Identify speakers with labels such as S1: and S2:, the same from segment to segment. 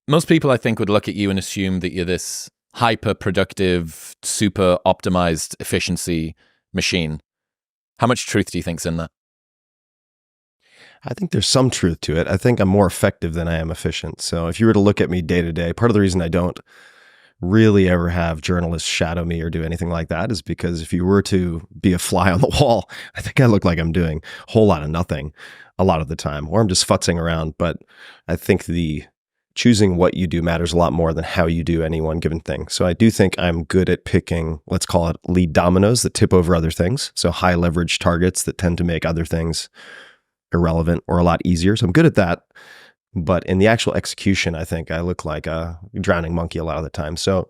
S1: Most people, I think, would look at you and assume that you're this hyper-productive, super optimized efficiency machine. How much truth do you think's in that?
S2: I think there's some truth to it. I think I'm more effective than I am efficient. So if you were to look at me day to day, part of the reason I don't really ever have journalists shadow me or do anything like that is because if you were to be a fly on the wall, I think I look like I'm doing a whole lot of nothing a lot of the time, or I'm just futzing around. But I think the choosing what you do matters a lot more than how you do any one given thing. So I do think I'm good at picking, let's call it lead dominoes that tip over other things. So high leverage targets that tend to make other things irrelevant or a lot easier. So I'm good at that. But in the actual execution, I think I look like a drowning monkey a lot of the time. So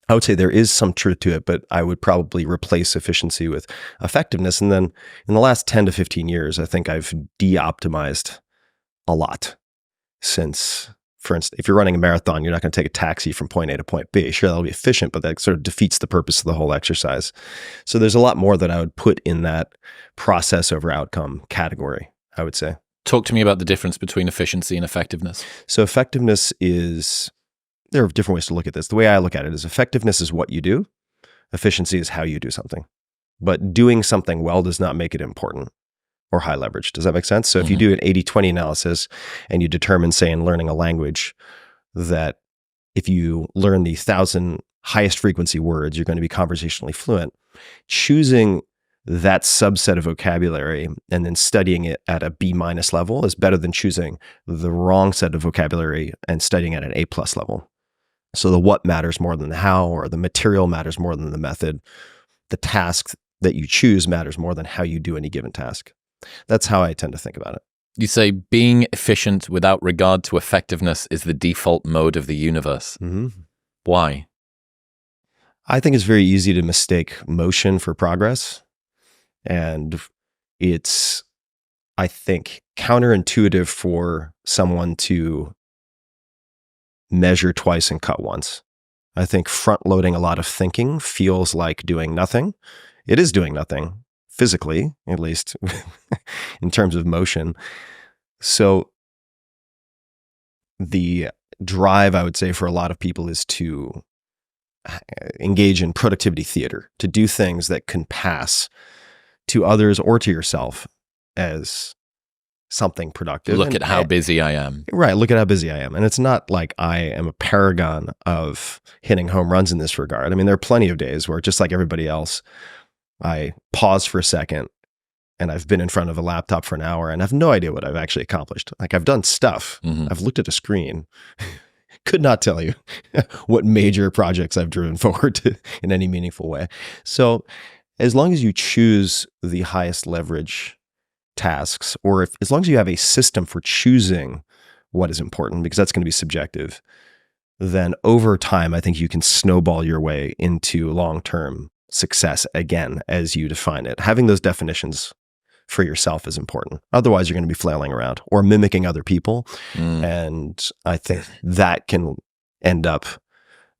S2: I would say there is some truth to it, but I would probably replace efficiency with effectiveness. And then in the last 10 to 15 years, I think I've de-optimized a lot since, for instance, if you're running a marathon, you're not going to take a taxi from point A to point B. Sure, that'll be efficient, but that sort of defeats the purpose of the whole exercise. So there's a lot more that I would put in that process over outcome category, I would say.
S1: Talk to me about the difference between efficiency and effectiveness.
S2: So effectiveness is, there are different ways to look at this. The way I look at it is effectiveness is what you do. Efficiency is how you do something. But doing something well does not make it important or high leverage. Does that make sense? So if you do an 80-20 analysis and you determine, say, in learning a language, that if you learn the 1,000 highest frequency words, you're going to be conversationally fluent, choosing that subset of vocabulary and then studying it at a B- level is better than choosing the wrong set of vocabulary and studying at an A+ level. So the what matters more than the how, or the material matters more than the method. The task that you choose matters more than how you do any given task. That's how I tend to think about it.
S1: You say being efficient without regard to effectiveness is the default mode of the universe.
S2: Mm-hmm.
S1: Why?
S2: I think it's very easy to mistake motion for progress. And it's, I think, counterintuitive for someone to measure twice and cut once. I think front loading a lot of thinking feels like doing nothing. It is doing nothing physically, at least in terms of motion. So the drive, I would say, for a lot of people is to engage in productivity theater, to do things that can pass to others or to yourself as something productive.
S1: Look at how busy I am.
S2: Right. Look at how busy I am. And it's not like I am a paragon of hitting home runs in this regard. I mean, there are plenty of days where, just like everybody else, I pause for a second and I've been in front of a laptop for an hour and I have no idea what I've actually accomplished. Like, I've done stuff. I've looked at a screen. Could not tell you what major projects I've driven forward to in any meaningful way. So as long as you choose the highest leverage tasks, or as long as you have a system for choosing what is important, because that's going to be subjective, then over time, I think you can snowball your way into long-term success again, as you define it. Having those definitions for yourself is important. Otherwise, you're going to be flailing around or mimicking other people. And I think that can end up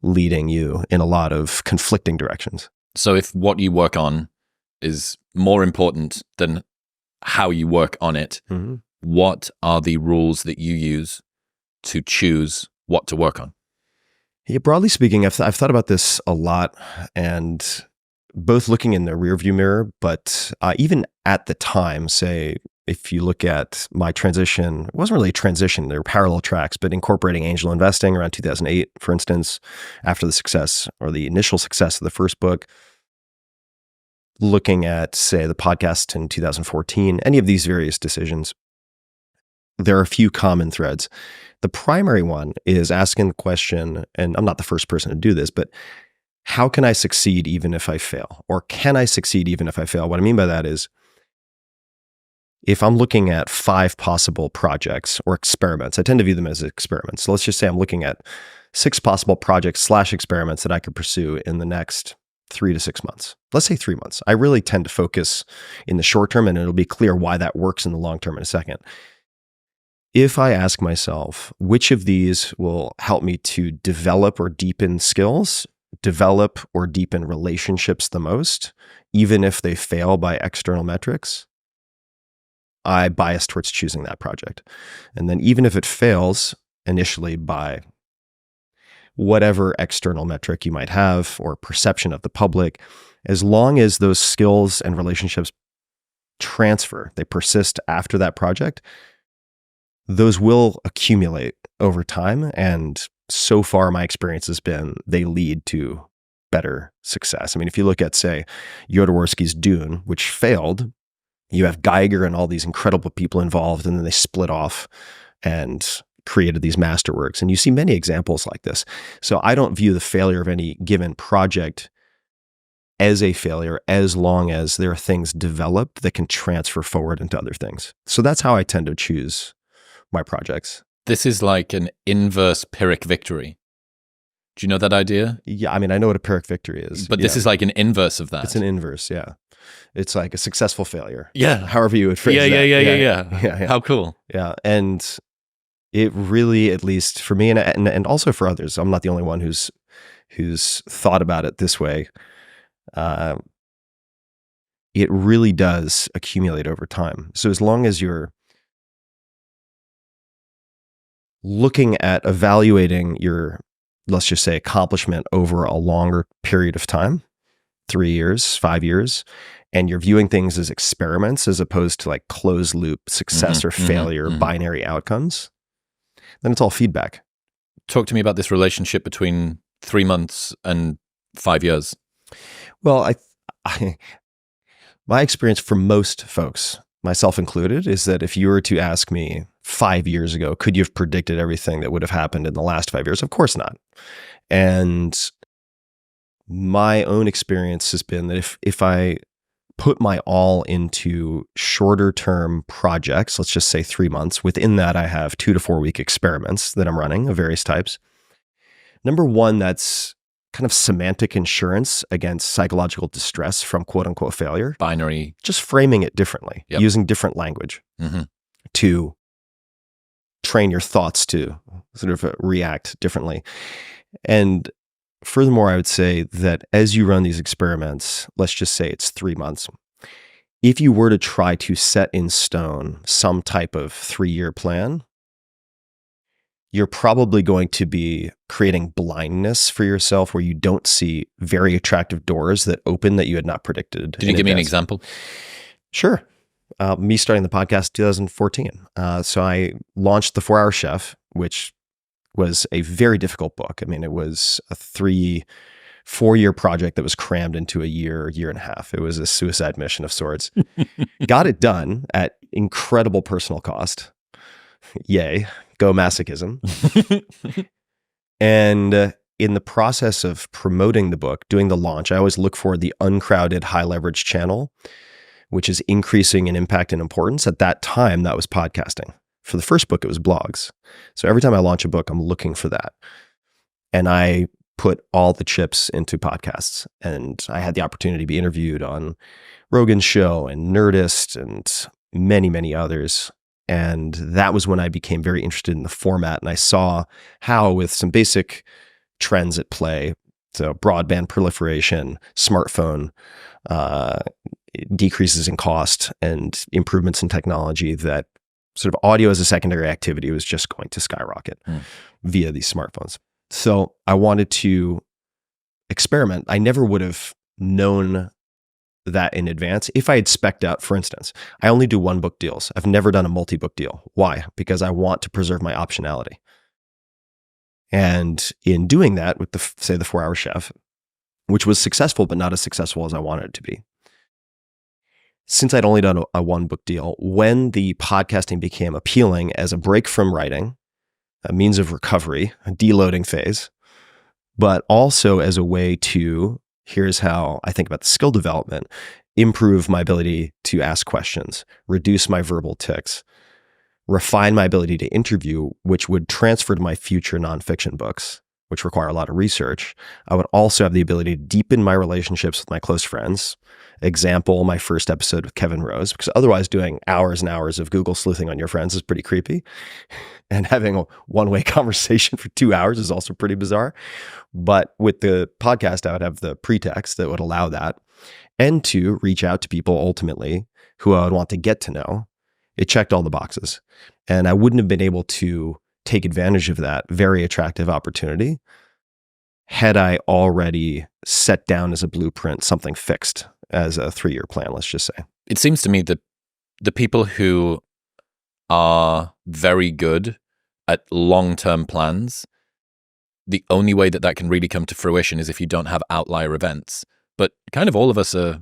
S2: leading you in a lot of conflicting directions.
S1: So if what you work on is more important than how you work on it, what are the rules that you use to choose what to work on?
S2: Yeah, broadly speaking, I've thought about this a lot, and both looking in the rearview mirror, but even at the time, say, if you look at my transition, it wasn't really a transition, there were parallel tracks, but incorporating angel investing around 2008, for instance, after the success or the initial success of the first book, looking at, say, the podcast in 2014, any of these various decisions, there are a few common threads. The primary one is asking the question, and I'm not the first person to do this, but how can I succeed even if I fail? Or can I succeed even if I fail? What I mean by that is, if I'm looking at 5 possible projects or experiments, I tend to view them as experiments. So let's just say I'm looking at 6 possible projects / experiments that I could pursue in the next 3 to 6 months. Let's say 3 months. I really tend to focus in the short term, and it'll be clear why that works in the long term in a second. If I ask myself, which of these will help me to develop or deepen skills, develop or deepen relationships the most, even if they fail by external metrics, I bias towards choosing that project. And then even if it fails initially by whatever external metric you might have or perception of the public, as long as those skills and relationships transfer, they persist after that project, those will accumulate over time. And so far, my experience has been they lead to better success. I mean, if you look at, say, Jodorowsky's Dune, which failed, you have Geiger and all these incredible people involved, and then they split off and created these masterworks. And you see many examples like this. So I don't view the failure of any given project as a failure as long as there are things developed that can transfer forward into other things. So that's how I tend to choose my projects.
S1: This is like an inverse Pyrrhic victory. Do you know that idea?
S2: Yeah, I mean, I know what a Pyrrhic victory is.
S1: But this is like an inverse of that.
S2: It's an inverse, yeah. It's like a successful failure.
S1: Yeah.
S2: However you would phrase that.
S1: Yeah. How cool.
S2: Yeah. And it really, at least for me and also for others, I'm not the only one who's thought about it this way. It really does accumulate over time. So as long as you're looking at evaluating your, let's just say, accomplishment over a longer period of time, 3 years, 5 years, and you're viewing things as experiments as opposed to like closed loop success or failure, binary outcomes, then it's all feedback.
S1: Talk to me about this relationship between 3 months and 5 years.
S2: Well, my experience for most folks, myself included, is that if you were to ask me 5 years ago, could you have predicted everything that would have happened in the last 5 years? Of course not. And my own experience has been that if I put my all into shorter term projects, let's just say 3 months, within that I have 2 to 4 week experiments that I'm running of various types. Number one, that's kind of semantic insurance against psychological distress from quote unquote failure.
S1: Binary.
S2: Just framing it differently, using different language to train your thoughts to sort of react differently. And furthermore, I would say that as you run these experiments, let's just say it's 3 months, if you were to try to set in stone some type of 3-year plan, you're probably going to be creating blindness for yourself where you don't see very attractive doors that open that you had not predicted.
S1: Can you give me an example?
S2: Sure. Me starting the podcast 2014. So I launched The 4-Hour Chef, which was a very difficult book. I mean, it was a 4-year project that was crammed into a year and a half. It was a suicide mission of sorts. Got it done at incredible personal cost. Yay. Go masochism. And in the process of promoting the book, doing the launch, I always look for the uncrowded, high leverage channel, which is increasing in impact and importance. At that time, that was podcasting. For the first book, it was blogs. So every time I launch a book, I'm looking for that. And I put all the chips into podcasts. And I had the opportunity to be interviewed on Rogan's show and Nerdist and many, many others. And that was when I became very interested in the format. And I saw how, with some basic trends at play, so broadband proliferation, smartphone decreases in cost, and improvements in technology, that sort of audio as a secondary activity was just going to skyrocket via these smartphones. So I wanted to experiment. I never would have known that in advance. If I had spec'd out, for instance, I only do 1-book deals. I've never done a multi-book deal. Why? Because I want to preserve my optionality. And in doing that with the 4-Hour Chef, which was successful, but not as successful as I wanted it to be, since I'd only done a 1-book deal, when the podcasting became appealing as a break from writing, a means of recovery, a deloading phase, but also as a way to, here's how I think about the skill development, improve my ability to ask questions, reduce my verbal tics, refine my ability to interview, which would transfer to my future nonfiction books, which require a lot of research. I would also have the ability to deepen my relationships with my close friends. Example, my first episode with Kevin Rose, because otherwise doing hours and hours of Google sleuthing on your friends is pretty creepy. And having a one-way conversation for 2 hours is also pretty bizarre. But with the podcast, I would have the pretext that would allow that, and to reach out to people ultimately who I would want to get to know. It checked all the boxes. And I wouldn't have been able to take advantage of that very attractive opportunity had I already set down as a blueprint something fixed as a 3-year plan, let's just say.
S1: It seems to me that the people who are very good at long-term plans, the only way that can really come to fruition is if you don't have outlier events. But kind of all of us are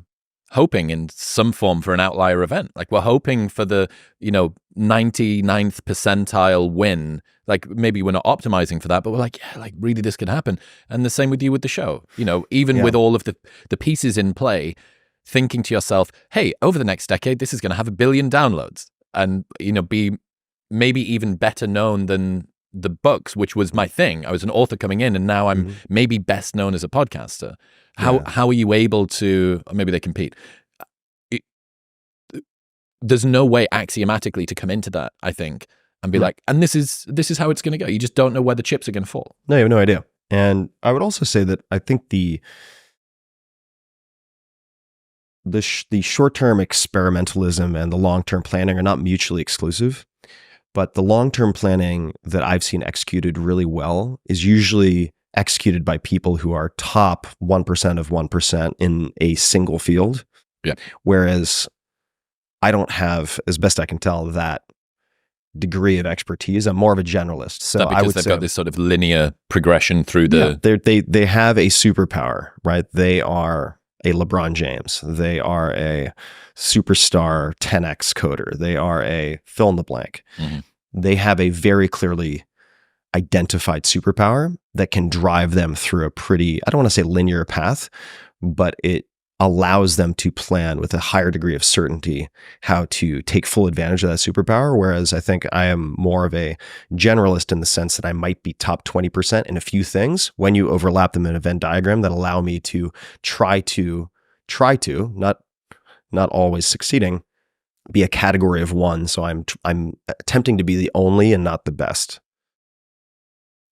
S1: hoping in some form for an outlier event. Like we're hoping for the, 99th percentile win. Like maybe we're not optimizing for that, but we're like, yeah, like really this could happen. And the same with you with the show, even with all of the pieces in play, thinking to yourself, hey, over the next decade, this is going to have 1 billion downloads and, be maybe even better known than the books, which was my thing. I was an author coming in and now I'm maybe best known as a podcaster. How are you able to, or maybe they compete? There's no way axiomatically to come into that, I think, and be like, and this is how it's going to go. You just don't know where the chips are going to fall.
S2: No, you have no idea. And I would also say that I think the short-term experimentalism and the long-term planning are not mutually exclusive, but the long-term planning that I've seen executed really well is usually executed by people who are top 1% of 1% in a single field.
S1: Yeah.
S2: Whereas I don't have, as best I can tell, that degree of expertise. I'm more of a generalist. So
S1: because
S2: I would
S1: they've
S2: say
S1: got this sort of linear progression through the...
S2: Yeah, they have a superpower, right? They are a LeBron James. They are a superstar 10x coder. They are a fill in the blank.
S1: Mm-hmm.
S2: They have a very clearly identified superpower that can drive them through a pretty, I don't want to say linear path, but it allows them to plan with a higher degree of certainty how to take full advantage of that superpower. Whereas I think I am more of a generalist in the sense that I might be top 20% in a few things when you overlap them in a Venn diagram that allow me to try to, not always succeeding, be a category of one. So I'm attempting to be the only and not the best.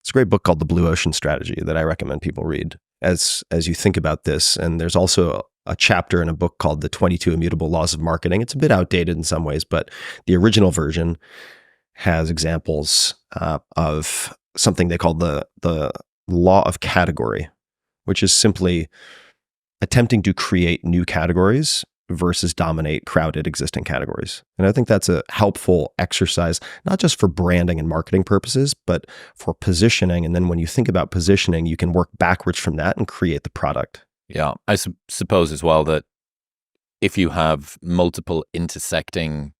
S2: It's a great book called The Blue Ocean Strategy that I recommend people read as you think about this. And there's also a chapter in a book called The 22 Immutable Laws of Marketing. It's a bit outdated in some ways, but the original version has examples of something they call the law of category, which is simply attempting to create new categories versus dominate crowded existing categories. And I think that's a helpful exercise, not just for branding and marketing purposes, but for positioning. And then when you think about positioning, you can work backwards from that and create the product.
S1: Yeah, I suppose as well that if you have multiple intersecting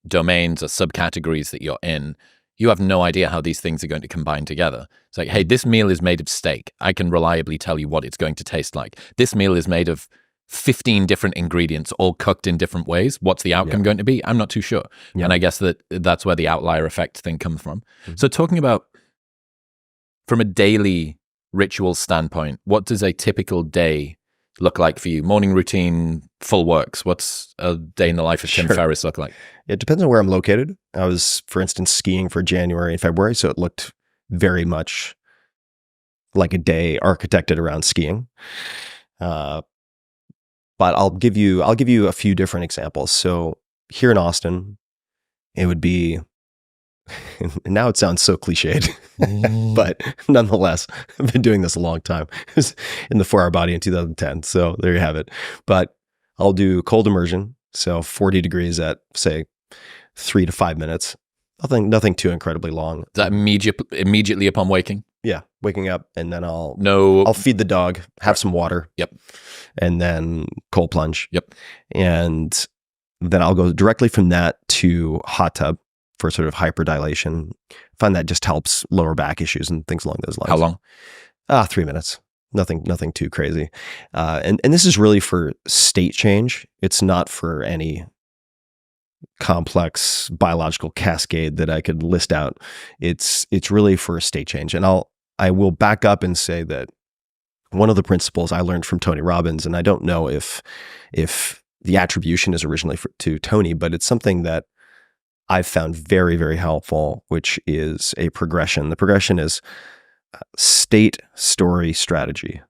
S1: domains or subcategories that you're in, you have no idea how these things are going to combine together. It's like, hey, this meal is made of steak. I can reliably tell you what it's going to taste like. This meal is made of 15 different ingredients all cooked in different ways. What's the outcome going to be? I'm not too sure. Yeah. And I guess that's where the outlier effect thing comes from. Mm-hmm. So talking about from a daily ritual standpoint, what does a typical day look like for you? Morning routine, full works. What's a day in the life of Tim Ferriss look like?
S2: It depends on where I'm located. I was, for instance, skiing for January and February, so it looked very much like a day architected around skiing. But I'll give you a few different examples. So here in Austin, it would be, and now it sounds so cliched, but nonetheless, I've been doing this a long time. It was in the 4-Hour Body in 2010. So there you have it. But I'll do cold immersion. So 40 degrees at, say, 3 to 5 minutes. Nothing too incredibly long.
S1: Is that immediately upon waking?
S2: Yeah, waking up, and then I'll feed the dog, have some water.
S1: Yep.
S2: And then cold plunge.
S1: Yep.
S2: And then I'll go directly from that to hot tub for sort of hyperdilation. I find that just helps lower back issues and things along those lines.
S1: How long?
S2: 3 minutes. Nothing too crazy. And this is really for state change. It's not for any complex biological cascade that I could list out. It's really for a state change. And I will back up and say that one of the principles I learned from Tony Robbins, and I don't know if the attribution is originally to Tony, but it's something that I've found very, very helpful, which is a progression. The progression is state, story, strategy.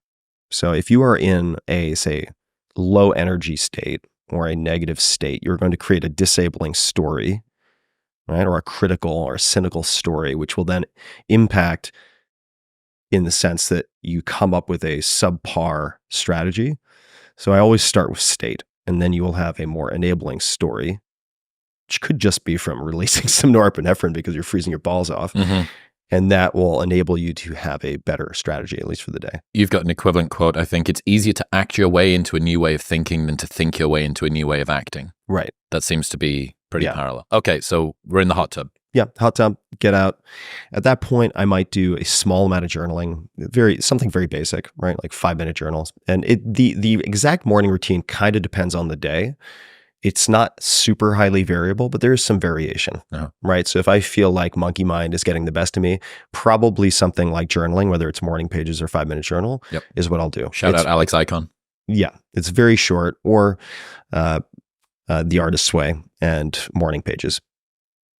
S2: So if you are in a, say, low energy state or a negative state, you're going to create a disabling story, right? Or a critical or cynical story, which will then impact in the sense that you come up with a subpar strategy. So I always start with state, and then you will have a more enabling story, which could just be from releasing some norepinephrine because you're freezing your balls off. And that will enable you to have a better strategy, at least for the day.
S1: You've got an equivalent quote, I think. It's easier to act your way into a new way of thinking than to think your way into a new way of acting.
S2: Right.
S1: That seems to be pretty parallel. Okay, so we're in the hot tub.
S2: Yeah, hot tub, get out. At that point, I might do a small amount of journaling, something very basic, right? Like 5-minute journals. And the exact morning routine kind of depends on the day. It's not super highly variable, but there is some variation, right? So if I feel like monkey mind is getting the best of me, probably something like journaling, whether it's morning pages or 5-minute journal, is what I'll do.
S1: Shout out Alex Icon.
S2: Yeah, it's very short, or The Artist's Way and morning pages,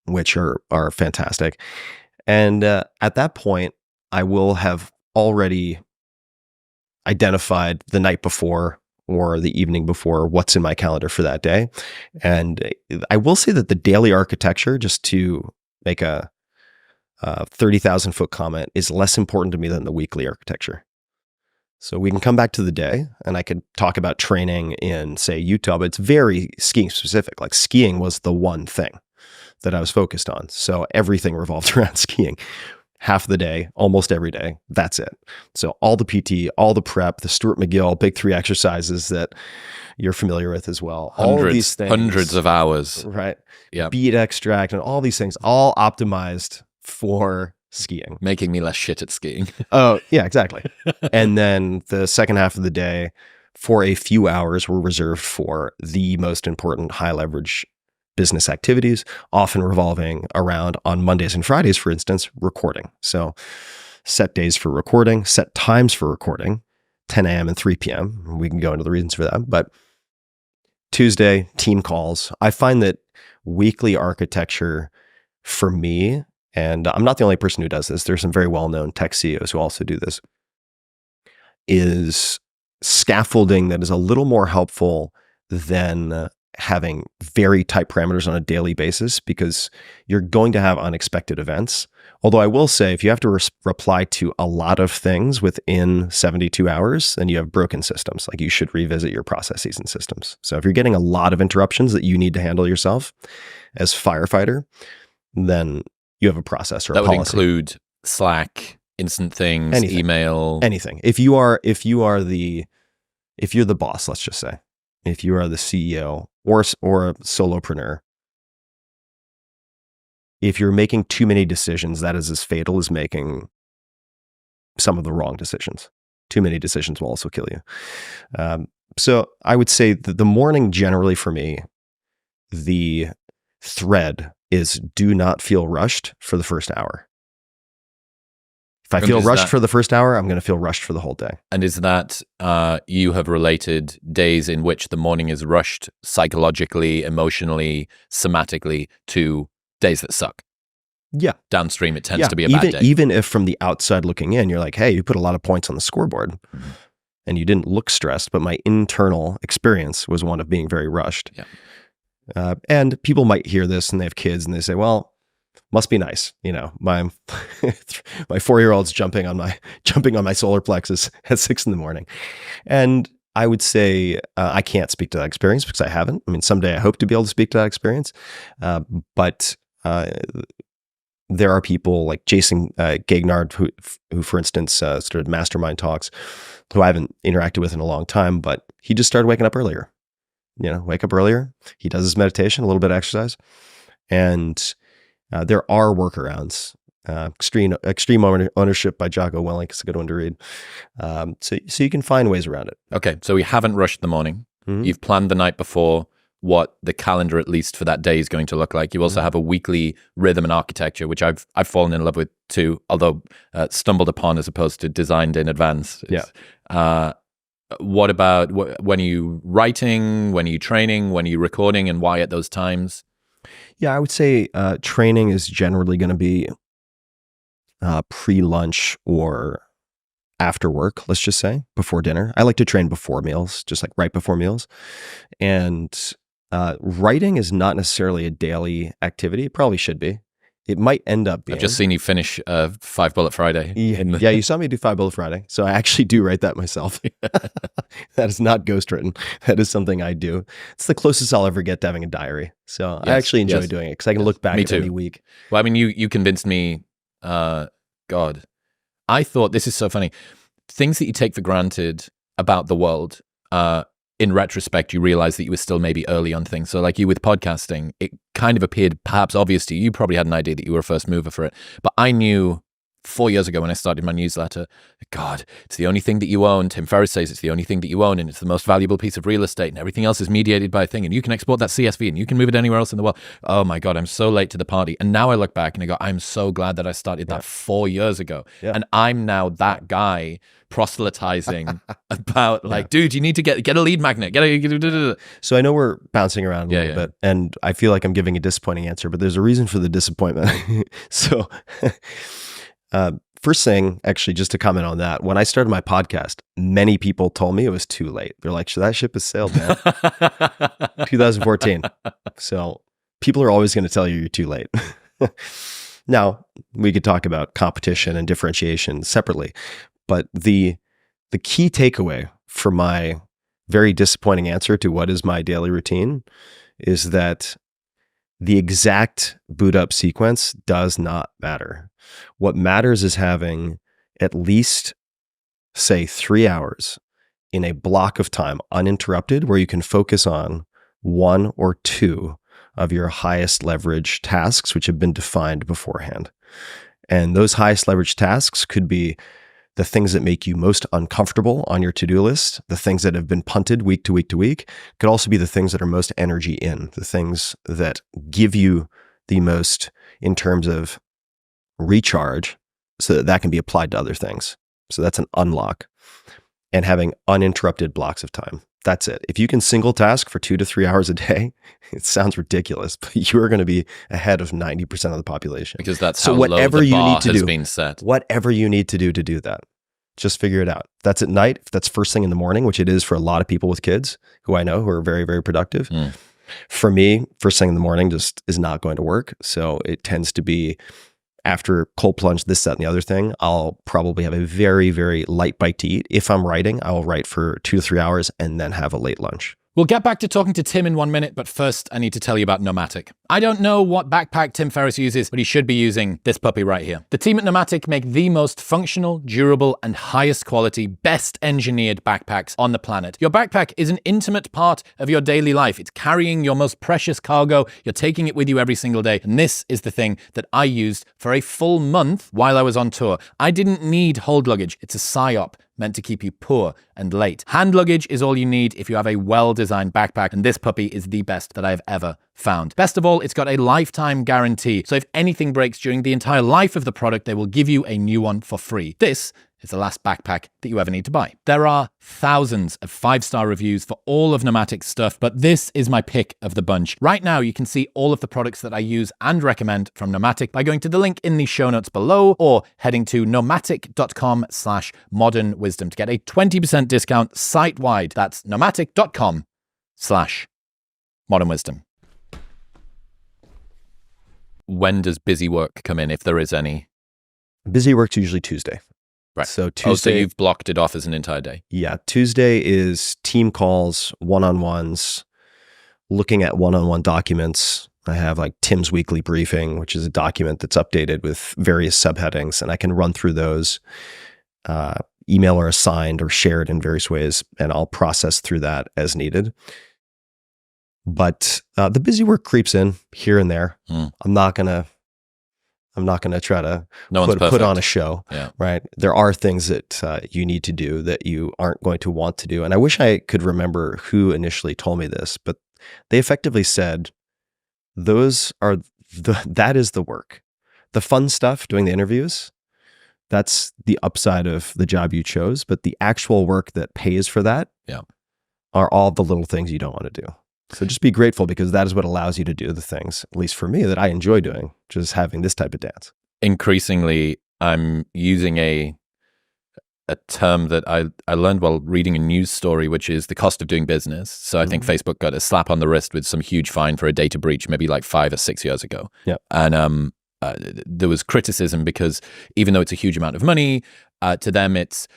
S2: which are fantastic. And at that point, I will have already identified the night before or the evening before what's in my calendar for that day. And I will say that the daily architecture, just to make a 30,000 foot comment, is less important to me than the weekly architecture. So we can come back to the day, and I could talk about training in, say, Utah, but it's very skiing specific. Like skiing was the one thing that I was focused on. So everything revolved around skiing. Half the day, almost every day. That's it. So all the PT, all the prep, the Stuart McGill big 3 exercises that you're familiar with as well. All of these things.
S1: Hundreds of hours.
S2: Right.
S1: Yeah.
S2: Bead extract and all these things, all optimized for skiing.
S1: Making me less shit at skiing.
S2: Oh, yeah, exactly. And then the second half of the day, for a few hours, were reserved for the most important high leverage business activities, often revolving around, on Mondays and Fridays, for instance, recording. So set days for recording, set times for recording, 10 a.m. and 3 p.m. We can go into the reasons for that. But Tuesday, team calls. I find that weekly architecture for me, and I'm not the only person who does this, there's some very well-known tech CEOs who also do this, is scaffolding that is a little more helpful than having very tight parameters on a daily basis, because you're going to have unexpected events. Although I will say, if you have to reply to a lot of things within 72 hours, then you have broken systems. Like, you should revisit your processes and systems. So if you're getting a lot of interruptions that you need to handle yourself as firefighter, then you have a process or a policy.
S1: That would include Slack, instant things,
S2: anything,
S1: email,
S2: anything. If you're the boss, let's just say, if you are the CEO or a solopreneur, if you're making too many decisions, that is as fatal as making some of the wrong decisions. Too many decisions will also kill you. So I would say that the morning, generally for me, the thread is do not feel rushed for the first hour. If I feel rushed for the first hour, I'm going to feel rushed for the whole day.
S1: And is that you have related days in which the morning is rushed psychologically, emotionally, somatically to days that suck?
S2: Yeah.
S1: Downstream, it tends to be a bad day.
S2: Even if from the outside looking in, you're like, hey, you put a lot of points on the scoreboard and you didn't look stressed, but my internal experience was one of being very rushed.
S1: Yeah.
S2: And people might hear this and they have kids and they say, well, must be nice. You know, my 4-year-old's jumping on my solar plexus at 6 a.m. And I would say I can't speak to that experience because I haven't. I mean, someday I hope to be able to speak to that experience. But there are people like Jason Gagnard, who for instance, started Mastermind Talks, who I haven't interacted with in a long time, but he just started waking up earlier. You know, wake up earlier. He does his meditation, a little bit of exercise, and there are workarounds. Extreme Ownership by Jocko Willink. It's a good one to read. So you can find ways around it.
S1: Okay, so we haven't rushed the morning. Mm-hmm. You've planned the night before what the calendar, at least for that day, is going to look like. You also have a weekly rhythm and architecture, which I've fallen in love with too, although stumbled upon as opposed to designed in advance.
S2: Yeah.
S1: What about when are you writing? When are you training? When are you recording? And why at those times?
S2: Yeah, I would say training is generally going to be pre-lunch or after work, let's just say, before dinner. I like to train before meals, just like right before meals. And writing is not necessarily a daily activity. It probably should be. it might end up being.
S1: I've just seen you finish 5 Bullet Friday.
S2: Yeah, you saw me do 5 Bullet Friday. So I actually do write that myself. That is not ghostwritten. That is something I do. It's the closest I'll ever get to having a diary. So I actually enjoy doing it because I can look back at any week.
S1: Well, I mean, you convinced me, God. I thought, this is so funny, things that you take for granted about the world, in retrospect, you realize that you were still maybe early on things. So like you with podcasting, it kind of appeared perhaps obvious to you. You probably had an idea that you were a first mover for it. But I knew 4 years ago when I started my newsletter, God, it's the only thing that you own. Tim Ferriss says it's the only thing that you own, and it's the most valuable piece of real estate, and everything else is mediated by a thing, and you can export that CSV, and you can move it anywhere else in the world. Oh my God, I'm so late to the party. And now I look back and I go, I'm so glad that I started that 4 years ago. Yeah. And I'm now that guy proselytizing about like, dude, you need to get a lead magnet.
S2: So I know we're bouncing around a little bit, and I feel like I'm giving a disappointing answer, but there's a reason for the disappointment. So first thing, actually, just to comment on that, when I started my podcast, many people told me it was too late. They're like, that ship has sailed, man. 2014. So people are always going to tell you you're too late. Now, we could talk about competition and differentiation separately, but the key takeaway for my very disappointing answer to what is my daily routine is that the exact boot up sequence does not matter. What matters is having at least, say, 3 hours in a block of time uninterrupted where you can focus on 1 or 2 of your highest leverage tasks, which have been defined beforehand. And those highest leverage tasks could be the things that make you most uncomfortable on your to-do list, the things that have been punted week to week to week, could also be the things that are most energy in, the things that give you the most in terms of recharge so that that can be applied to other things. So that's an unlock. And having uninterrupted blocks of time. That's it. If you can single task for 2 to 3 hours a day, it sounds ridiculous, but you are going to be ahead of 90% of the population.
S1: Because that's how low the bar has been set.
S2: Whatever you need to do that. Just figure it out. That's at night. If that's first thing in the morning, which it is for a lot of people with kids who I know who are very, very productive. For me, first thing in the morning just is not going to work. So it tends to be after cold plunge, this, that, and the other thing, I'll probably have a very, very light bite to eat. If I'm writing, I will write for 2 to 3 hours and then have a late lunch.
S1: We'll get back to talking to Tim in 1 minute, but first I need to tell you about Nomadic. I don't know what backpack Tim Ferriss uses, but he should be using this puppy right here. The team at Nomadic make the most functional, durable, and highest quality, best engineered backpacks on the planet. Your backpack is an intimate part of your daily life. It's carrying your most precious cargo. You're taking it with you every single day. And this is the thing that I used for a full month while I was on tour. I didn't need hold luggage. It's a psyop meant to keep you poor and late. Hand luggage is all you need if you have a well-designed backpack, and this puppy is the best that I've ever found. Best of all, it's got a lifetime guarantee. So if anything breaks during the entire life of the product, they will give you a new one for free. This is the last backpack that you ever need to buy. There are thousands of 5-star reviews for all of Nomadic's stuff, but this is my pick of the bunch. Right now, you can see all of the products that I use and recommend from Nomadic by going to the link in the show notes below or heading to nomadic.com/modernwisdom to get a 20% discount site-wide. That's nomadic.com/modernwisdom. When does busy work come in, if there is any?
S2: Busy work's usually Tuesday.
S1: Right.
S2: So Tuesday.
S1: Oh, so you've blocked it off as an entire day.
S2: Yeah. Tuesday is team calls, one-on-ones, looking at one-on-one documents. I have like Tim's weekly briefing, which is a document that's updated with various subheadings, and I can run through those. Email or assigned or shared in various ways, and I'll process through that as needed. But the busy work creeps in here and there. I'm not gonna try to put on a show, right? There are things that you need to do that you aren't going to want to do. And I wish I could remember who initially told me this, but they effectively said, that is the work. The fun stuff, doing the interviews, that's the upside of the job you chose. But the actual work that pays for that are all the little things you don't want to do. So just be grateful, because that is what allows you to do the things, at least for me, that I enjoy doing, just having this type of dance.
S1: Increasingly, I'm using a term that I learned while reading a news story, which is the cost of doing business. So I think Facebook got a slap on the wrist with some huge fine for a data breach, maybe like 5 or 6 years ago.
S2: Yeah.
S1: And there was criticism because even though it's a huge amount of money, to them it's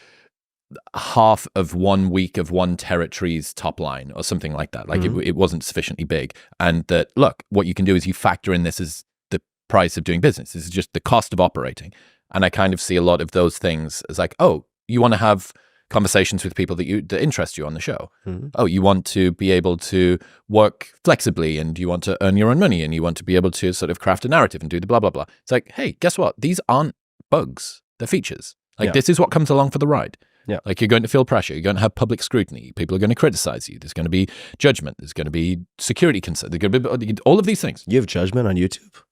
S1: half of 1 week of one territory's top line or something like that. Like it wasn't sufficiently big. And that, look, what you can do is you factor in this as the price of doing business. This is just the cost of operating. And I kind of see a lot of those things as like, oh, you want to have conversations with people that interest you on the show. Oh, you want to be able to work flexibly, and you want to earn your own money, and you want to be able to sort of craft a narrative and do the blah, blah, blah. It's like, hey, guess what? These aren't bugs. They're features. Like this is what comes along for the ride.
S2: Yeah.
S1: Like you're going to feel pressure. You're going to have public scrutiny. People are going to criticize you. There's going to be judgment. There's going to be security concern. There's going to be all of these things.
S2: You have judgment on YouTube?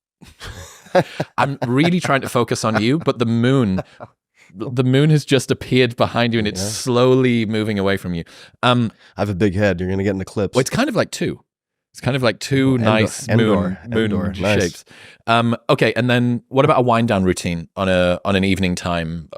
S1: I'm really trying to focus on you, but the moon has just appeared behind you, and it's slowly moving away from you.
S2: I have a big head. You're going to get an eclipse.
S1: Well, it's kind of like two. It's kind of like two nice moon shapes. Nice. Okay, and then what about a wind down routine on an evening time?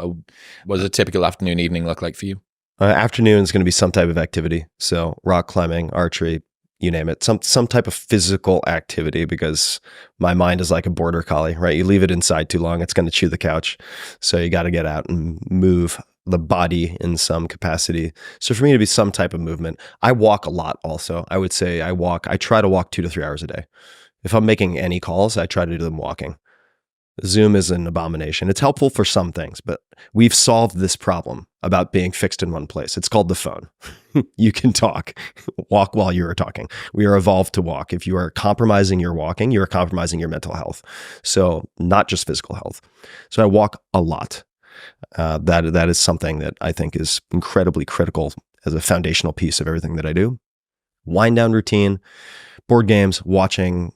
S1: What does a typical afternoon, evening look like for you?
S2: Afternoon is going to be some type of activity. So rock climbing, archery, you name it, some type of physical activity, because my mind is like a border collie, right? You leave it inside too long, it's going to chew the couch. So you got to get out and move the body in some capacity. So for me to be some type of movement, I walk a lot also. I would say I try to walk 2 to 3 hours a day. If I'm making any calls, I try to do them walking. Zoom is an abomination. It's helpful for some things, but we've solved this problem about being fixed in one place. It's called the phone. You can walk while you are talking. We are evolved to walk. If you are compromising your walking, you are compromising your mental health. So not just physical health. So I walk a lot. That is something that I think is incredibly critical as a foundational piece of everything that I do. Wind down routine, board games, watching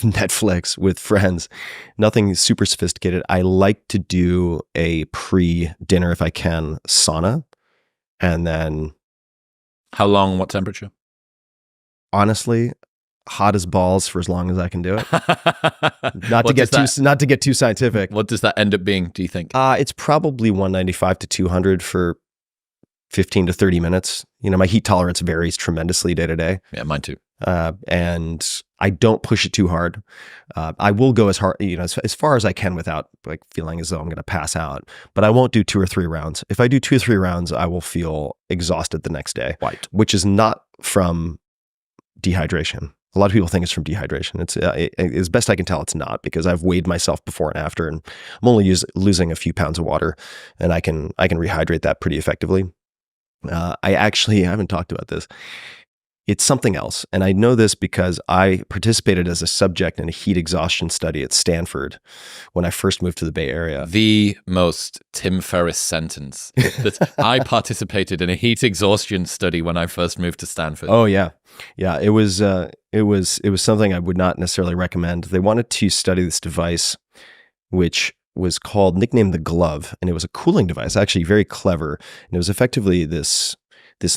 S2: Netflix with friends, nothing super sophisticated. I like to do a pre-dinner, if I can, sauna. And then...
S1: How long, what temperature?
S2: Honestly, hot as balls for as long as I can do it. Not to get too scientific.
S1: What does that end up being, do you think?
S2: It's probably 195 to 200 for 15 to 30 minutes. You know, my heat tolerance varies tremendously day to day.
S1: Yeah, mine too.
S2: And I don't push it too hard. I will go as hard, as far as I can without like feeling as though I'm going to pass out, but I won't do 2 or 3 rounds. If I do 2 or 3 rounds, I will feel exhausted the next day, which is not from dehydration. A lot of people think it's from dehydration. It's as best I can tell, it's not, because I've weighed myself before and after, and I'm only losing a few pounds of water, and I can rehydrate that pretty effectively. I haven't talked about this. It's something else. And I know this because I participated as a subject in a heat exhaustion study at Stanford when I first moved to the Bay Area.
S1: The most Tim Ferriss sentence. That I participated in a heat exhaustion study when I first moved to Stanford.
S2: Oh yeah. Yeah. It was something I would not necessarily recommend. They wanted to study this device, which was nicknamed the glove. And it was a cooling device, actually very clever. And it was effectively this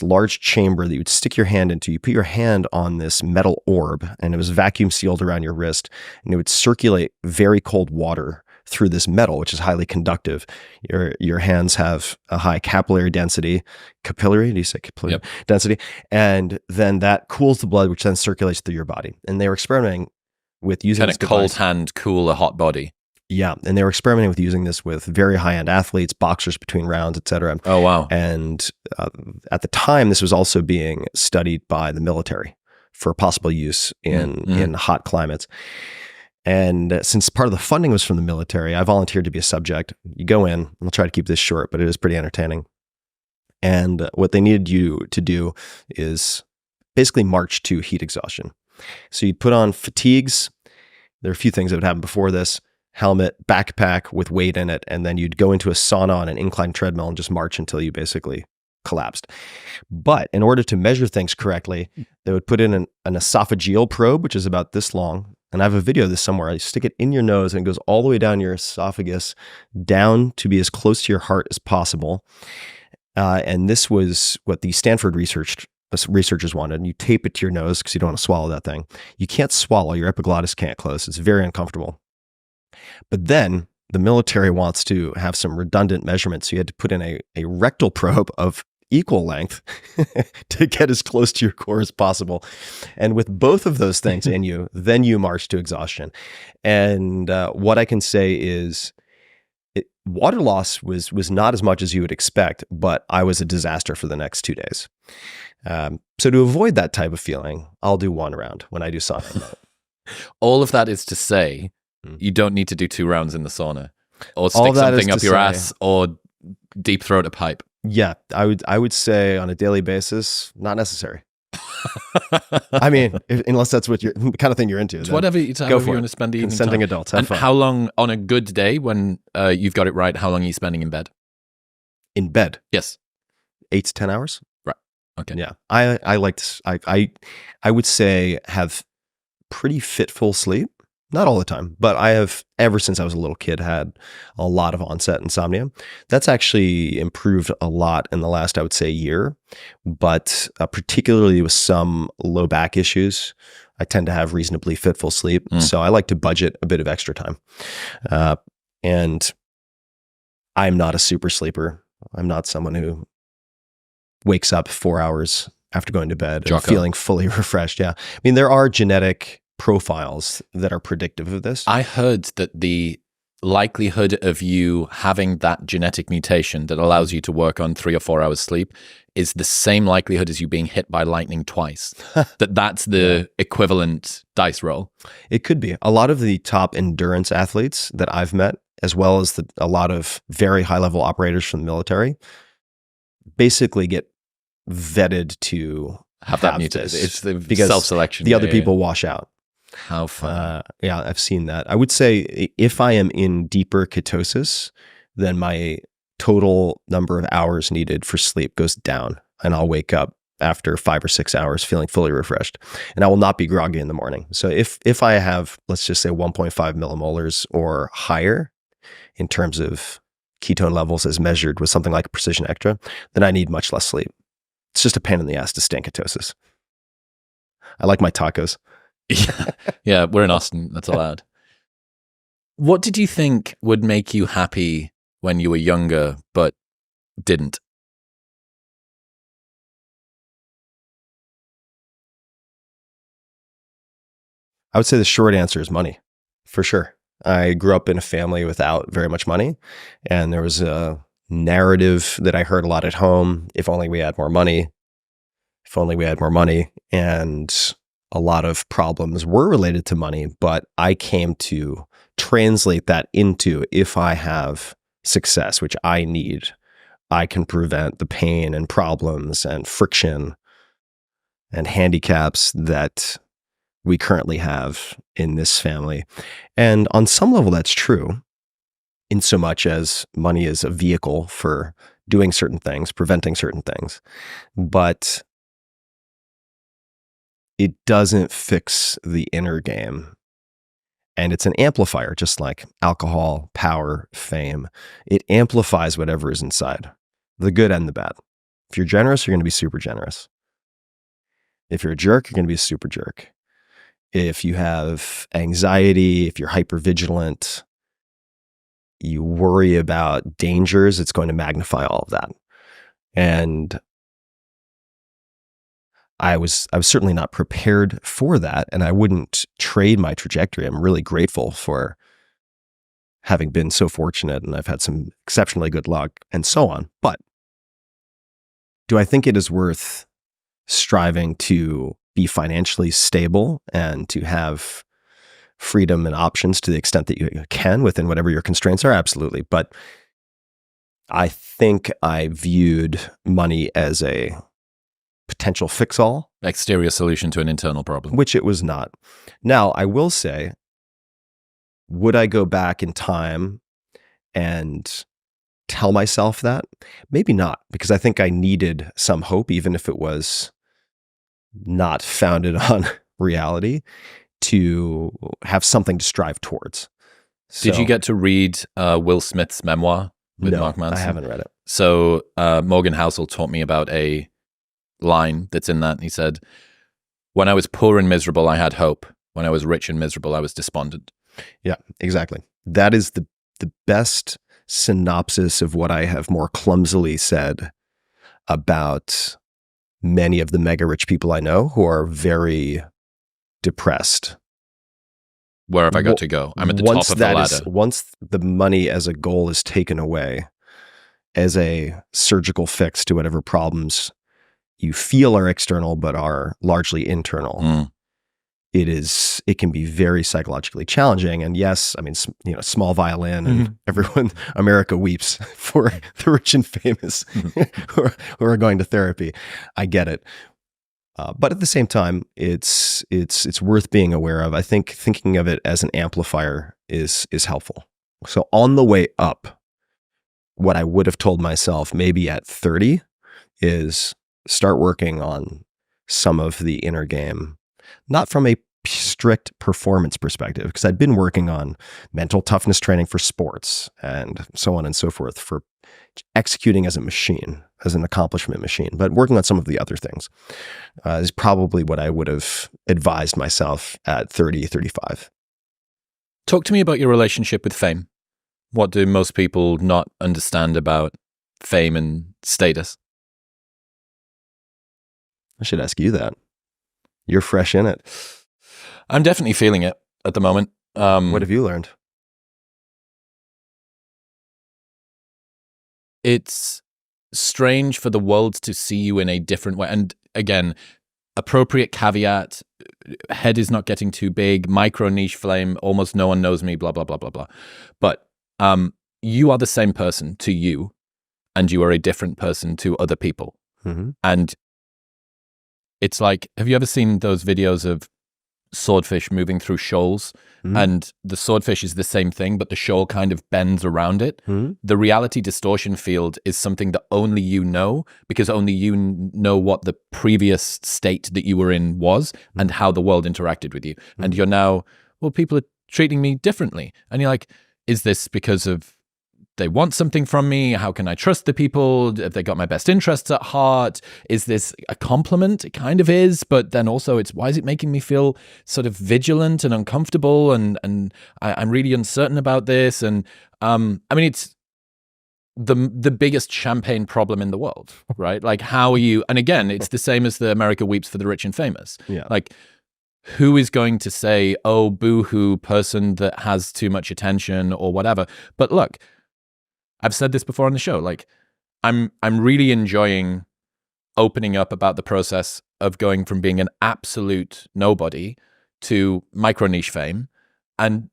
S2: large chamber that you would stick your hand into. You put your hand on this metal orb, and it was vacuum sealed around your wrist, and it would circulate very cold water through this metal, which is highly conductive. Your hands have a high capillary density. Capillary? Do you say capillary? Yep. Density. And then that cools the blood, which then circulates through your body. And they were experimenting with using this device.
S1: Cold hand, cool a hot body.
S2: Yeah, and they were experimenting with using this with very high-end athletes, boxers between rounds, et cetera.
S1: Oh, wow.
S2: And at the time, this was also being studied by the military for possible use in hot climates. And since part of the funding was from the military, I volunteered to be a subject. You go in, I'll try to keep this short, but it is pretty entertaining. And what they needed you to do is basically march to heat exhaustion. So you'd put on fatigues. There are a few things that would happen before this. Helmet, backpack with weight in it, and then you'd go into a sauna on an inclined treadmill and just march until you basically collapsed. But in order to measure things correctly, they would put in an esophageal probe, which is about this long. And I have a video of this somewhere. I stick it in your nose and it goes all the way down your esophagus, down to be as close to your heart as possible. And this was what the Stanford researchers wanted. And you tape it to your nose because you don't want to swallow that thing. You can't swallow. Your epiglottis can't close. It's very uncomfortable. But then the military wants to have some redundant measurements. So you had to put in a rectal probe of equal length to get as close to your core as possible. And with both of those things in you, then you march to exhaustion. And what I can say is water loss was not as much as you would expect, but I was a disaster for the next 2 days. So to avoid that type of feeling, I'll do 1 round when I do sauna.
S1: All of that is to say, you don't need to do 2 rounds in the sauna, or stick something up your ass, or deep throat a pipe.
S2: Yeah, I would say on a daily basis, not necessary. I mean, unless that's what you're kind of thing you're into.
S1: It's whatever you want to spend the evening
S2: Consenting
S1: time.
S2: adults, have fun.
S1: How long on a good day when you've got it right? How long are you spending in bed?
S2: In bed?
S1: Yes,
S2: 8 to 10 hours.
S1: Right. Okay.
S2: Yeah, I like to. I would say have pretty fitful sleep. Not all the time, but I have, ever since I was a little kid, had a lot of onset insomnia. That's actually improved a lot in the last, I would say, year. But particularly with some low back issues, I tend to have reasonably fitful sleep. So I like to budget a bit of extra time. And I'm not a super sleeper. I'm not someone who wakes up 4 hours after going to bed and feeling fully refreshed. Yeah. I mean, there are genetic profiles that are predictive of this.
S1: I heard that the likelihood of you having that genetic mutation that allows you to work on 3 or 4 hours sleep is the same likelihood as you being hit by lightning twice. That's the equivalent dice roll.
S2: It could be. A lot of the top endurance athletes that I've met, as well as a lot of very high level operators from the military, basically get vetted to
S1: have that mutation. It's the
S2: because
S1: self-selection.
S2: The other people wash out.
S1: How fun.
S2: Yeah, I've seen that. I would say if I am in deeper ketosis, then my total number of hours needed for sleep goes down, and I'll wake up after 5 or 6 hours feeling fully refreshed, and I will not be groggy in the morning. So if I have, let's just say 1.5 millimolars or higher in terms of ketone levels as measured with something like Precision Extra, then I need much less sleep. It's just a pain in the ass to stay in ketosis. I like my tacos.
S1: Yeah, we're in Austin. That's allowed. What did you think would make you happy when you were younger, but didn't?
S2: I would say the short answer is money, for sure. I grew up in a family without very much money, and there was a narrative that I heard a lot at home. If only we had more money. If only we had more money. And a lot of problems were related to money, but I came to translate that into, if I have success, which I need, I can prevent the pain and problems and friction and handicaps that we currently have in this family. And on some level, that's true, in so much as money is a vehicle for doing certain things, preventing certain things. But it doesn't fix the inner game. And it's an amplifier, just like alcohol, power, fame. It amplifies whatever is inside, the good and the bad. If you're generous, you're going to be super generous. If you're a jerk, you're going to be a super jerk. If you have anxiety, if you're hypervigilant, you worry about dangers, it's going to magnify all of that. And I was certainly not prepared for that, and I wouldn't trade my trajectory. I'm really grateful for having been so fortunate, and I've had some exceptionally good luck and so on. But do I think it is worth striving to be financially stable and to have freedom and options to the extent that you can within whatever your constraints are? Absolutely. But I think I viewed money as a potential fix-all.
S1: Exterior solution to an internal problem.
S2: Which it was not. Now, I will say, would I go back in time and tell myself that? Maybe not, because I think I needed some hope, even if it was not founded on reality, to have something to strive towards.
S1: Did you get to read Will Smith's memoir with Mark Manson?
S2: I haven't read it.
S1: So Morgan Housel taught me about a line that's in that. And he said, when I was poor and miserable, I had hope. When I was rich and miserable, I was despondent.
S2: Yeah, exactly. That is the best synopsis of what I have more clumsily said about many of the mega rich people I know who are very depressed.
S1: Where have I got to go? I'm at the top of the ladder.
S2: Once the money as a goal is taken away as a surgical fix to whatever problems you feel are external but are largely internal, it can be very psychologically challenging. And yes, I mean, small violin and everyone, America weeps for the rich and famous who are going to therapy. I get it. But at the same time, it's worth being aware of. I think thinking of it as an amplifier is helpful. So on the way up, what I would have told myself maybe at 30 is start working on some of the inner game, not from a strict performance perspective, because I'd been working on mental toughness training for sports and so on and so forth for executing as a machine, as an accomplishment machine, but working on some of the other things is probably what I would have advised myself at 30, 35.
S1: Talk to me about your relationship with fame. What do most people not understand about fame and status?
S2: I should ask you that. You're fresh in it.
S1: I'm definitely feeling it at the moment.
S2: What have you learned?
S1: It's strange for the world to see you in a different way. And again, appropriate caveat, head is not getting too big, micro niche flame, almost no one knows me, blah, blah, blah, blah, blah. But you are the same person to you, and you are a different person to other people.
S2: Mm-hmm.
S1: And it's like, have you ever seen those videos of swordfish moving through shoals? Mm-hmm. And the swordfish is the same thing, but the shoal kind of bends around it.
S2: Mm-hmm.
S1: The reality distortion field is something that only you know, because only you know what the previous state that you were in was and how the world interacted with you. Mm-hmm. And you're now, well, people are treating me differently. And you're like, is this because of they want something from me? How can I trust the people? Have they got my best interests at heart? Is this a compliment? It kind of is, but then also it's, why is it making me feel sort of vigilant and uncomfortable? And I'm really uncertain about this. And I mean, it's the biggest champagne problem in the world, right? Like, how are you? And again, it's the same as the America weeps for the rich and famous.
S2: Yeah.
S1: Like, who is going to say, oh, boo-hoo, person that has too much attention or whatever? But look, I've said this before on the show, like, I'm really enjoying opening up about the process of going from being an absolute nobody to micro niche fame and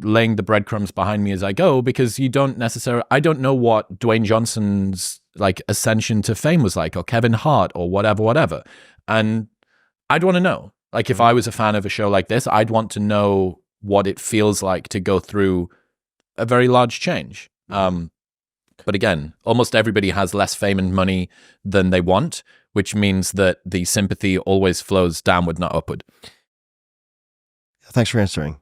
S1: laying the breadcrumbs behind me as I go, because I don't know what Dwayne Johnson's like ascension to fame was like, or Kevin Hart or whatever. And I'd want to know, like, if I was a fan of a show like this, I'd want to know what it feels like to go through a very large change. But again, almost everybody has less fame and money than they want, which means that the sympathy always flows downward, not upward.
S2: Thanks for answering,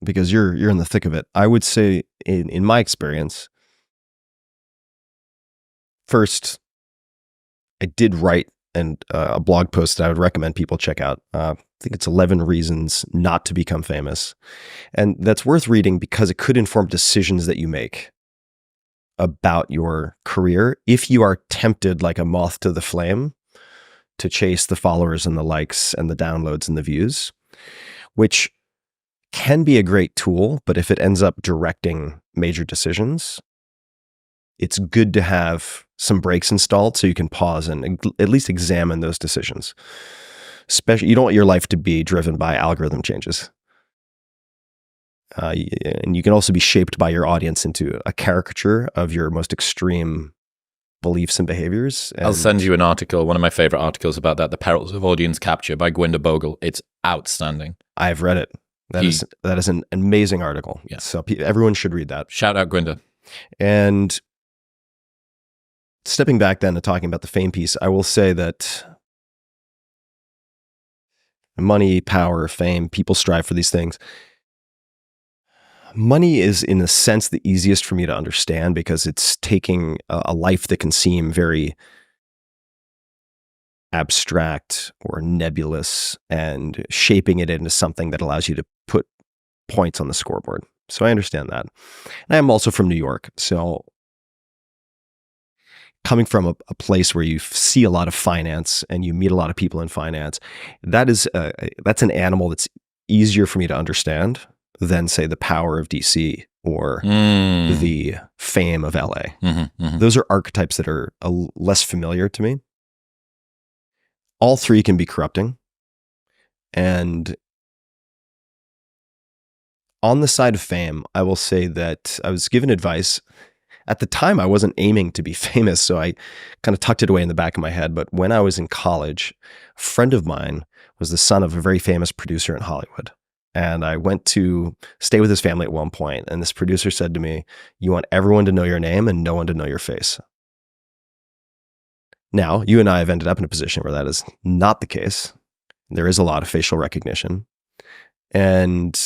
S2: because you're in the thick of it. I would say, in my experience, first, I did write a blog post that I would recommend people check out. I think it's 11 Reasons Not to Become Famous. And that's worth reading because it could inform decisions that you make about your career if you are tempted like a moth to the flame to chase the followers and the likes and the downloads and the views, which can be a great tool, but if it ends up directing major decisions, it's good to have some brakes installed so you can pause and at least examine those decisions. Especially, you don't want your life to be driven by algorithm changes. And you can also be shaped by your audience into a caricature of your most extreme beliefs and behaviors. And
S1: I'll send you an article, one of my favorite articles about that, The Perils of Audience Capture by Gwynder Bogle. It's outstanding.
S2: I've read it. That is an amazing article.
S1: Yeah.
S2: So everyone should read that.
S1: Shout out Gwynder.
S2: And stepping back then and talking about the fame piece, I will say that money, power, fame, people strive for these things. Money is, in a sense, the easiest for me to understand because it's taking a life that can seem very abstract or nebulous and shaping it into something that allows you to put points on the scoreboard. So I understand that. And I'm also from New York. So coming from a place where you see a lot of finance and you meet a lot of people in finance, that's an animal that's easier for me to understand than, say, the power of DC or the fame of LA. Those are archetypes that are less familiar to me. All three can be corrupting. And on the side of fame, I will say that I was given advice. At the time, I wasn't aiming to be famous, so I kind of tucked it away in the back of my head. But when I was in college, a friend of mine was the son of a very famous producer in Hollywood. And I went to stay with his family at one point, and this producer said to me, "You want everyone to know your name and no one to know your face." Now, you and I have ended up in a position where that is not the case. There is a lot of facial recognition. And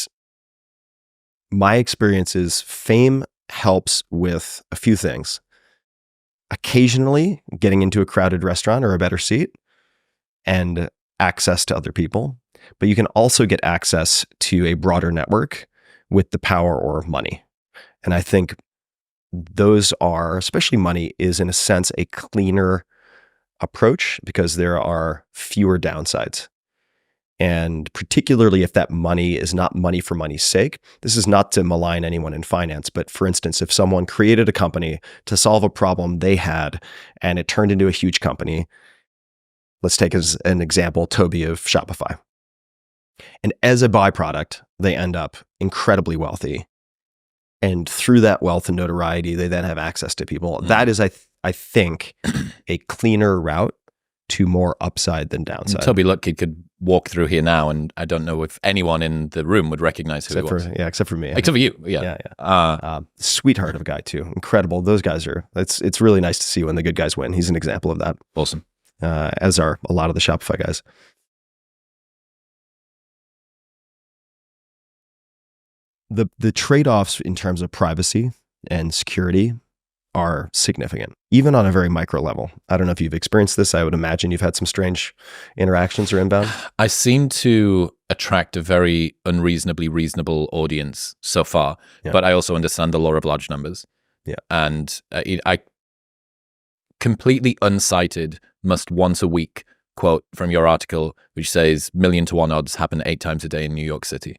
S2: my experience is fame helps with a few things. Occasionally, getting into a crowded restaurant or a better seat and access to other people. But you can also get access to a broader network with the power or money. And I think those are, especially money, is in a sense a cleaner approach because there are fewer downsides. And particularly if that money is not money for money's sake. This is not to malign anyone in finance, but for instance, if someone created a company to solve a problem they had and it turned into a huge company, let's take as an example, Toby of Shopify. And as a byproduct, they end up incredibly wealthy. And through that wealth and notoriety, they then have access to people. That is, I think, a cleaner route to more upside than downside.
S1: Toby Lutkid could walk through here now, and I don't know if anyone in the room would recognize who he was.
S2: Except for me.
S1: Except for you, yeah.
S2: Sweetheart of a guy too. Incredible. Those guys are. It's really nice to see when the good guys win. He's an example of that.
S1: Awesome.
S2: As are a lot of the Shopify guys. The trade-offs in terms of privacy and security are significant, even on a very micro level. I don't know if you've experienced this. I would imagine you've had some strange interactions or inbound.
S1: I seem to attract a very unreasonably reasonable audience so far, but I also understand the law of large numbers.
S2: Yeah.
S1: And I completely unsighted must once a week quote from your article, which says 1,000,000 to 1 odds happen 8 times a day in New York City.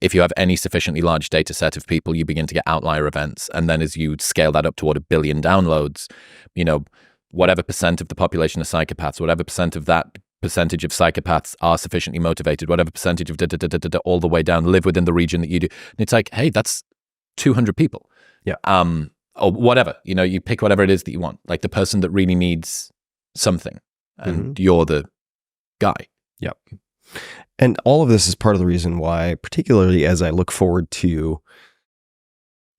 S1: If you have any sufficiently large data set of people, you begin to get outlier events. And then as you scale that up toward 1 billion downloads, whatever percent of the population are psychopaths, whatever percent of that percentage of psychopaths are sufficiently motivated, whatever percentage of all the way down live within the region that you do. And it's like, hey, that's 200 people.
S2: Yeah.
S1: Or whatever, you pick whatever it is that you want, like the person that really needs something and you're the guy.
S2: Yep. And all of this is part of the reason why, particularly as I look forward to,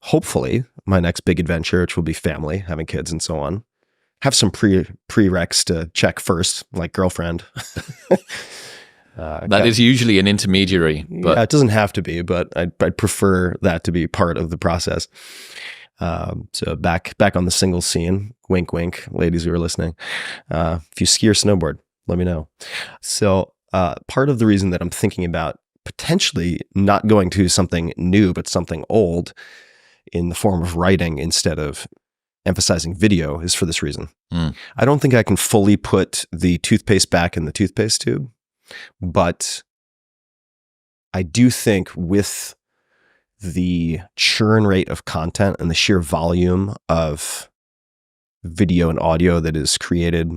S2: hopefully, my next big adventure, which will be family, having kids and so on, have some prereqs to check first, like girlfriend.
S1: That is usually an intermediary. But
S2: yeah, it doesn't have to be, but I'd prefer that to be part of the process. So back on the single scene, wink, wink, ladies who are listening. If you ski or snowboard, let me know. So part of the reason that I'm thinking about potentially not going to something new, but something old in the form of writing instead of emphasizing video is for this reason. I don't think I can fully put the toothpaste back in the toothpaste tube, but I do think with the churn rate of content and the sheer volume of video and audio that is created,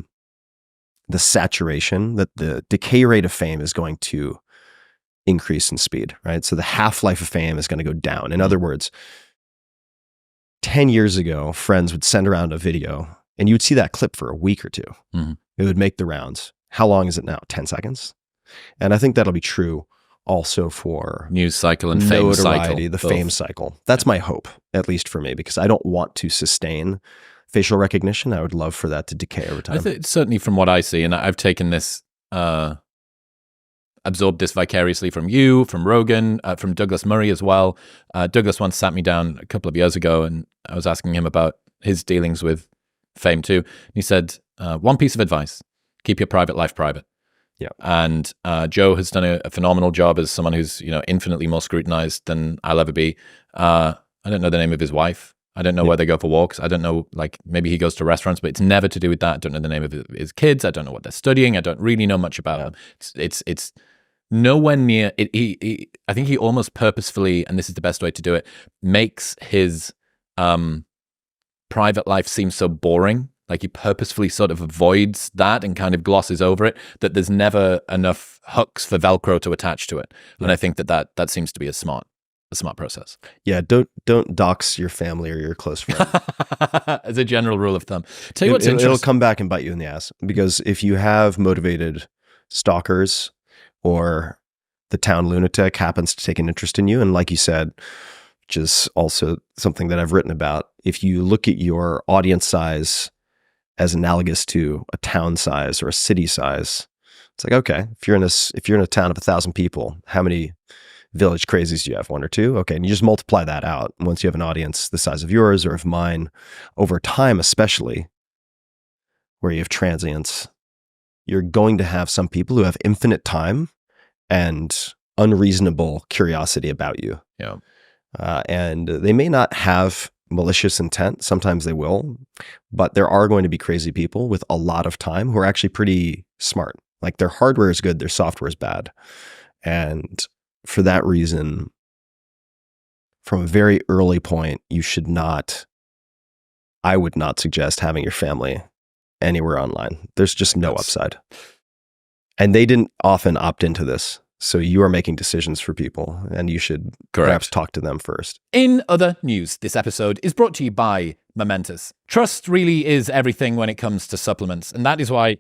S2: the saturation, that the decay rate of fame is going to increase in speed, right? So the half-life of fame is going to go down. In other words, 10 years ago, friends would send around a video and you would see that clip for a week or two. It would make the rounds. How long is it now? 10 seconds? And I think that'll be true also for
S1: news cycle and fame cycle.
S2: The fame cycle. That's my hope, at least for me, because I don't want to sustain facial recognition. I would love for that to decay over time.
S1: Certainly from what I see, and I've taken this, absorbed this vicariously from you, from Rogan, from Douglas Murray as well. Douglas once sat me down a couple of years ago and I was asking him about his dealings with fame too. And he said, one piece of advice, keep your private life private.
S2: Yeah.
S1: And Joe has done a phenomenal job as someone who's infinitely more scrutinized than I'll ever be. I don't know the name of his wife. I don't know where they go for walks. I don't know, like maybe he goes to restaurants, but it's never to do with that. I don't know the name of his kids. I don't know what they're studying. I don't really know much about them. It's nowhere near it. I think he almost purposefully, and this is the best way to do it, makes his private life seem so boring. Like he purposefully sort of avoids that and kind of glosses over it, that there's never enough hooks for Velcro to attach to it. And I think that seems to be a smart process.
S2: Yeah, don't dox your family or your close friend.
S1: As a general rule of thumb. Tell you what's
S2: It'll
S1: interesting.
S2: come back and bite you in the ass, because if you have motivated stalkers, or the town lunatic happens to take an interest in you, and like you said, which is also something that I've written about, if you look at your audience size as analogous to a town size or a city size, it's like, okay, if you're in a town of 1,000 people, how many village crazies do you have? 1 or 2? Okay, and you just multiply that out. Once you have an audience the size of yours or of mine, over time, especially where you have transients, you're going to have some people who have infinite time and unreasonable curiosity about you.
S1: Yeah.
S2: And they may not have malicious intent. Sometimes they will, but there are going to be crazy people with a lot of time who are actually pretty smart. Like their hardware is good, their software is bad. And for that reason, from a very early point, I would not suggest having your family anywhere online. There's just no upside. And they didn't often opt into this. So you are making decisions for people, and you should perhaps talk to them first.
S1: In other news, this episode is brought to you by Momentous. Trust really is everything when it comes to supplements, and that is why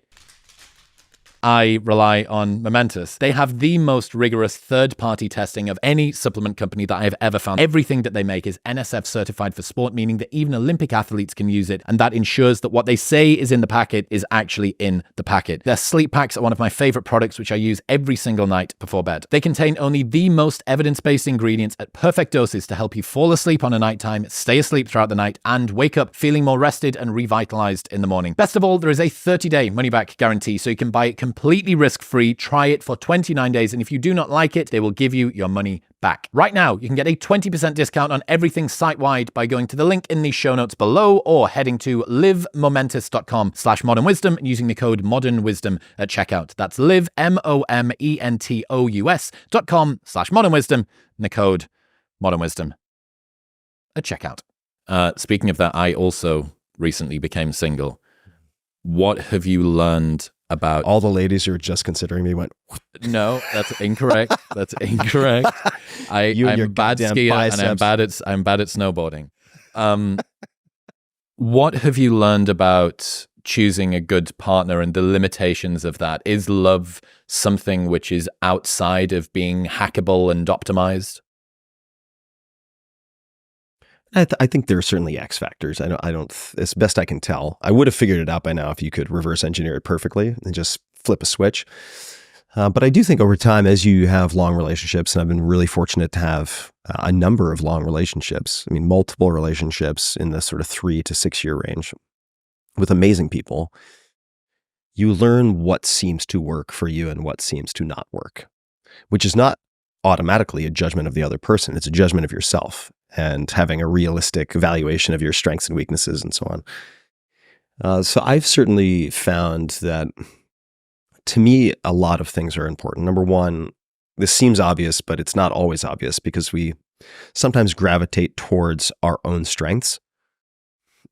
S1: I rely on Momentous. They have the most rigorous third-party testing of any supplement company that I have ever found. Everything that they make is NSF certified for sport, meaning that even Olympic athletes can use it, and that ensures that what they say is in the packet is actually in the packet. Their sleep packs are one of my favorite products, which I use every single night before bed. They contain only the most evidence-based ingredients at perfect doses to help you fall asleep on a nighttime, stay asleep throughout the night, and wake up feeling more rested and revitalized in the morning. Best of all, there is a 30-day money-back guarantee, so you can buy it completely risk-free. Try it for 29 days, and if you do not like it, they will give you your money back. Right now, you can get a 20% discount on everything site-wide by going to the link in the show notes below or heading to livemomentous.com/modernwisdom and using the code modernwisdom at checkout. That's live, momentos.com/modernwisdom and the code modernwisdom at checkout. Speaking of that, I also recently became single. What have you learned about
S2: all the ladies who are just considering me went,
S1: no, that's incorrect. That's incorrect. I'm a bad skier biceps. And I'm bad at snowboarding. What have you learned about choosing a good partner and the limitations of that? Is love something which is outside of being hackable and optimized?
S2: I think there are certainly X factors. I don't, as best I can tell, I would have figured it out by now if you could reverse engineer it perfectly and just flip a switch. But I do think over time, as you have long relationships, and I've been really fortunate to have a number of long relationships, I mean, multiple relationships in the sort of 3 to 6 year range with amazing people, you learn what seems to work for you and what seems to not work, which is not automatically a judgment of the other person. It's a judgment of yourself and having a realistic evaluation of your strengths and weaknesses and so on. So I've certainly found that, to me, a lot of things are important. Number one, this seems obvious, but it's not always obvious because we sometimes gravitate towards our own strengths.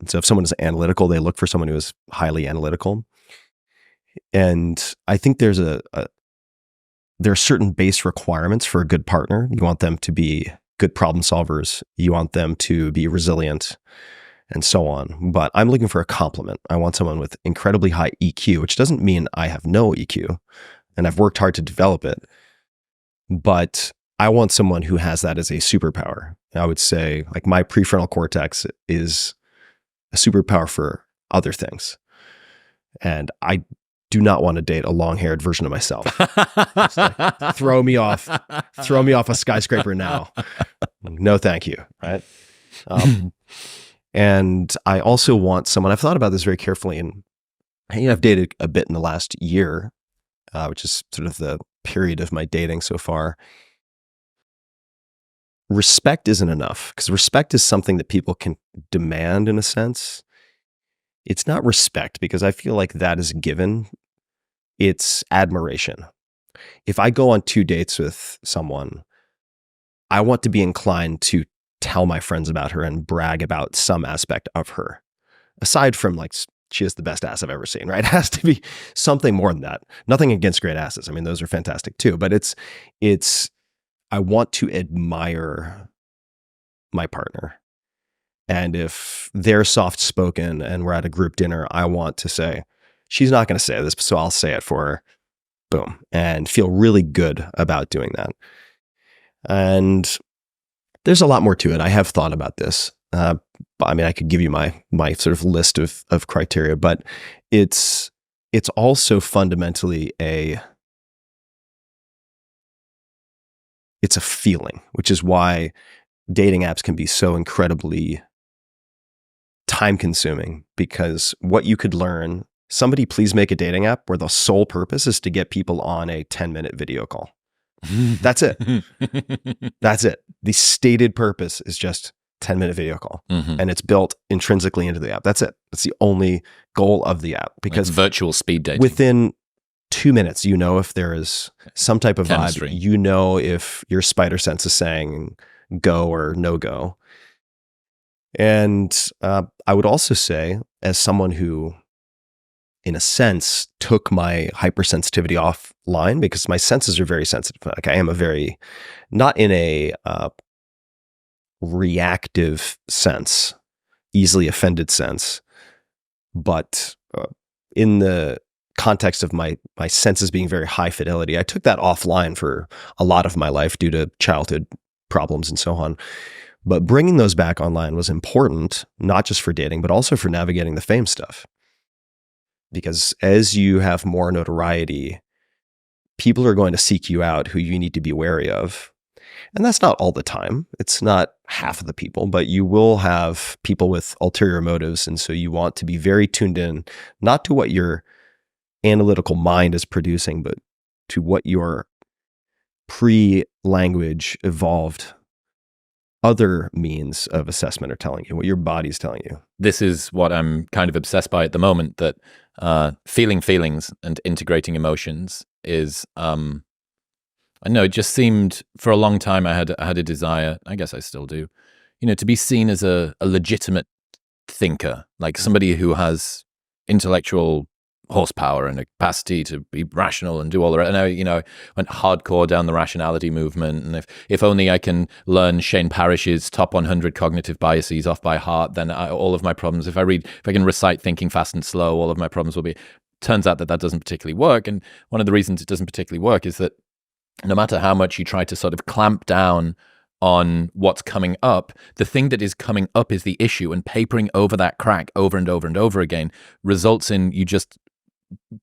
S2: And so if someone is analytical, they look for someone who is highly analytical. And I think there are certain base requirements for a good partner. You want them to be good problem solvers. You want them to be resilient and so on. But I'm looking for a complement. I want someone with incredibly high EQ, which doesn't mean I have no EQ, and I've worked hard to develop it. But I want someone who has that as a superpower. I would say, like, my prefrontal cortex is a superpower for other things. And I do not want to date a long-haired version of myself. Like, throw me off a skyscraper now. No, thank you. Right. And I also want someone, I've thought about this very carefully, and I've dated a bit in the last year, which is sort of the period of my dating so far. respect isn't enough, because respect is something that people can demand in a sense. It's not respect, because I feel like that is given. It's admiration. If I go on 2 dates with someone, I want to be inclined to tell my friends about her and brag about some aspect of her. Aside from like, she has the best ass I've ever seen, right? It has to be something more than that. Nothing against great asses. I mean, those are fantastic too, but I want to admire my partner. And if they're soft spoken and we're at a group dinner, I want to say, she's not going to say this, so I'll say it for her. Boom. And feel really good about doing that. And there's a lot more to it. I have thought about this. I mean, I could give you my sort of list of criteria, but it's also fundamentally it's a feeling, which is why dating apps can be so incredibly time consuming, because what you could learn, somebody please make a dating app where the sole purpose is to get people on a 10-minute video call. That's it. That's it. The stated purpose is just 10-minute video call, and it's built intrinsically into the app. That's it. That's the only goal of the app, because
S1: like virtual speed dating.
S2: Within 2 minutes, you know if there is some type of
S1: chemistry.
S2: vibe. You know if your spider sense is saying go or no go. And I would also say, as someone who, in a sense, took my hypersensitivity offline, because my senses are very sensitive. Like, I am not in a reactive sense, easily offended sense, but in the context of my senses being very high fidelity, I took that offline for a lot of my life due to childhood problems and so on. But bringing those back online was important, not just for dating, but also for navigating the fame stuff. Because as you have more notoriety, people are going to seek you out who you need to be wary of. And that's not all the time. It's not half of the people, but you will have people with ulterior motives. And so you want to be very tuned in, not to what your analytical mind is producing, but to what your pre-language evolved other means of assessment are telling you, what your body's telling you.
S1: This is what I'm kind of obsessed by at the moment, that feeling feelings and integrating emotions is, I know, it just seemed for a long time I had a desire, I guess I still do, to be seen as a legitimate thinker, like somebody who has intellectual horsepower and a capacity to be rational and do all the rest. And I, went hardcore down the rationality movement. And if only I can learn Shane Parrish's top 100 cognitive biases off by heart, then all of my problems, if I can recite Thinking Fast and Slow, all of my problems will be. Turns out that doesn't particularly work. And one of the reasons it doesn't particularly work is that no matter how much you try to sort of clamp down on what's coming up, the thing that is coming up is the issue, and papering over that crack over and over and over again results in you just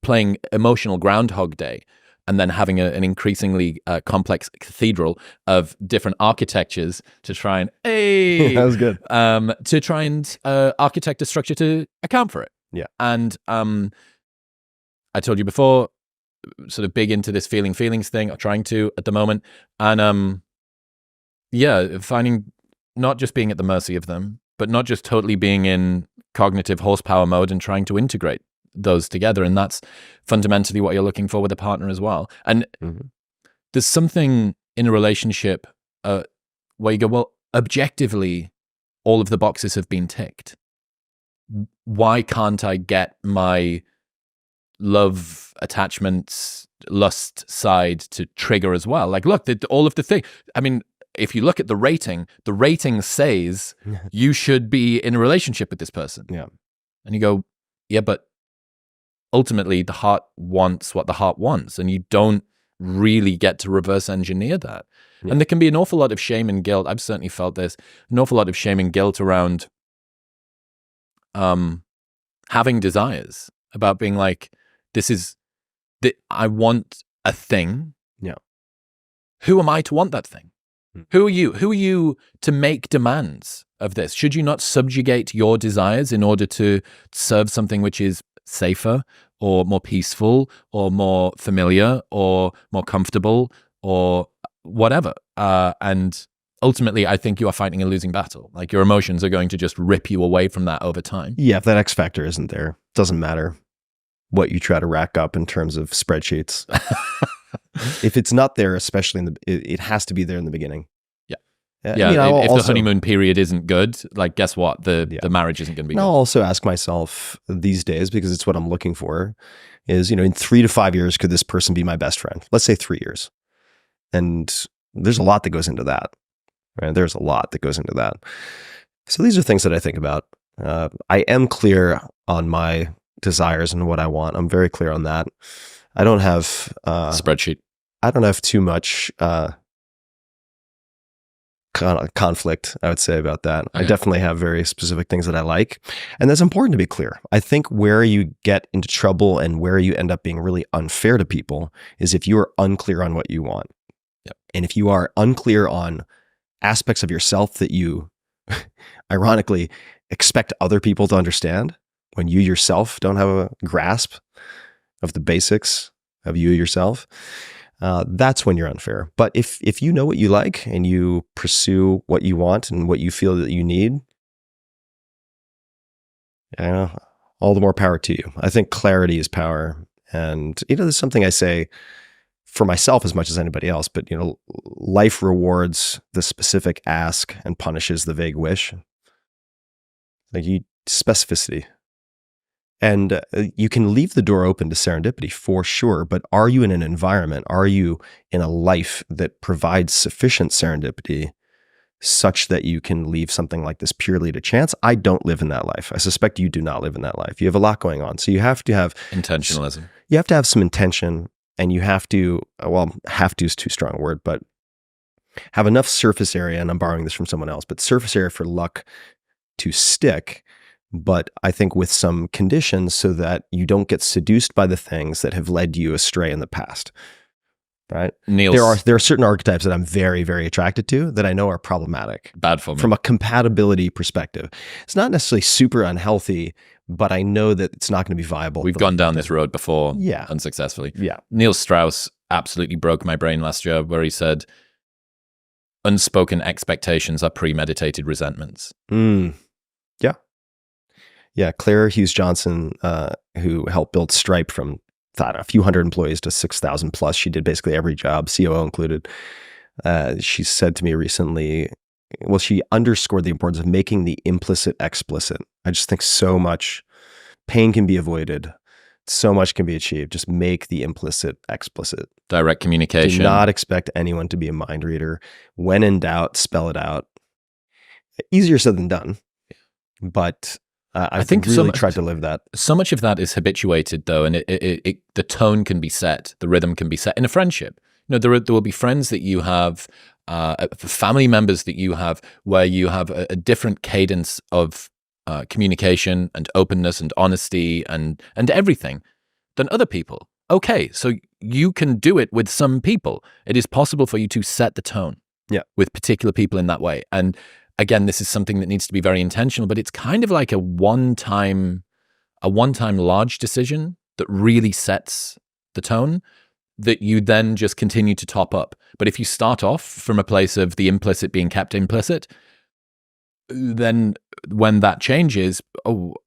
S1: playing emotional Groundhog Day, and then having an increasingly complex cathedral of different architectures to try and
S2: that was good.
S1: To try and architect a structure to account for it.
S2: Yeah.
S1: And I told you before, sort of big into this feelings thing, or trying to at the moment, and finding not just being at the mercy of them, but not just totally being in cognitive horsepower mode and trying to integrate those together. And that's fundamentally what you're looking for with a partner as well. And there's something in a relationship where you go, well, objectively, all of the boxes have been ticked. Why can't I get my love, attachments, lust side to trigger as well? Like, look, all of the thing. I mean, if you look at the rating says you should be in a relationship with this person.
S2: Yeah.
S1: And you go, yeah, but ultimately the heart wants what the heart wants, and you don't really get to reverse engineer that. Yeah. And there can be an awful lot of shame and guilt. I've certainly felt this, an awful lot of shame and guilt around having desires, about being like, I want a thing.
S2: Yeah.
S1: Who am I to want that thing? Who are you? Who are you to make demands of this? Should you not subjugate your desires in order to serve something which is safer or more peaceful or more familiar or more comfortable or whatever? And ultimately, I think you are fighting a losing battle. Like your emotions are going to just rip you away from that over time.
S2: Yeah, if that X factor isn't there, it doesn't matter what you try to rack up in terms of spreadsheets. If it's not there, especially it has to be there in the beginning.
S1: Yeah,
S2: I mean,
S1: if the honeymoon period isn't good, like guess what? The marriage isn't going to be good.
S2: I'll also ask myself these days, because it's what I'm looking for, is, in 3 to 5 years, could this person be my best friend? Let's say 3 years. And there's a lot that goes into that, right? There's a lot that goes into that. So these are things that I think about. I am clear on my desires and what I want. I'm very clear on that. I don't have
S1: spreadsheet.
S2: I don't have too much conflict, I would say, about that. Okay. I definitely have very specific things that I like. And that's important to be clear. I think where you get into trouble and where you end up being really unfair to people is if you are unclear on what you want.
S1: Yep.
S2: And if you are unclear on aspects of yourself that you, ironically, expect other people to understand, when you yourself don't have a grasp of the basics of you yourself, that's when you're unfair. But if you know what you like and you pursue what you want and what you feel that you need, all the more power to you. I think clarity is power. And, there's something I say for myself as much as anybody else, but, life rewards the specific ask and punishes the vague wish. Like specificity. And you can leave the door open to serendipity for sure, but are you in an environment, are you in a life that provides sufficient serendipity such that you can leave something like this purely to chance? I don't live in that life. I suspect you do not live in that life. You have a lot going on. So you have to have
S1: intentionalism.
S2: You have to have some intention, and you have to, have to is too strong a word, but have enough surface area, and I'm borrowing this from someone else, but surface area for luck to stick. But I think with some conditions so that you don't get seduced by the things that have led you astray in the past, right? There are certain archetypes that I'm very, very attracted to that I know are problematic.
S1: Bad for me.
S2: From a compatibility perspective. It's not necessarily super unhealthy, but I know that it's not going to be viable.
S1: We've gone down this road before unsuccessfully.
S2: Yeah.
S1: Neil Strauss absolutely broke my brain last year where he said, unspoken expectations are premeditated resentments.
S2: Yeah, Claire Hughes Johnson, who helped build Stripe from a few hundred employees to 6,000 plus. She did basically every job, COO included. She said to me recently, she underscored the importance of making the implicit explicit. I just think so much pain can be avoided. So much can be achieved. Just make the implicit explicit.
S1: Direct communication.
S2: Do not expect anyone to be a mind reader. When in doubt, spell it out. Easier said than done, but I think really tried to live that.
S1: So much of that is habituated, though, and the tone can be set, the rhythm can be set in a friendship. There will be friends that you have, family members that you have, where you have a different cadence of communication and openness and honesty and everything than other people. Okay, so you can do it with some people. It is possible for you to set the tone with particular people in that way. And again, this is something that needs to be very intentional, but it's kind of like a one-time large decision that really sets the tone that you then just continue to top up. But if you start off from a place of the implicit being kept implicit, then when that changes,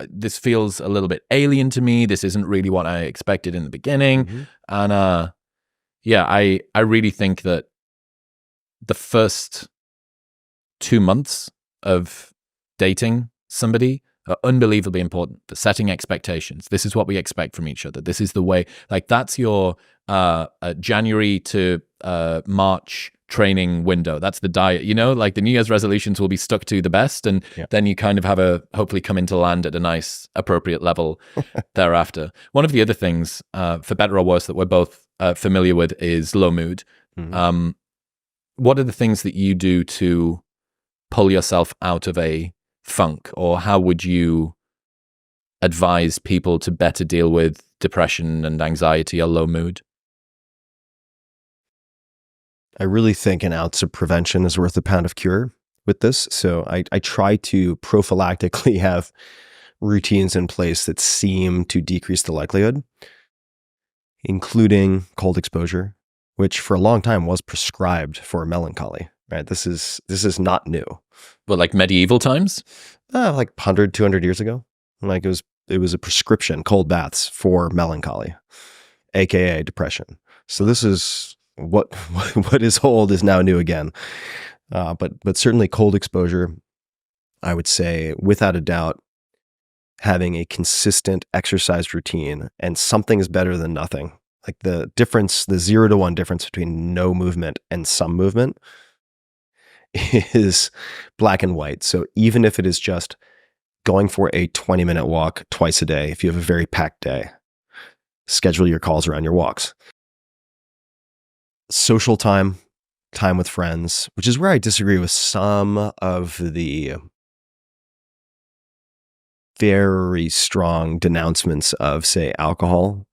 S1: this feels a little bit alien to me. This isn't really what I expected in the beginning. Mm-hmm. And I really think that the first 2 months of dating somebody are unbelievably important. The setting expectations. This is what we expect from each other. This is the way, like that's your January to March training window. That's the diet, like the New Year's resolutions will be stuck to the best. And then you kind of have hopefully come into land at a nice, appropriate level thereafter. One of the other things, for better or worse, that we're both familiar with is low mood. Mm-hmm. What are the things that you do to pull yourself out of a funk, or how would you advise people to better deal with depression and anxiety or low mood?
S2: I really think an ounce of prevention is worth a pound of cure with this. So I try to prophylactically have routines in place that seem to decrease the likelihood, including cold exposure, which for a long time was prescribed for melancholy. right? This is not new.
S1: Well, like medieval times?
S2: Like 100, 200 years ago. Like it was a prescription, cold baths for melancholy, aka depression. So this is what is old is now new again. But certainly cold exposure, I would say, without a doubt, having a consistent exercise routine, and something is better than nothing. Like the 0 to 1 difference between no movement and some movement is black and white. So even if it is just going for a 20-minute walk twice a day, if you have a very packed day, schedule your calls around your walks. Social time with friends, which is where I disagree with some of the very strong denouncements of, say, alcohol,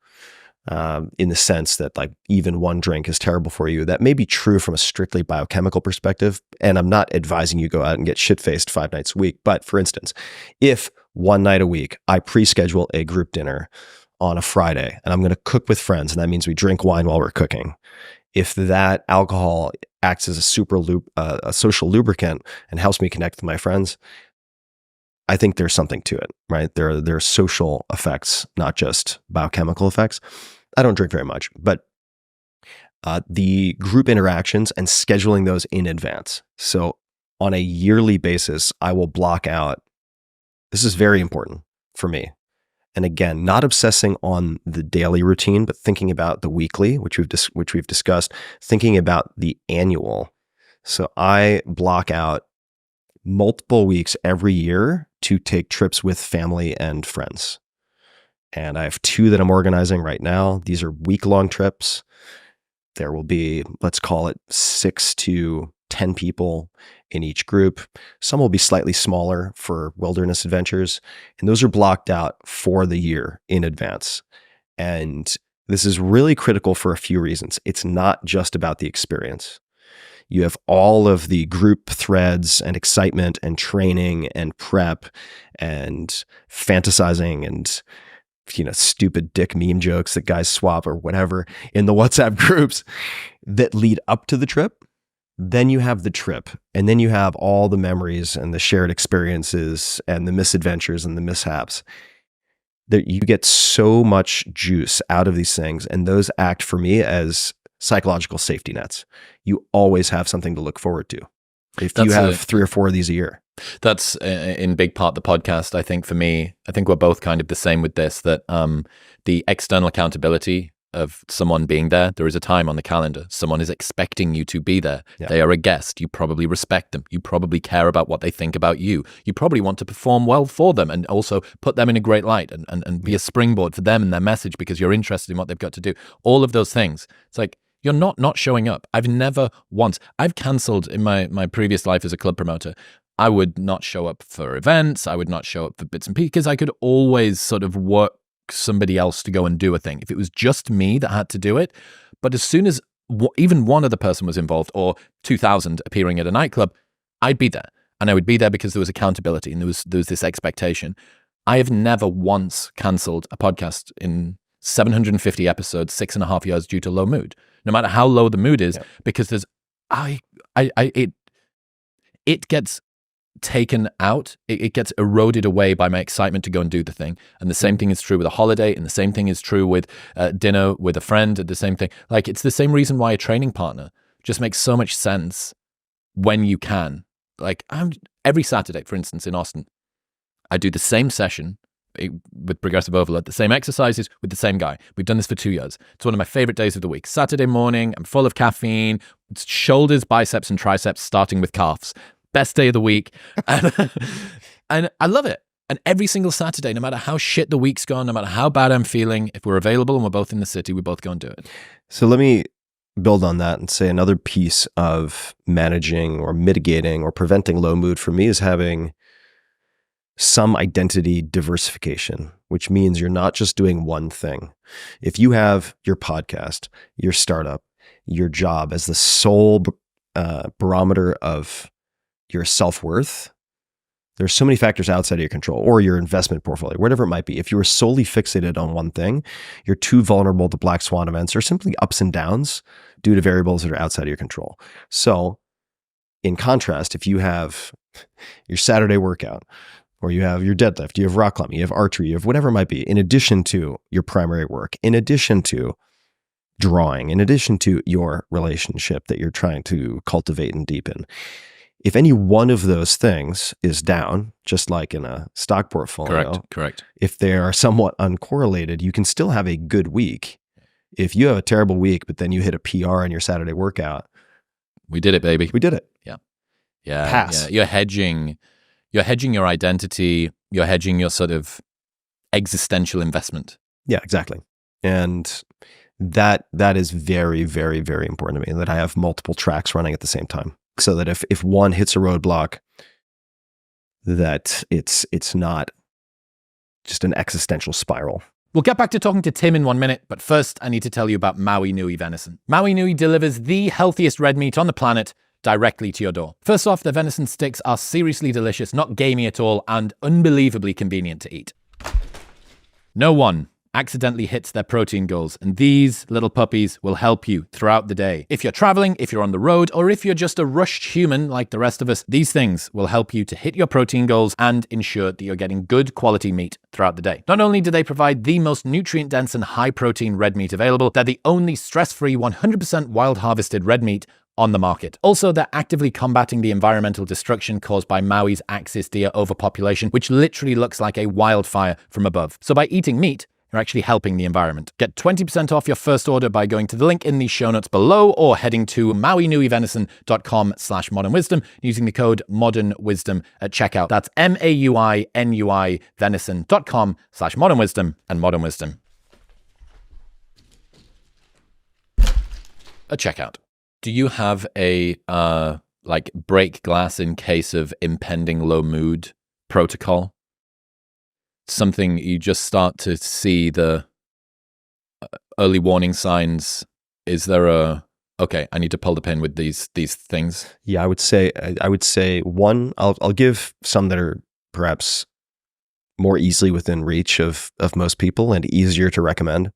S2: in the sense that like even one drink is terrible for you. That may be true from a strictly biochemical perspective, and I'm not advising you go out and get shit-faced 5 nights a week. But for instance, if one night a week I pre-schedule a group dinner on a Friday and I'm going to cook with friends, and that means we drink wine while we're cooking, if that alcohol acts as a social lubricant and helps me connect with my friends, I think there's something to it, right? There are social effects, not just biochemical effects. I don't drink very much, but the group interactions and scheduling those in advance. So on a yearly basis, I will block out. This is very important for me. And again, not obsessing on the daily routine, but thinking about the weekly, which we've discussed, thinking about the annual. So I block out multiple weeks every year to take trips with family and friends. And I have 2 that I'm organizing right now. These are week-long trips. There will be, let's call it 6 to 10 people in each group. Some will be slightly smaller for wilderness adventures. And those are blocked out for the year in advance. And this is really critical for a few reasons. It's not just about the experience. You have all of the group threads and excitement and training and prep and fantasizing and, stupid dick meme jokes that guys swap or whatever in the WhatsApp groups that lead up to the trip. Then you have the trip, and then you have all the memories and the shared experiences and the misadventures and the mishaps. That you get so much juice out of these things, and those act for me as psychological safety nets. You always have something to look forward to. If you have 3 or 4 of these a year.
S1: That's in big part the podcast. I think for me, I think we're both kind of the same with this, that the external accountability of someone being there. There is a time on the calendar. Someone is expecting you to be there. Yeah. They are a guest. You probably respect them. You probably care about what they think about you. You probably want to perform well for them and also put them in a great light and be a springboard for them and their message because you're interested in what they've got to do. All of those things. It's like, you're not showing up. I've never once. I've cancelled in my previous life as a club promoter. I would not show up for events. I would not show up for bits and pieces because I could always sort of work somebody else to go and do a thing. If it was just me that had to do it. But as soon as even one other person was involved or 2,000 appearing at a nightclub, I'd be there. And I would be there because there was accountability and there was this expectation. I have never once cancelled a podcast in 750 episodes, 6.5 years due to low mood. No matter how low the mood is, because there's, it gets taken out, it gets eroded away by my excitement to go and do the thing. And the same thing is true with a holiday, and the same thing is true with dinner with a friend, the same thing. Like, it's the same reason why a training partner just makes so much sense when you can. Like, every Saturday, for instance, in Austin, I do the same session with progressive overload, the same exercises with the same guy. We've done this for 2 years. It's one of my favorite days of the week. Saturday morning, I'm full of caffeine. It's shoulders, biceps, and triceps, starting with calves. Best day of the week. And I love it. And every single Saturday, no matter how shit the week's gone, no matter how bad I'm feeling, if we're available and we're both in the city, we both go and do it.
S2: So let me build on that and say another piece of managing or mitigating or preventing low mood for me is having some identity diversification, which means you're not just doing one thing. If you have your podcast, your startup, your job as the sole barometer of your self-worth, there's so many factors outside of your control, or your investment portfolio, whatever it might be. If you are solely fixated on one thing, you're too vulnerable to black swan events or simply ups and downs due to variables that are outside of your control. So In contrast, if you have your Saturday workout, or you have your deadlift, you have rock climbing, you have archery, you have whatever it might be, in addition to your primary work, in addition to drawing, in addition to your relationship that you're trying to cultivate and deepen. If any one of those things is down, just like in a stock portfolio,
S1: Correct.
S2: if they are somewhat uncorrelated, you can still have a good week. If you have a terrible week, but then you hit a PR in your Saturday workout,
S1: we did it, baby.
S2: We did it.
S1: Yeah.
S2: Pass.
S1: You're hedging your identity. You're hedging your sort of existential investment.
S2: Yeah, exactly. And that is very, very, very important to me, that I have multiple tracks running at the same time, so that if one hits a roadblock, that it's not just an existential spiral.
S1: We'll get back to talking to Tim in 1 minute, but first I need to tell you about Maui Nui venison. Maui Nui delivers the healthiest red meat on the planet directly to your door. First off, the venison sticks are seriously delicious, not gamey at all, and unbelievably convenient to eat. No one accidentally hits their protein goals, and these little puppies will help you throughout the day. If you're traveling, if you're on the road, or if you're just a rushed human like the rest of us, these things will help you to hit your protein goals and ensure that you're getting good quality meat throughout the day. Not only do they provide the most nutrient-dense and high-protein red meat available, they're the only stress-free, 100% wild-harvested red meat on the market. Also, they're actively combating the environmental destruction caused by Maui's axis deer overpopulation, which literally looks like a wildfire from above. So by eating meat, you're actually helping the environment. Get 20% off your first order by going to the link in the show notes below, or heading to mauinuivenison.com/modernwisdom using the code modernwisdom at checkout. That's MAUINUI venison.com/modernwisdom and modernwisdom at checkout. Do you have a like break glass in case of impending low mood protocol? Something you just start to see the early warning signs. Is there okay, I need to pull the pin with these things?
S2: Yeah, I would say one, I'll give some that are perhaps more easily within reach of most people and easier to recommend.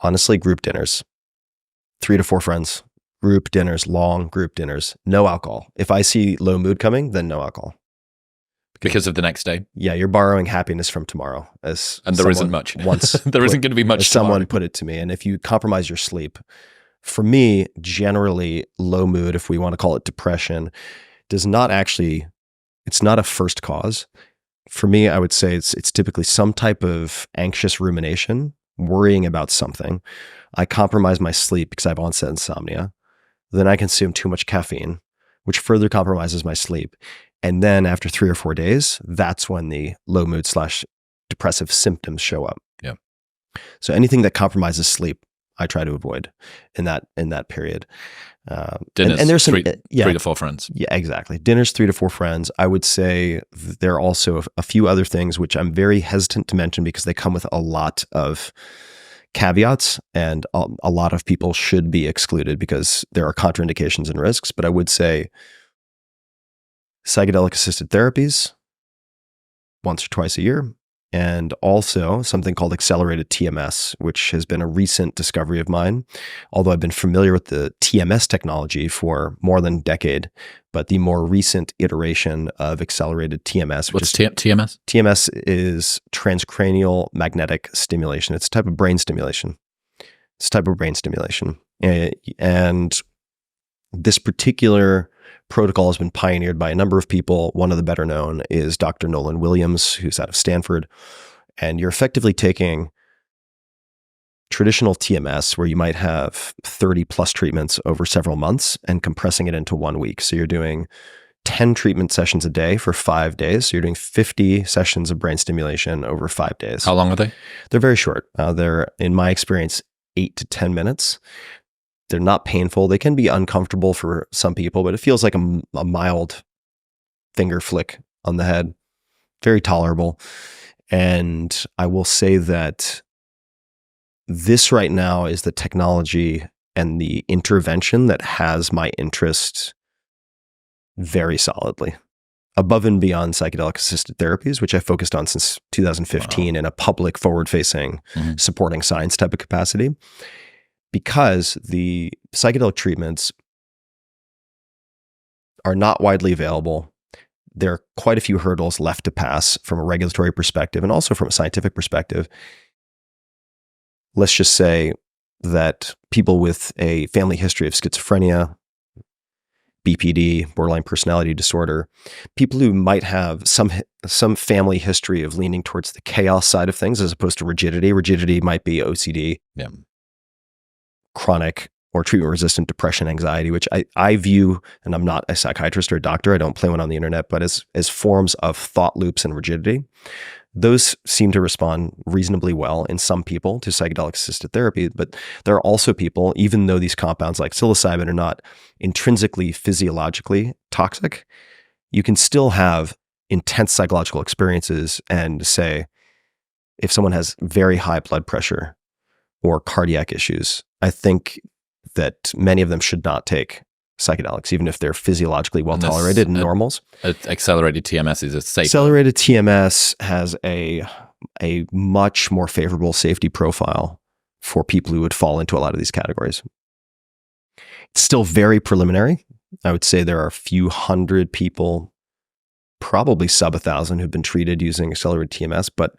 S2: Honestly, group dinners. 3 to 4 friends. Group dinners, long group dinners, no alcohol. If I see low mood coming, then no alcohol.
S1: Because of the next day?
S2: Yeah, you're borrowing happiness from tomorrow. And
S1: there isn't much. There isn't going to be much
S2: as someone put it to me. And if you compromise your sleep, for me, generally low mood, if we want to call it depression, does not actually, it's not a first cause. For me, I would say it's typically some type of anxious rumination, worrying about something. I compromise my sleep because I have onset insomnia. Then I consume too much caffeine, which further compromises my sleep. And then after 3 or 4 days, that's when the low mood / depressive symptoms show up.
S1: Yeah.
S2: So anything that compromises sleep, I try to avoid in that period.
S1: Dinners,
S2: and there's some
S1: 3 to 4 friends.
S2: Yeah, exactly. Dinners, 3 to 4 friends. I would say there are also a few other things which I'm very hesitant to mention because they come with a lot of caveats, and a lot of people should be excluded because there are contraindications and risks. But I would say psychedelic assisted therapies once or twice a year, and also something called accelerated TMS, which has been a recent discovery of mine. Although I've been familiar with the TMS technology for more than a decade, but the more recent iteration of accelerated TMS.
S1: What's TMS?
S2: TMS is transcranial magnetic stimulation. It's a type of brain stimulation. And this particular protocol has been pioneered by a number of people. One of the better known is Dr. Nolan Williams, who's out of Stanford. And you're effectively taking traditional TMS, where you might have 30 plus treatments over several months, and compressing it into 1 week. So you're doing 10 treatment sessions a day for 5 days. So you're doing 50 sessions of brain stimulation over 5 days.
S1: How long are they?
S2: They're very short. They're, in my experience, 8 to 10 minutes. They're not painful. They can be uncomfortable for some people, but it feels like a mild finger flick on the head. Very tolerable. And I will say that this right now is the technology and the intervention that has my interest very solidly, above and beyond psychedelic assisted therapies, which I focused on since 2015 in a public forward-facing supporting science type of capacity. Because the psychedelic treatments are not widely available. There are quite a few hurdles left to pass from a regulatory perspective and also from a scientific perspective. Let's just say that people with a family history of schizophrenia, BPD, borderline personality disorder, people who might have some family history of leaning towards the chaos side of things as opposed to rigidity. Rigidity might be OCD, chronic or treatment-resistant depression, anxiety, which I view, and I'm not a psychiatrist or a doctor, I don't play one on the internet, but as forms of thought loops and rigidity. Those seem to respond reasonably well in some people to psychedelic-assisted therapy, but there are also people, even though these compounds like psilocybin are not intrinsically physiologically toxic, you can still have intense psychological experiences and say, if someone has very high blood pressure or cardiac issues, I think that many of them should not take psychedelics, even if they're physiologically well tolerated in normals.
S1: Accelerated TMS is a safe.
S2: Accelerated TMS has a much more favorable safety profile for people who would fall into a lot of these categories. It's still very preliminary. I would say there are a few hundred people, probably sub 1,000, who've been treated using accelerated TMS, but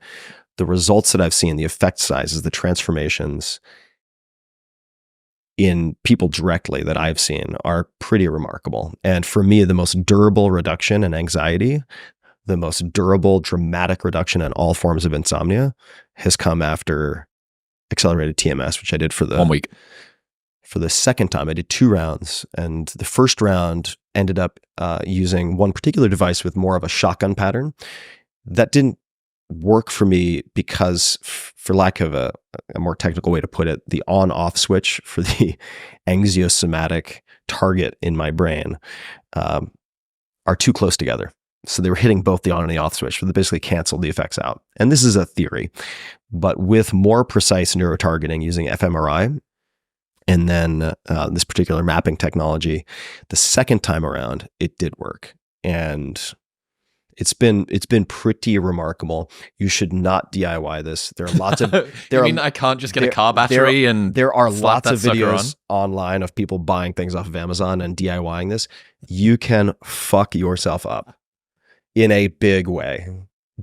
S2: the results that I've seen, the effect sizes, the transformations in people directly that I've seen are pretty remarkable. And for me, the most durable reduction in anxiety, the most durable, dramatic reduction in all forms of insomnia has come after accelerated TMS, which I did for
S1: 1 week.
S2: For the second time. I did 2 rounds, and the first round ended up using one particular device with more of a shotgun pattern. That didn't work for me because, for lack of a more technical way to put it, the on-off switch for the anxiosomatic target in my brain are too close together. So they were hitting both the on and the off switch, but they basically canceled the effects out. And this is a theory, but with more precise neurotargeting using fMRI, and then this particular mapping technology, the second time around, it did work. And it's been pretty remarkable. You should not DIY this. There are lots of.
S1: I can't just get a car battery and
S2: there are
S1: slap
S2: lots of
S1: that sucker
S2: videos online of people buying things off of Amazon and DIYing this. You can fuck yourself up in a big way.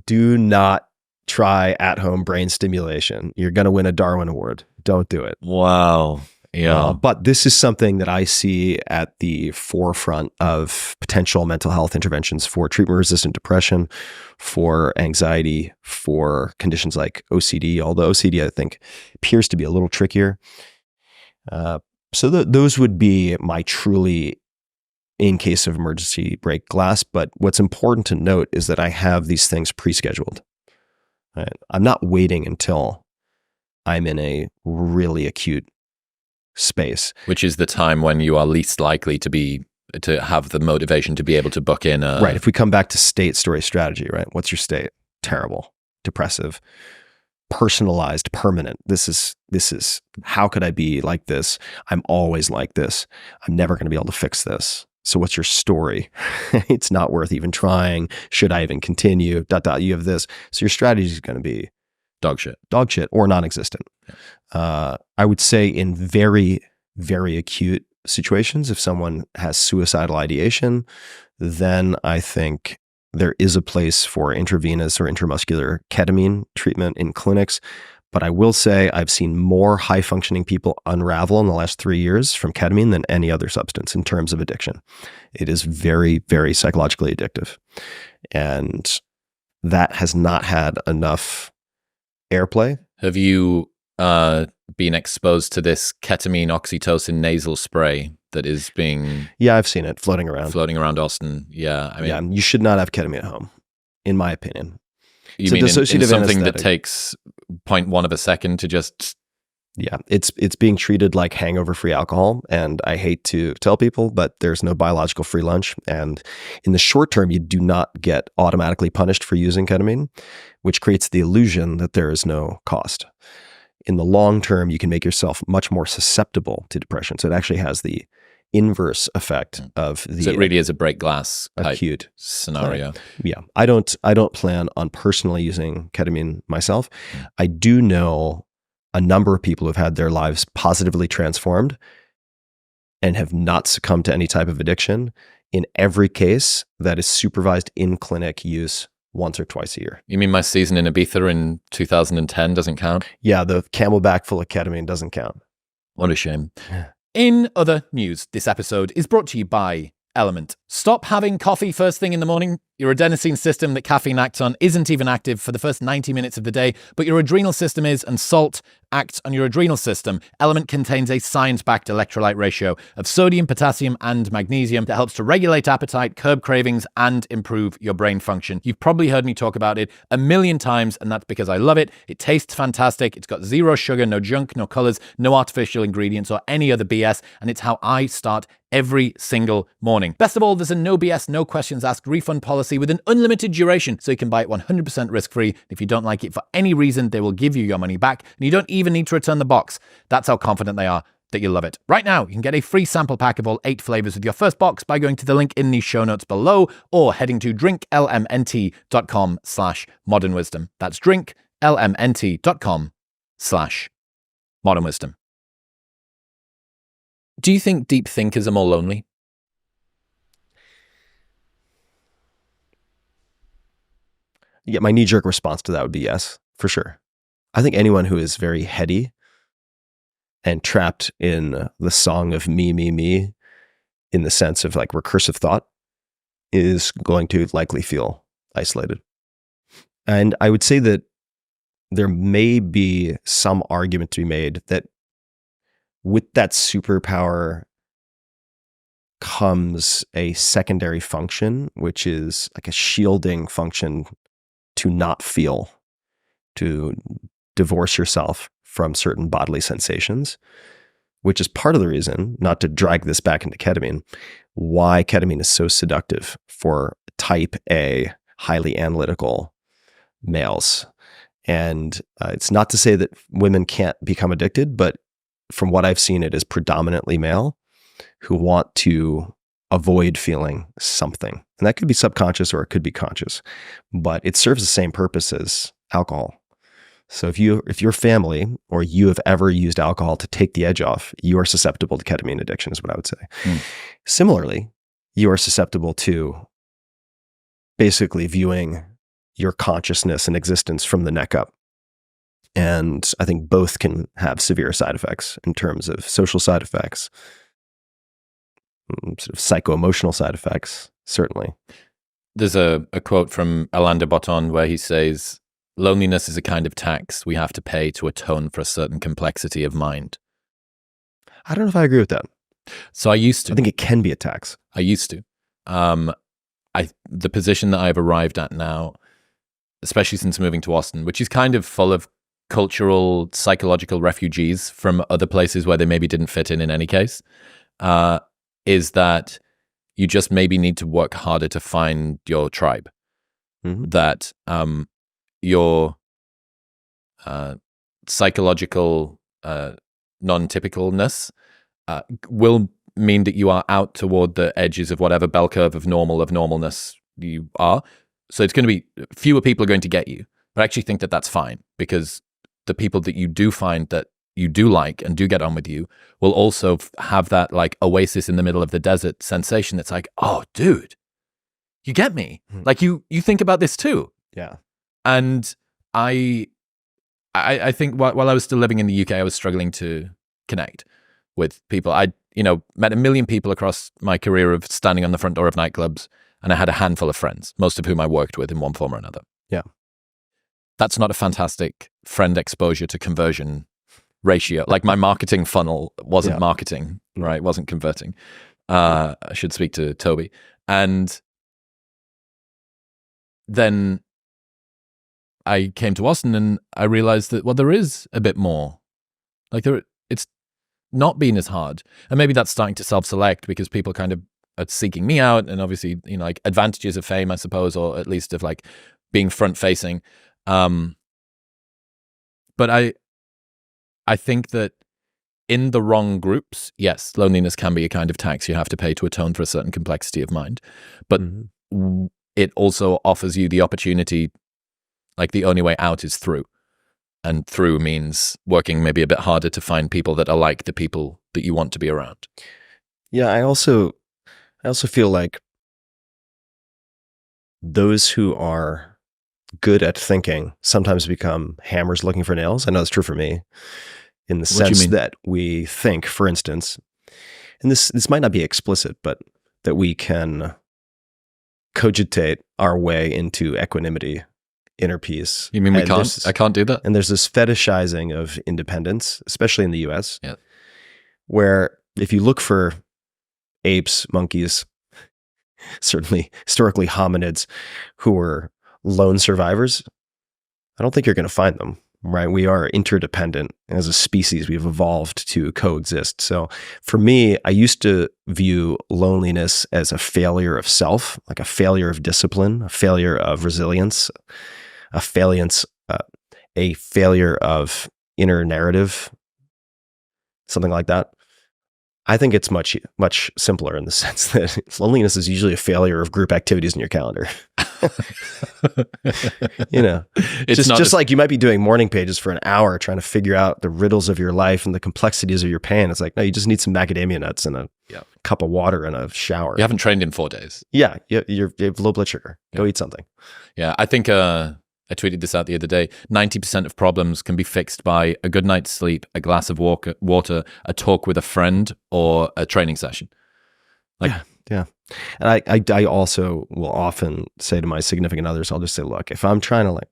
S2: Do not try at-home brain stimulation. You're going to win a Darwin Award. Don't do it.
S1: Wow. Yeah.
S2: But this is something that I see at the forefront of potential mental health interventions for treatment-resistant depression, for anxiety, for conditions like OCD, although OCD, I think, appears to be a little trickier. So those would be my truly, in case of emergency, break glass. But what's important to note is that I have these things pre-scheduled. Right? I'm not waiting until I'm in a really acute space,
S1: which is the time when you are least likely to have the motivation to be able to book in
S2: right. If we come back to state, story, strategy, right? What's your state? Terrible, depressive, personalized, permanent. This is how could I be like this? I'm always like this. I'm never going to be able to fix this. So what's your story? It's not worth even trying. Should I even continue? ... You have this. So your strategy is going to be
S1: dog shit
S2: or non-existent. I would say in very, very acute situations, if someone has suicidal ideation, then I think there is a place for intravenous or intramuscular ketamine treatment in clinics. But I will say I've seen more high-functioning people unravel in the last 3 years from ketamine than any other substance in terms of addiction. It is very, very psychologically addictive. And that has not had enough airplay.
S1: Have you been exposed to this ketamine oxytocin nasal spray that is being...
S2: Yeah, I've seen it floating around
S1: Austin. Yeah,
S2: you should not have ketamine at home, in my opinion.
S1: You mean in something that takes 0.1 of a second to just...
S2: Yeah, it's being treated like hangover-free alcohol, and I hate to tell people, but there's no biological free lunch. And in the short term, you do not get automatically punished for using ketamine, which creates the illusion that there is no cost. In the long term, you can make yourself much more susceptible to depression. So it actually has the inverse effect of the...
S1: So it really is a break glass
S2: acute
S1: scenario.
S2: Yeah, I don't plan on personally using ketamine myself. I do know a number of people who've had their lives positively transformed and have not succumbed to any type of addiction in every case that is supervised in clinic use once or twice a year.
S1: You mean my season in Ibiza in 2010 doesn't count?
S2: Yeah, the Camelback full of ketamine doesn't count.
S1: What a shame. In other news, this episode is brought to you by Element. Stop having coffee first thing in the morning. Your adenosine system that caffeine acts on isn't even active for the first 90 minutes of the day, but your adrenal system is, and salt acts on your adrenal system. Element contains a science-backed electrolyte ratio of sodium, potassium, and magnesium that helps to regulate appetite, curb cravings, and improve your brain function. You've probably heard me talk about it a million times, and that's because I love it. It tastes fantastic. It's got zero sugar, no junk, no colors, no artificial ingredients, or any other BS, and it's how I start every single morning. Best of all, there's a no BS, no questions asked refund policy with an unlimited duration, so you can buy it 100% risk-free. If you don't like it for any reason, they will give you your money back, and you don't even need to return the box. That's how confident they are that you'll love it. Right now, you can get a free sample pack of all 8 flavors with your first box by going to the link in the show notes below or heading to drinklmnt.com/modernwisdom. That's drinklmnt.com/modernwisdom. Do you think deep thinkers are more lonely?
S2: Yeah, my knee-jerk response to that would be yes, for sure. I think anyone who is very heady and trapped in the song of me, in the sense of like recursive thought, is going to likely feel isolated. And I would say that there may be some argument to be made that with that superpower comes a secondary function, which is like a shielding function to not feel, to divorce yourself from certain bodily sensations, which is part of the reason, not to drag this back into ketamine, why ketamine is so seductive for type A, highly analytical males. And it's not to say that women can't become addicted, but from what I've seen, it is predominantly male who want to avoid feeling something. And that could be subconscious or it could be conscious, but it serves the same purpose as alcohol. So if your family or you have ever used alcohol to take the edge off, you are susceptible to ketamine addiction is what I would say. Similarly, you are susceptible to basically viewing your consciousness and existence from the neck up. And I think both can have severe side effects in terms of social side effects, sort of psycho-emotional side effects, certainly.
S1: There's a quote from Alain de Botton where he says, "Loneliness is a kind of tax we have to pay to atone for a certain complexity of mind."
S2: I don't know if I agree with that.
S1: So I used to.
S2: I think it can be a tax.
S1: I used to. The position that I've arrived at now, especially since moving to Austin, which is kind of full of cultural, psychological refugees from other places where they maybe didn't fit in any case, is that you just maybe need to work harder to find your tribe.
S2: Mm-hmm.
S1: That your psychological non-typicalness will mean that you are out toward the edges of whatever bell curve of normalness you are. So it's going to be, fewer people are going to get you. But I actually think that that's fine, because the people that you do find that you do like and do get on with you will also have that like oasis in the middle of the desert sensation that's like, oh, dude, you get me. Like you think about this too.
S2: Yeah.
S1: And I think while I was still living in the UK, I was struggling to connect with people. I met a million people across my career of standing on the front door of nightclubs, and I had a handful of friends, most of whom I worked with in one form or another.
S2: Yeah.
S1: That's not a fantastic friend exposure to conversion ratio. Like my marketing funnel wasn't marketing, right? It wasn't converting. I should speak to Toby. And then I came to Austin and I realized that, well, there is a bit more. Like it's not been as hard. And maybe that's starting to self-select because people kind of are seeking me out, and obviously, like advantages of fame, I suppose, or at least of like being front facing. But I think that in the wrong groups, yes, loneliness can be a kind of tax you have to pay to atone for a certain complexity of mind. But it also offers you the opportunity, like the only way out is through. And through means working maybe a bit harder to find people that are like the people that you want to be around.
S2: Yeah, I also I also feel like those who are good at thinking sometimes become hammers looking for nails. I know that's true for me in the
S1: What do you
S2: sense
S1: mean?
S2: that we think, for instance, and this might not be explicit, but that we can cogitate our way into equanimity, inner peace.
S1: You mean we
S2: And
S1: can't? I can't do that?
S2: and there's this fetishizing of independence, especially in the US,
S1: Yeah.
S2: where if you look for apes, monkeys, certainly historically hominids who were lone survivors, I don't think you're going to find them, right? We are interdependent as a species. We've evolved to coexist. So for me, I used to view loneliness as a failure of self, like a failure of discipline, a failure of resilience, a failure of inner narrative, something like that. I think it's much, much simpler in the sense that loneliness is usually a failure of group activities in your calendar.
S1: It's not
S2: just like you might be doing morning pages for an hour trying to figure out the riddles of your life and the complexities of your pain. It's like, no, you just need some macadamia nuts and a cup of water and a shower.
S1: You haven't trained in 4 days.
S2: Yeah, you have low blood sugar. Go eat something.
S1: Yeah, I think I tweeted this out the other day. 90% of problems can be fixed by a good night's sleep, a glass of water, a talk with a friend, or a training session.
S2: Yeah. And I also will often say to my significant others, I'll just say, look, if I'm trying to like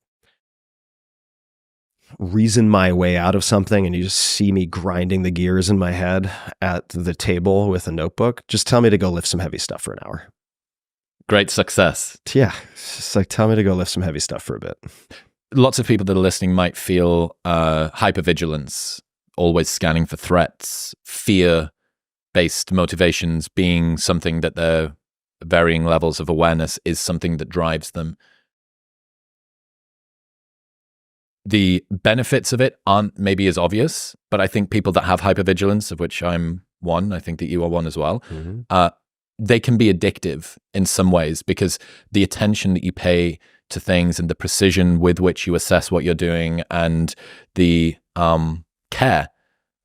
S2: reason my way out of something and you just see me grinding the gears in my head at the table with a notebook, just tell me to go lift some heavy stuff for an hour.
S1: Great success.
S2: Yeah. It's just like, tell me to go lift some heavy stuff for a bit.
S1: Lots of people that are listening might feel hypervigilance, always scanning for threats, fear-based motivations being something that their varying levels of awareness is something that drives them. The benefits of it aren't maybe as obvious, but I think people that have hypervigilance, of which I'm one, I think that you are one as well, they can be addictive in some ways because the attention that you pay to things and the precision with which you assess what you're doing and the care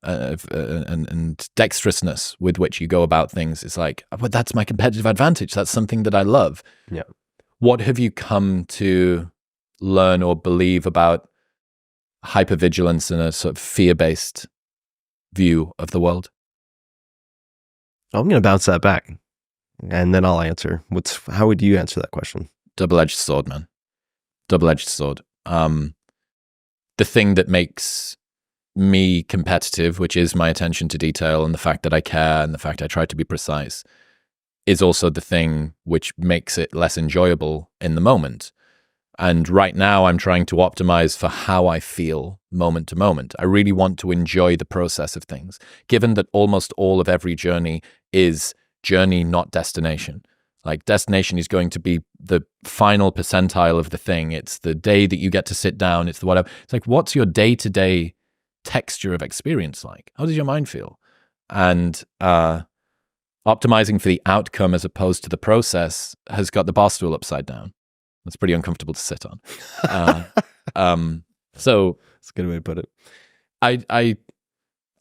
S1: and dexterousness with which you go about things is like, but that's my competitive advantage. That's something that I love.
S2: Yeah.
S1: What have you come to learn or believe about hypervigilance and a sort of fear-based view of the world?
S2: I'm going to bounce that back and then I'll answer. How would you answer that question?
S1: Double-edged sword, man. Double-edged sword. The thing that makes me competitive, which is my attention to detail and the fact that I care and the fact I try to be precise, is also the thing which makes it less enjoyable in the moment. And right now I'm trying to optimize for how I feel moment to moment. I really want to enjoy the process of things, given that almost all of every journey is journey, not destination. Like destination is going to be the final percentile of the thing. It's the day that you get to sit down. It's the whatever. It's like, what's your day-to-day texture of experience like? How does your mind feel? And optimizing for the outcome as opposed to the process has got the bar stool upside down. That's pretty uncomfortable to sit on. So
S2: that's a good way to put it.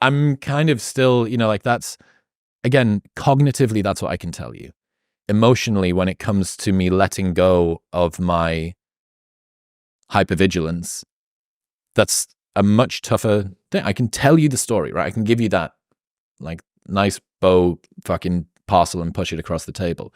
S1: I'm kind of still, like that's, again, cognitively, that's what I can tell you. Emotionally, when it comes to me letting go of my hypervigilance, that's a much tougher thing. I can tell you the story, right? I can give you that like nice bow fucking parcel and push it across the table.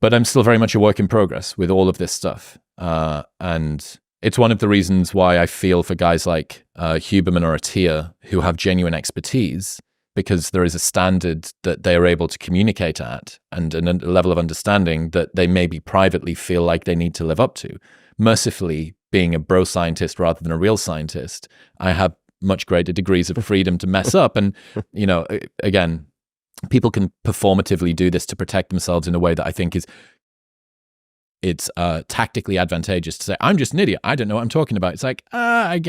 S1: But I'm still very much a work in progress with all of this stuff. And it's one of the reasons why I feel for guys like Huberman or Attia who have genuine expertise, because there is a standard that they are able to communicate at and a level of understanding that they maybe privately feel like they need to live up to. Mercifully, being a bro scientist rather than a real scientist, I have much greater degrees of freedom to mess up. And, again, people can performatively do this to protect themselves in a way that I think it's tactically advantageous to say, I'm just an idiot. I don't know what I'm talking about. It's like, I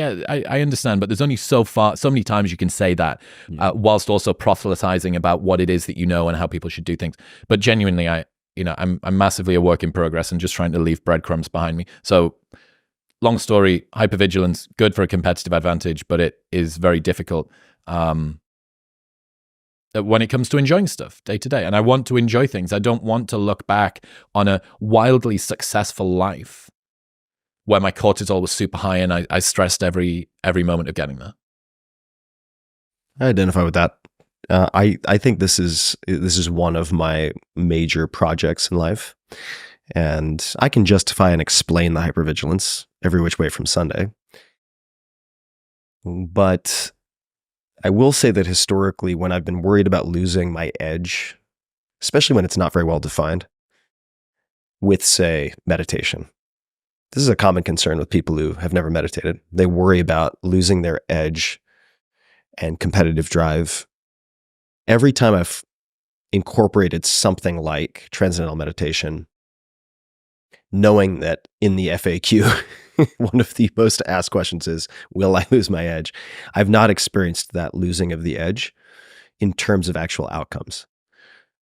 S1: understand, but there's only so many times you can say that, whilst also proselytizing about what it is that you know and how people should do things. But genuinely, I'm massively a work in progress and just trying to leave breadcrumbs behind me. So long story, hypervigilance, good for a competitive advantage, but it is very difficult. when it comes to enjoying stuff day to day. And I want to enjoy things. I don't want to look back on a wildly successful life where my cortisol was super high and I stressed every moment of getting there.
S2: I identify with that. I think this is one of my major projects in life, and I can justify and explain the hypervigilance every which way from Sunday. But I will say that historically, when I've been worried about losing my edge, especially when it's not very well defined, with, say, meditation. This is a common concern with people who have never meditated. They worry about losing their edge and competitive drive. Every time I've incorporated something like transcendental meditation, knowing that in the FAQ, one of the most asked questions is, will I lose my edge? I've not experienced that losing of the edge in terms of actual outcomes.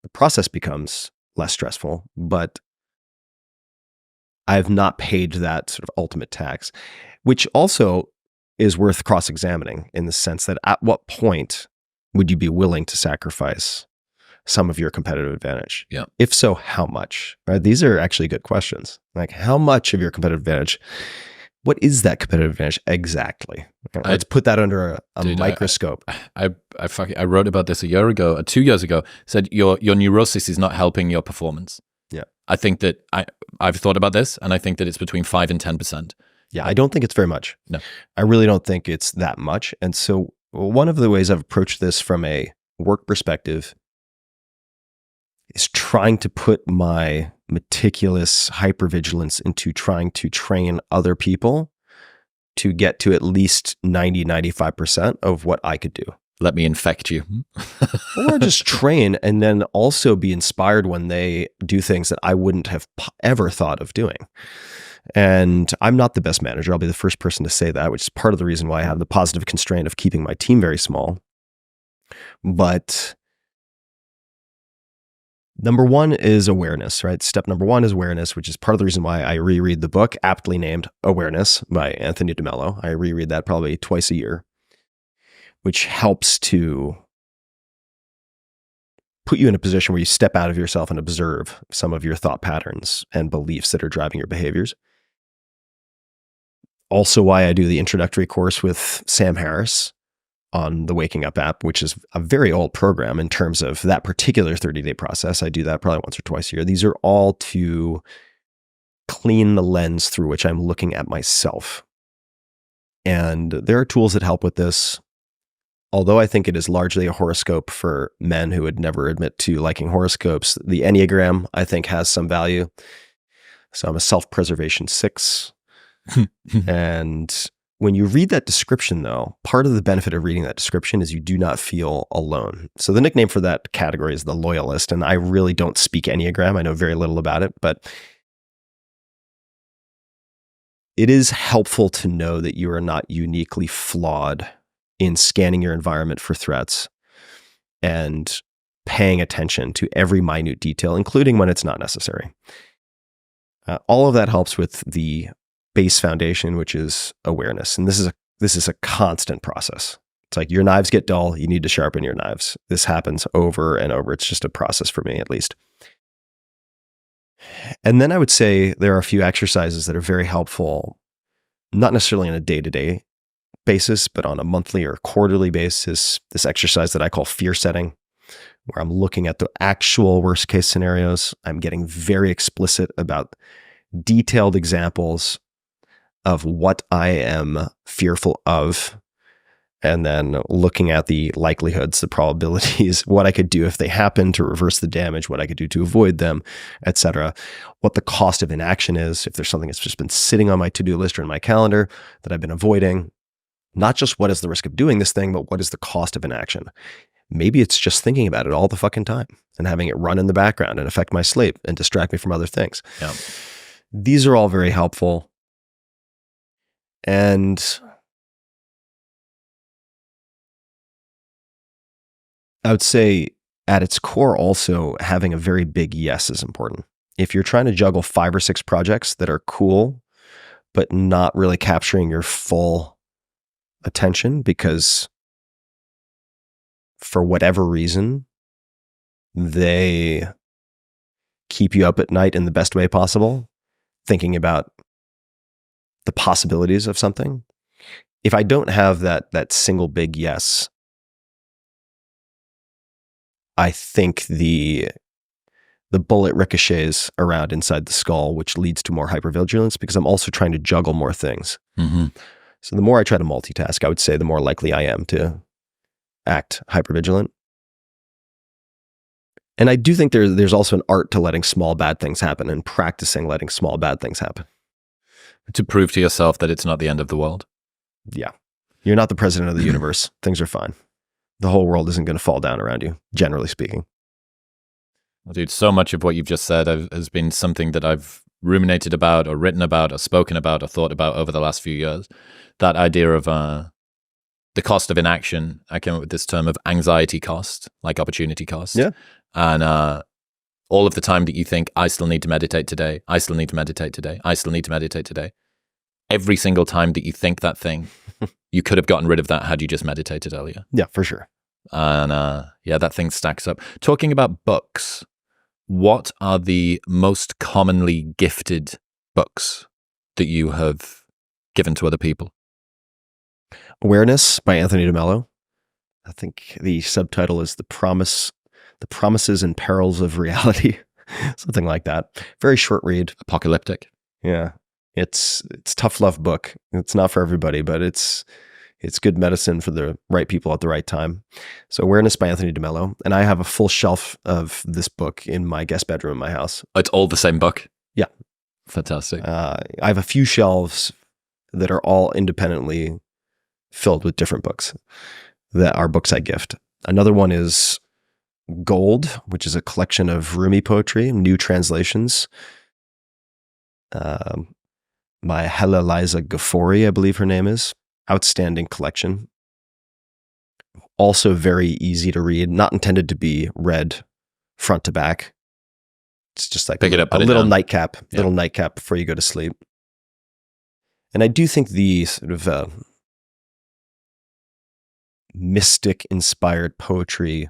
S2: The process becomes less stressful, but I've not paid that sort of ultimate tax, which also is worth cross-examining in the sense that at what point would you be willing to sacrifice some of your competitive advantage?
S1: Yeah.
S2: If so, how much? Right? These are actually good questions. Like, how much of your competitive advantage? What is that competitive advantage exactly? Let's put that under a microscope.
S1: I wrote about this 2 years ago. Said your neurosis is not helping your performance.
S2: Yeah.
S1: I think that I've thought about this, and I think that it's between 5 and 10%.
S2: Yeah, I don't think it's very much.
S1: No,
S2: I really don't think it's that much. And so one of the ways I've approached this from a work perspective is trying to put my meticulous hypervigilance into trying to train other people to get to at least 90-95% of what I could do.
S1: Let me infect you.
S2: Or just train and then also be inspired when they do things that I wouldn't have ever thought of doing. And I'm not the best manager. I'll be the first person to say that, which is part of the reason why I have the positive constraint of keeping my team very small. But number one is awareness, right? Step number one is awareness, which is part of the reason why I reread the book, aptly named Awareness by Anthony DeMello. I reread that probably twice a year, which helps to put you in a position where you step out of yourself and observe some of your thought patterns and beliefs that are driving your behaviors. Also why I do the introductory course with Sam Harris on the Waking Up app, which is a very old program in terms of that particular 30-day process. I do that probably once or twice a year. These are all to clean the lens through which I'm looking at myself. And there are tools that help with this. Although I think it is largely a horoscope for men who would never admit to liking horoscopes, the Enneagram, I think, has some value. So I'm a self-preservation 6. And when you read that description, though, part of the benefit of reading that description is you do not feel alone. So the nickname for that category is the loyalist. And I really don't speak Enneagram. I know very little about it, but it is helpful to know that you are not uniquely flawed in scanning your environment for threats and paying attention to every minute detail, including when it's not necessary. All of that helps with the base foundation, which is awareness. And this is a constant process. It's like your knives get dull, you need to sharpen your knives. This happens over and over. It's just a process for me, at least. And then I would say there are a few exercises that are very helpful, not necessarily on a day-to-day basis, but on a monthly or quarterly basis. This exercise that I call fear setting, where I'm looking at the actual worst case scenarios. I'm getting very explicit about detailed examples of what I am fearful of, and then looking at the likelihoods, the probabilities, what I could do if they happen to reverse the damage, what I could do to avoid them, etc. What the cost of inaction is, if there's something that's just been sitting on my to-do list or in my calendar that I've been avoiding. Not just what is the risk of doing this thing, but what is the cost of inaction? Maybe it's just thinking about it all the fucking time and having it run in the background and affect my sleep and distract me from other things.
S1: Yeah.
S2: These are all very helpful. And I would say at its core also having a very big yes is important. If you're trying to juggle 5 or 6 projects that are cool, but not really capturing your full attention because for whatever reason, they keep you up at night in the best way possible, thinking about the possibilities of something. If I don't have that single big yes, I think the bullet ricochets around inside the skull, which leads to more hypervigilance because I'm also trying to juggle more things.
S1: Mm-hmm.
S2: So the more I try to multitask, I would say the more likely I am to act hypervigilant. And I do think there's also an art to letting small bad things happen and practicing letting small bad things happen.
S1: To prove to yourself that it's not the end of the world.
S2: Yeah. You're not the president of the universe. Things are fine. The whole world isn't going to fall down around you, generally speaking.
S1: Well, dude, so much of what you've just said has been something that I've ruminated about or written about or spoken about or thought about over the last few years. That idea of the cost of inaction. I came up with this term of anxiety cost, like opportunity cost.
S2: Yeah.
S1: And all of the time that you think, I still need to meditate today, I still need to meditate today, I still need to meditate today. Every single time that you think that thing, you could have gotten rid of that had you just meditated earlier.
S2: Yeah, for sure.
S1: And that thing stacks up. Talking about books, what are the most commonly gifted books that you have given to other people?
S2: Awareness by Anthony DeMello. I think the subtitle is The Promises and Perils of Reality. Something like that. Very short read.
S1: Apocalyptic.
S2: Yeah. It's tough love book. It's not for everybody, but it's good medicine for the right people at the right time. So Awareness by Anthony DeMello. And I have a full shelf of this book in my guest bedroom in my house.
S1: It's all the same book?
S2: Yeah.
S1: Fantastic.
S2: I have a few shelves that are all independently filled with different books that are books I gift. Another one is Gold, which is a collection of Rumi poetry, new translations. My Hella Liza Ghaffori, I believe her name is. Outstanding collection. Also very easy to read, not intended to be read front to back. It's just like
S1: Pick it up,
S2: a little
S1: down.
S2: nightcap,
S1: Yeah.
S2: little nightcap before you go to sleep. And I do think the sort of mystic-inspired poetry,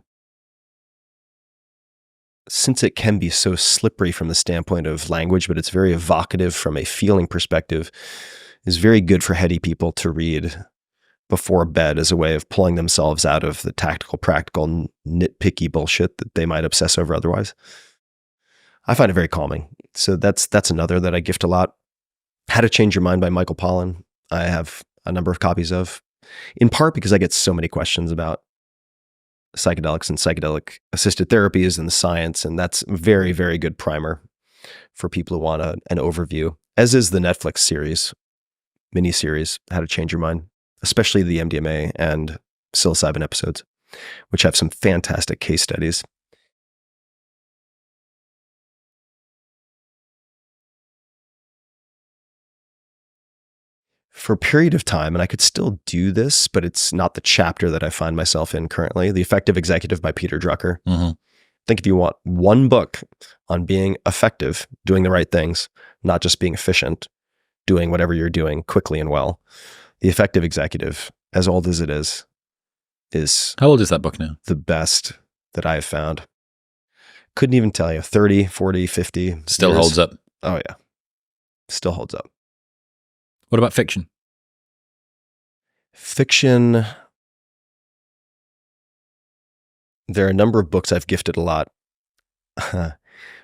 S2: since it can be so slippery from the standpoint of language, but it's very evocative from a feeling perspective, is very good for heady people to read before bed as a way of pulling themselves out of the tactical, practical, nitpicky bullshit that they might obsess over otherwise. I find it very calming. So that's another that I gift a lot. How to Change Your Mind by Michael Pollan. I have a number of copies of, in part because I get so many questions about psychedelics and psychedelic assisted therapies and the science. And that's a very, very good primer for people who want an overview, as is the Netflix series, miniseries, How to Change Your Mind, especially the MDMA and psilocybin episodes, which have some fantastic case studies. For a period of time, and I could still do this, but it's not the chapter that I find myself in currently, The Effective Executive by Peter Drucker.
S1: Mm-hmm.
S2: I think if you want one book on being effective, doing the right things, not just being efficient, doing whatever you're doing quickly and well, The Effective Executive, as old as it is
S1: How old is that book now?
S2: the best that I have found. Couldn't even tell you, 30, 40, 50
S1: Still
S2: years.
S1: holds up.
S2: Oh yeah. Still holds up.
S1: What about fiction?
S2: Fiction, there are a number of books I've gifted a lot.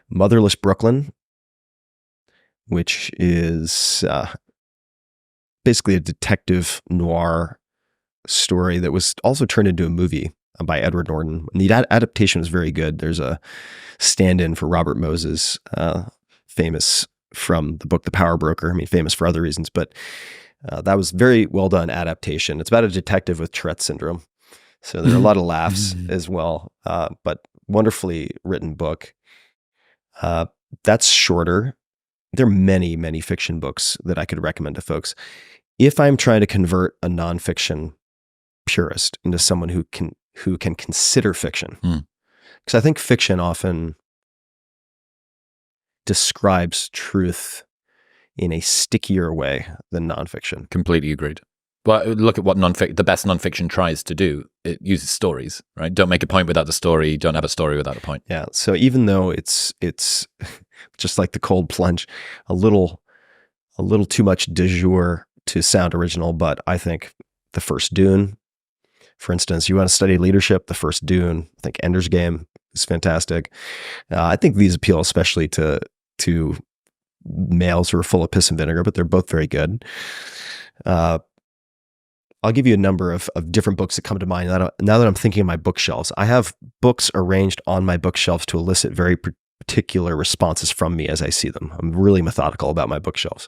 S2: Motherless Brooklyn, which is basically a detective noir story that was also turned into a movie by Edward Norton. And the adaptation was very good. There's a stand-in for Robert Moses, famous from the book The Power Broker. I mean, famous for other reasons, but that was very well done adaptation. It's about a detective with Tourette syndrome. So there are a lot of laughs as well, but wonderfully written book. That's shorter. There are many, many fiction books that I could recommend to folks. If I'm trying to convert a nonfiction purist into someone who can consider fiction, because I think fiction often describes truth in a stickier way than nonfiction.
S1: Completely agreed. Well, look at what the best nonfiction tries to do. It uses stories, right? Don't make a point without the story. Don't have a story without a point.
S2: Yeah. So even though it's just like the cold plunge, a little too much du jour to sound original, but I think the first Dune, for instance, you want to study leadership, the first Dune, I think Ender's Game is fantastic. I think these appeal especially to males who are full of piss and vinegar, but they're both very good. I'll give you a number of different books that come to mind now that I'm thinking of my bookshelves. I have books arranged on my bookshelves to elicit very particular responses from me as I see them. I'm really methodical about my bookshelves.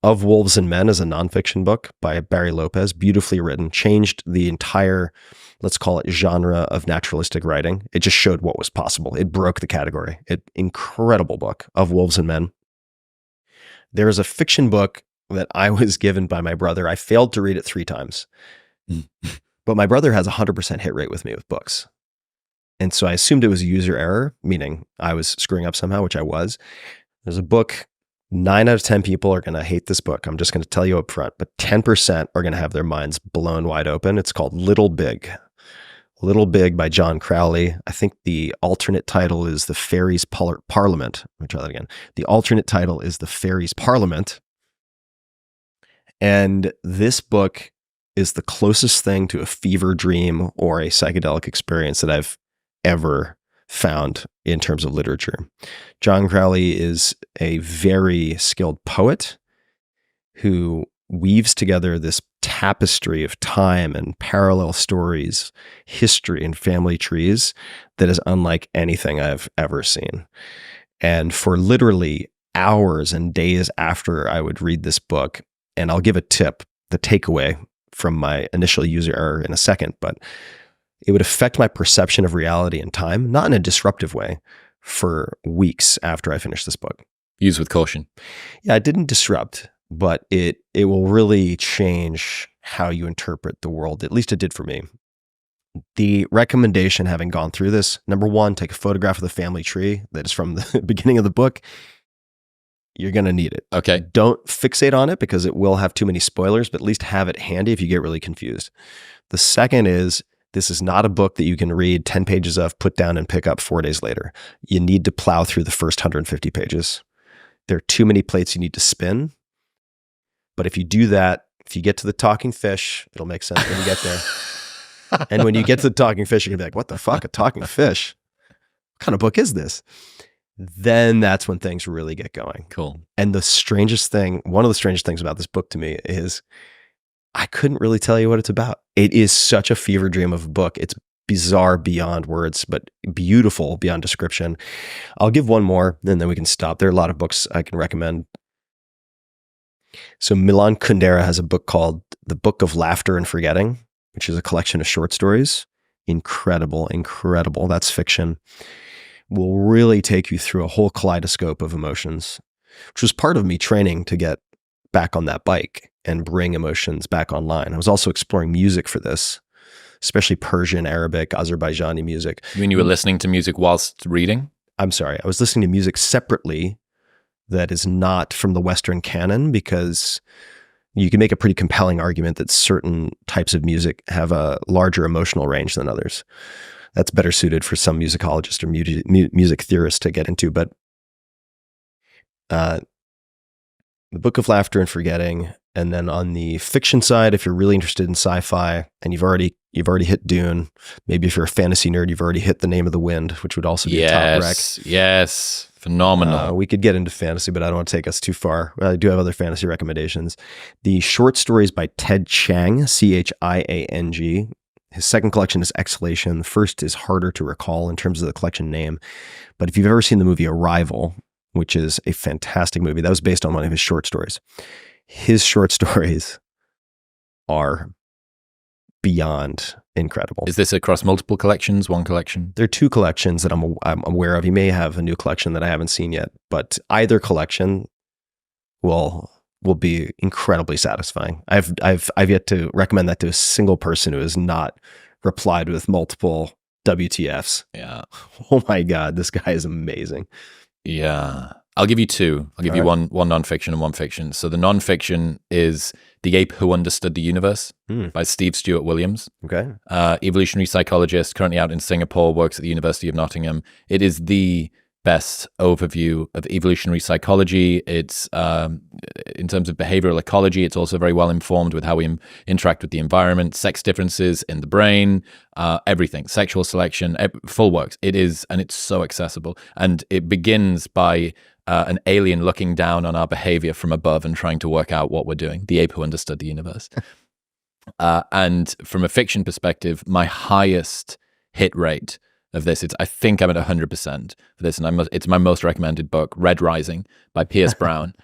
S2: Of Wolves and Men is a nonfiction book by Barry Lopez, beautifully written, changed the entire, let's call it, genre of naturalistic writing. It just showed what was possible. It broke the category. Incredible book, Of Wolves and Men. There is a fiction book that I was given by my brother. I failed to read it 3 times, but my brother has a 100% hit rate with me with books. And so I assumed it was a user error, meaning I was screwing up somehow, which I was. There's a book, 9 out of 10 people are going to hate this book. I'm just going to tell you up front, but 10% are going to have their minds blown wide open. It's called Little Big. Little Big by John Crowley. I think the alternate title is The Fairies Parliament. Let me try that again. The alternate title is The Fairies Parliament. And this book is the closest thing to a fever dream or a psychedelic experience that I've ever found in terms of literature. John Crowley is a very skilled poet who weaves together this tapestry of time and parallel stories, history, and family trees that is unlike anything I've ever seen. And for literally hours and days after I would read this book, and I'll give a tip, the takeaway from my initial user error in a second, but it would affect my perception of reality and time, not in a disruptive way, for weeks after I finished this book.
S1: Use with caution.
S2: Yeah, it didn't disrupt, but it will really change how you interpret the world. At least it did for me. The recommendation, having gone through this, number 1, take a photograph of the family tree that is from the beginning of the book. You're going to need it.
S1: Okay.
S2: Don't fixate on it because it will have too many spoilers, but at least have it handy if you get really confused. The second is, this is not a book that you can read 10 pages of, put down, and pick up 4 days later. You need to plow through the first 150 pages. There are too many plates you need to spin. But if you do that, if you get to the talking fish, it'll make sense when you get there. And when you get to the talking fish, you're going to be like, what the fuck, a talking fish? What kind of book is this? Then that's when things really get going.
S1: Cool.
S2: And the strangest thing, one of the strangest things about this book to me is I couldn't really tell you what it's about. It is such a fever dream of a book. It's bizarre beyond words, but beautiful beyond description. I'll give one more and then we can stop. There are a lot of books I can recommend. So Milan Kundera has a book called The Book of Laughter and Forgetting, which is a collection of short stories. Incredible, incredible. That's fiction. Will really take you through a whole kaleidoscope of emotions, which was part of me training to get back on that bike and bring emotions back online. I was also exploring music for this, especially Persian, Arabic, Azerbaijani music.
S1: You mean you were listening to music whilst reading?
S2: I'm sorry. I was listening to music separately that is not from the Western canon, because you can make a pretty compelling argument that certain types of music have a larger emotional range than others. That's better suited for some musicologists or music theorists to get into. But The Book of Laughter and Forgetting. And then on the fiction side, if you're really interested in sci-fi and you've already hit Dune, maybe if you're a fantasy nerd, you've already hit The Name of the Wind, which would also be a top rec.
S1: Yes, phenomenal.
S2: We could get into fantasy, but I don't want to take us too far. I do have other fantasy recommendations. The short stories by Ted Chiang, Chiang. His second collection is Exhalation. The first is harder to recall in terms of the collection name. But if you've ever seen the movie Arrival, which is a fantastic movie, that was based on one of his short stories. His short stories are beyond incredible.
S1: Is this across multiple collections, one collection?
S2: There are 2 collections that I'm aware of. He may have a new collection that I haven't seen yet, but either collection will be incredibly satisfying. I've yet to recommend that to a single person who has not replied with multiple WTFs.
S1: Yeah.
S2: Oh my God, this guy is amazing.
S1: Yeah. I'll give you two. I'll give you one nonfiction and one fiction. So the nonfiction is The Ape Who Understood the Universe by Steve Stuart Williams.
S2: Okay.
S1: Evolutionary psychologist, currently out in Singapore, works at the University of Nottingham. It is the best overview of evolutionary psychology. It's in terms of behavioral ecology, it's also very well informed with how we interact with the environment, sex differences in the brain, everything, sexual selection, full works. It is, and it's so accessible. And it begins by an alien looking down on our behavior from above and trying to work out what we're doing. The Ape Who Understood the Universe. And from a fiction perspective, my highest hit rate of this, I think I'm at 100% for this, and it's my most recommended book, Red Rising by Pierce Brown.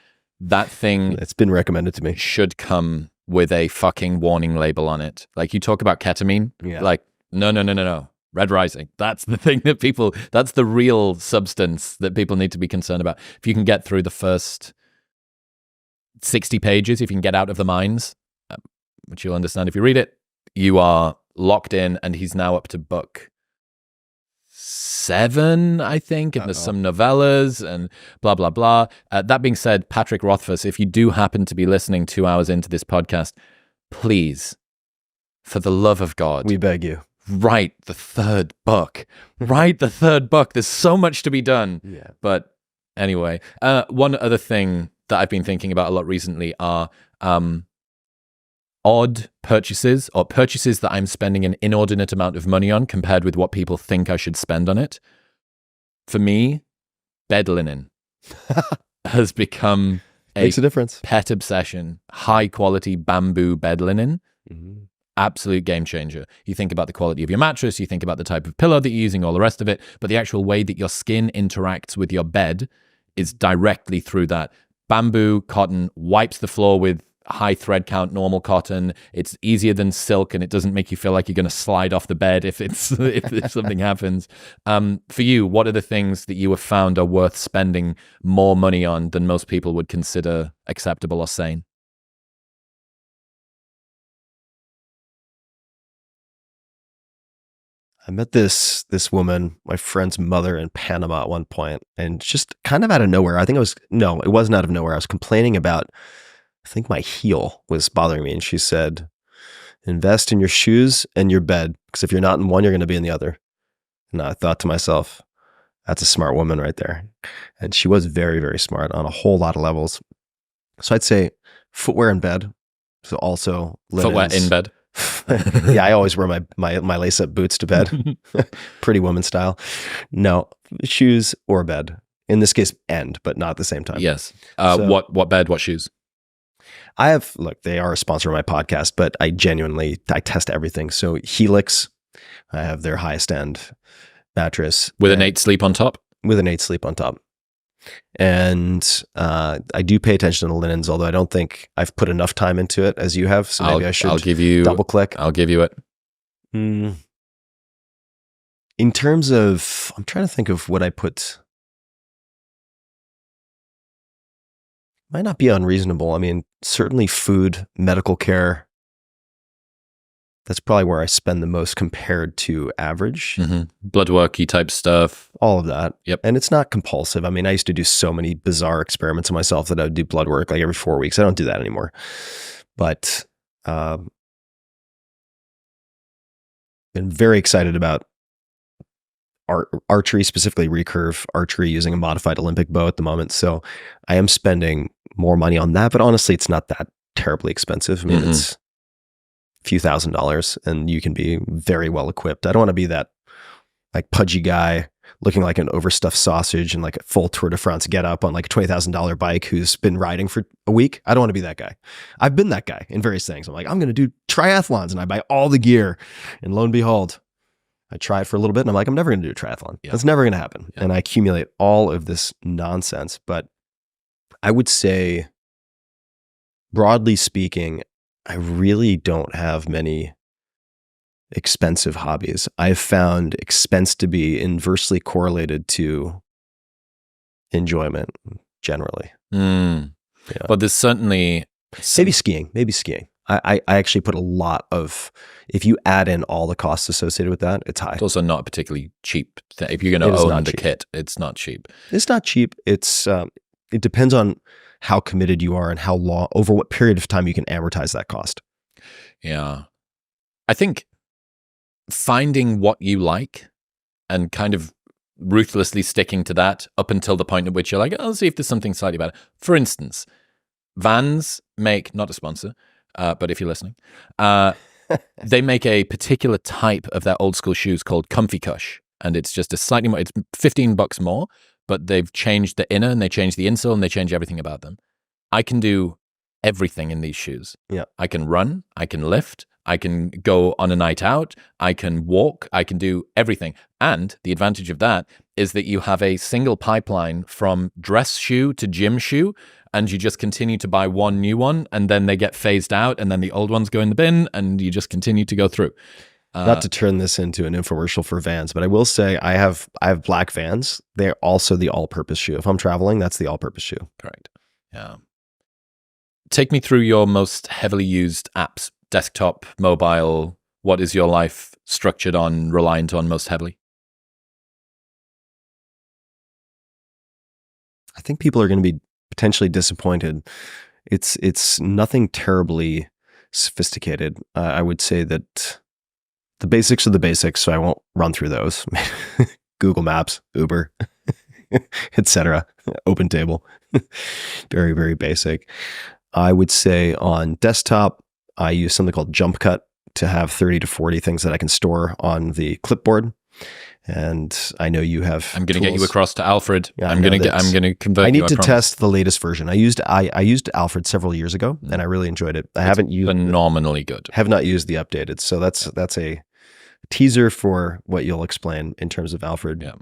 S1: That thing,
S2: it's been recommended to me,
S1: should come with a fucking warning label on it. Like, you talk about ketamine, like no. Red Rising. That's the thing that that's the real substance that people need to be concerned about. If you can get through the first 60 pages, if you can get out of the mines, which you'll understand if you read it, you are locked in, and he's now up to book 7, I think, and there's some novellas and blah, blah, blah. That being said, Patrick Rothfuss, if you do happen to be listening 2 hours into this podcast, please, for the love of God,
S2: we beg you,
S1: write the third book. Write the third book. There's so much to be done.
S2: Yeah.
S1: But anyway, one other thing that I've been thinking about a lot recently are odd purchases, or purchases that I'm spending an inordinate amount of money on compared with what people think I should spend on it. For me, bed linen has become
S2: makes a difference.
S1: Pet obsession. High quality bamboo bed linen.
S2: Mm-hmm.
S1: Absolute game changer. You think about the quality of your mattress, you think about the type of pillow that you're using, all the rest of it, but the actual way that your skin interacts with your bed is directly through that. Bamboo cotton wipes the floor with high thread count normal cotton. It's easier than silk, and it doesn't make you feel like you're going to slide off the bed if something happens. For you, what are the things that you have found are worth spending more money on than most people would consider acceptable or sane?
S2: I met this woman, my friend's mother, in Panama at one point, and just kind of out of nowhere. It wasn't out of nowhere. I was complaining about, I think my heel was bothering me, and she said, invest in your shoes and your bed, because if you're not in one, you're going to be in the other. And I thought to myself, that's a smart woman right there. And she was very, very smart on a whole lot of levels. So I'd say footwear in bed. So also linens.
S1: Footwear in bed.
S2: Yeah, I always wear my lace-up boots to bed. Pretty woman style. No, shoes or bed. In this case, but not at the same time.
S1: Yes. What bed, what shoes?
S2: They are a sponsor of my podcast, but I test everything. So Helix, I have their highest end mattress.
S1: With an 8 sleep on top?
S2: With an 8 sleep on top. And I do pay attention to the linens, although I don't think I've put enough time into it as you have. So maybe I should double click.
S1: I'll give you it.
S2: In terms of, I'm trying to think of what I put. Might not be unreasonable. I mean, certainly food, medical care. That's probably where I spend the most compared to average.
S1: Mm-hmm. Blood worky type stuff.
S2: All of that.
S1: Yep.
S2: And it's not compulsive. I mean, I used to do so many bizarre experiments on myself that I would do blood work like every 4 weeks. I don't do that anymore. But been very excited about archery, specifically recurve archery using a modified Olympic bow at the moment. So I am spending more money on that, but honestly, it's not that terribly expensive. I mean, it's few $1,000s and you can be very well equipped. I don't want to be that like pudgy guy looking like an overstuffed sausage and like a full Tour de France get up on like a $20,000 bike who's been riding for a week. I don't want to be that guy. I've been that guy in various things. I'm like, I'm going to do triathlons and I buy all the gear, and lo and behold, I try it for a little bit and I'm like, I'm never going to do a triathlon. Yeah. That's never going to happen. Yeah. And I accumulate all of this nonsense. But I would say, broadly speaking, I really don't have many expensive hobbies. I've found expense to be inversely correlated to enjoyment generally.
S1: Yeah. But there's certainly...
S2: Maybe skiing. I actually put a lot of, if you add in all the costs associated with that, it's high.
S1: It's also not a particularly cheap thing. If you're going to own the kit, it's not cheap.
S2: It's not cheap. It's It depends on how committed you are and how long, over what period of time you can amortize that cost.
S1: Yeah. I think finding what you like and kind of ruthlessly sticking to that up until the point at which you're like, I'll see if there's something slightly better. For instance, Vans make, not a sponsor, but if you're listening, they make a particular type of their old school shoes called Comfy Cush. And it's just a slightly more, it's $15 more, but they've changed the inner and they changed the insole and they change everything about them. I can do everything in these shoes.
S2: Yeah.
S1: I can run, I can lift, I can go on a night out, I can walk, I can do everything. And the advantage of that is that you have a single pipeline from dress shoe to gym shoe, and you just continue to buy one new one, and then they get phased out, and then the old ones go in the bin, and you just continue to go through.
S2: Not to turn this into an infomercial for Vans, but I will say I have black Vans. They're also the all-purpose shoe. If I'm traveling, that's the all-purpose shoe.
S1: Correct. Yeah. Take me through your most heavily used apps, desktop, mobile. What is your life structured on, reliant on most heavily?
S2: I think people are going to be potentially disappointed. It's nothing terribly sophisticated. I would say that the basics are the basics, so I won't run through those. Google Maps, Uber, etc. Open table. Very, very basic. I would say on desktop, I use something called Jump Cut to have 30 to 40 things that I can store on the clipboard. And I know you have. I'm
S1: going to get you across to Alfred.
S2: Yeah,
S1: I'm going to convert.
S2: I need to test the latest version. I used Alfred several years ago, and I really enjoyed it. I haven't used
S1: phenomenally good.
S2: Have not used the updated, so that's a teaser for what you'll explain in terms of Alfred.
S1: Yeah.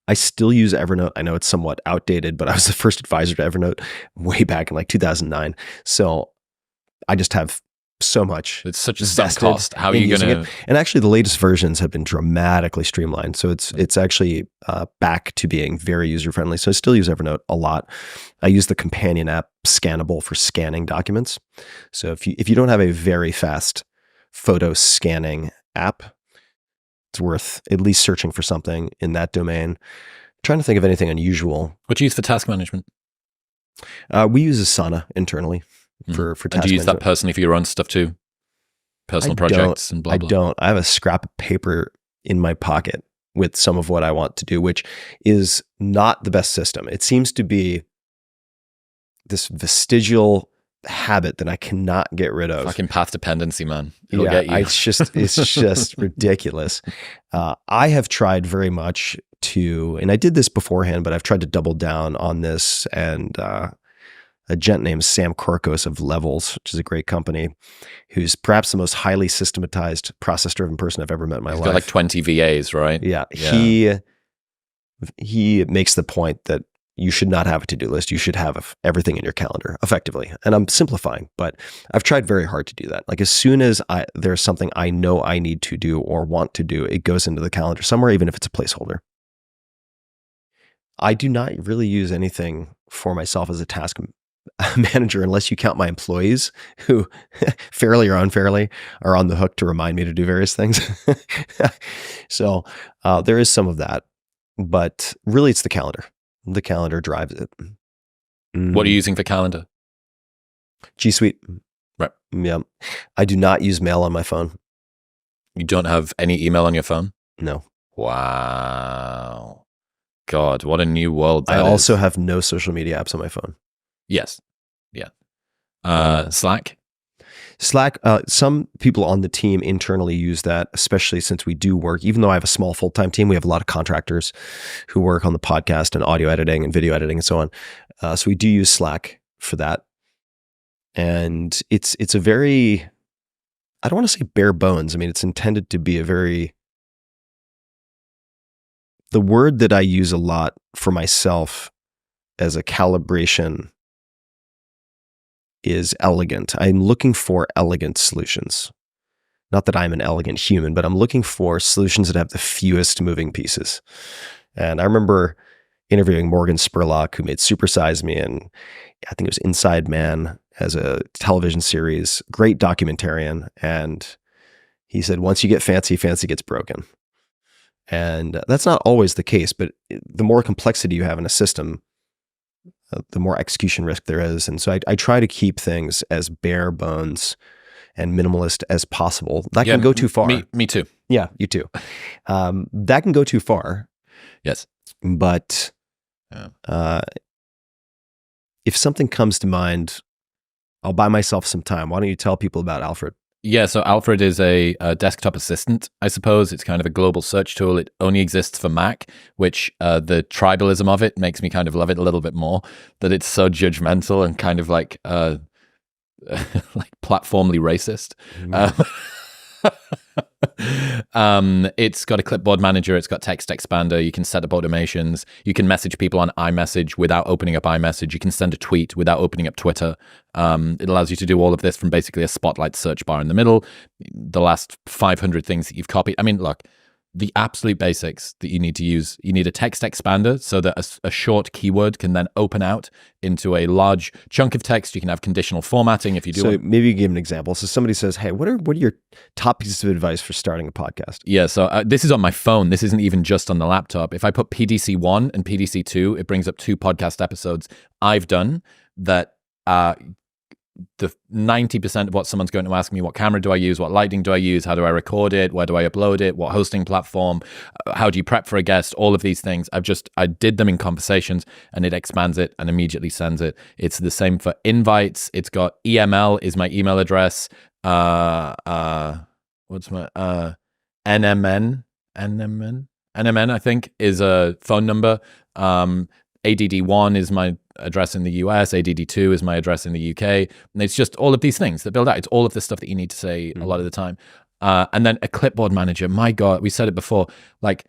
S2: I still use Evernote. I know it's somewhat outdated, but I was the first advisor to Evernote way back in like 2009. So I just have so much.
S1: It's such a sunk cost. How are you going to?
S2: And actually, the latest versions have been dramatically streamlined. So it's actually back to being very user friendly. So I still use Evernote a lot. I use the companion app Scannable for scanning documents. So if you don't have a very fast photo scanning app, it's worth at least searching for something in that domain. I'm trying to think of anything unusual.
S1: What do you use for task management?
S2: We use Asana internally for task management.
S1: And do you use that personally for your own stuff too? Personal projects and blah, blah.
S2: I don't. I have a scrap of paper in my pocket with some of what I want to do, which is not the best system. It seems to be this vestigial habit that I cannot get rid of.
S1: Fucking path dependency, man. It'll get you.
S2: It's just ridiculous. I have tried very much to, and I did this beforehand, but I've tried to double down on this. And a gent named Sam Korkos of Levels, which is a great company, who's perhaps the most highly systematized, process-driven person I've ever met in my life.
S1: He's got like 20 VAs, right?
S2: Yeah. He makes the point that you should not have a to-do list. You should have everything in your calendar, effectively. And I'm simplifying, but I've tried very hard to do that. Like as soon as there's something I know I need to do or want to do, it goes into the calendar somewhere, even if it's a placeholder. I do not really use anything for myself as a task manager unless you count my employees who fairly or unfairly are on the hook to remind me to do various things. So there is some of that, but really it's the calendar. The calendar drives it.
S1: What are you using for calendar?
S2: G Suite.
S1: Right.
S2: Yeah. I do not use mail on my phone.
S1: You don't have any email on your phone?
S2: No.
S1: Wow. God, what a new world that
S2: I
S1: is.
S2: also have no social media apps on my phone.
S1: Yes. Yeah. Slack?
S2: Slack, some people on the team internally use that, especially since we do work. Even though I have a small full-time team, we have a lot of contractors who work on the podcast and audio editing and video editing and so on. So we do use Slack for that. And it's a very, I don't want to say bare bones. I mean, it's intended to be the word that I use a lot for myself as a calibration is elegant. I'm looking for elegant solutions. Not that I'm an elegant human, but I'm looking for solutions that have the fewest moving pieces. And I remember interviewing Morgan Spurlock, who made Super Size Me, and I think it was Inside Man as a television series, great documentarian. And he said, once you get fancy, fancy gets broken. And that's not always the case, but the more complexity you have in a system, the more execution risk there is. And so I try to keep things as bare bones and minimalist as possible. That can go too far.
S1: Me too.
S2: Yeah, you too. That can go too far.
S1: Yes.
S2: But if something comes to mind, I'll buy myself some time. Why don't you tell people about Alfred?
S1: Yeah, so Alfred is a desktop assistant, I suppose. It's kind of a global search tool. It only exists for Mac, which the tribalism of it makes me kind of love it a little bit more, that it's so judgmental and kind of like like platformly racist. It's got a clipboard manager. It's got text expander. You can set up automations. You can message people on iMessage without opening up iMessage. You can send a tweet without opening up Twitter. It allows you to do all of this from basically a spotlight search bar in the middle. The last 500 things that you've copied. I mean, look, the absolute basics that you need to use. You need a text expander so that a short keyword can then open out into a large chunk of text. You can have conditional formatting if you do.
S2: So maybe you give an example. So somebody says, hey, what are your top pieces of advice for starting a podcast?
S1: Yeah, so this is on my phone. This isn't even just on the laptop. If I put PDC1 and PDC2, it brings up 2 podcast episodes I've done that the 90% of what someone's going to ask me: what camera do I use? What lighting do I use? How do I record it? Where do I upload it? What hosting platform? How do you prep for a guest? All of these things. I did them in conversations, and it expands it and immediately sends it. It's the same for invites. It's got EML is my email address. What's my NMN, I think, is a phone number. ADD1 is my address in the US, ADD2 is my address in the UK. And it's just all of these things that build out. It's all of the stuff that you need to say a lot of the time. And then a clipboard manager, my God, we said it before, like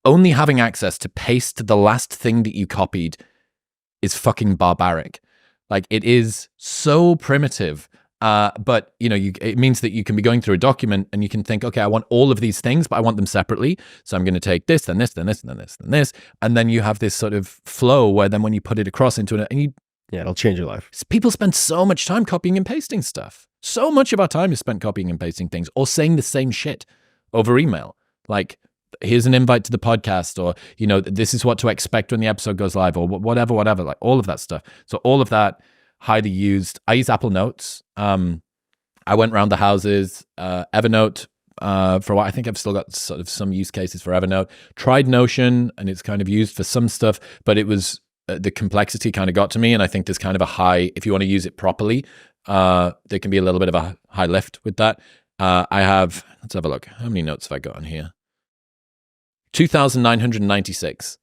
S1: only having access to paste the last thing that you copied is fucking barbaric. Like, it is so primitive. But it means that you can be going through a document and you can think, okay, I want all of these things, but I want them separately. So I'm going to take this, then this, then this, then this, then this. And then you have this sort of flow where then when you put it across into it,
S2: yeah, it'll change your life.
S1: People spend so much time copying and pasting stuff. So much of our time is spent copying and pasting things or saying the same shit over email. Like, here's an invite to the podcast, or, this is what to expect when the episode goes live, or whatever, like all of that stuff. So all of that, highly used. I use Apple Notes. I went around the houses. Evernote for a while. I think I've still got sort of some use cases for Evernote. Tried Notion, and it's kind of used for some stuff, but it was the complexity kind of got to me, and I think there's kind of a high, if you want to use it properly, there can be a little bit of a high lift with that. Let's have a look. How many notes have I got on here? 2,996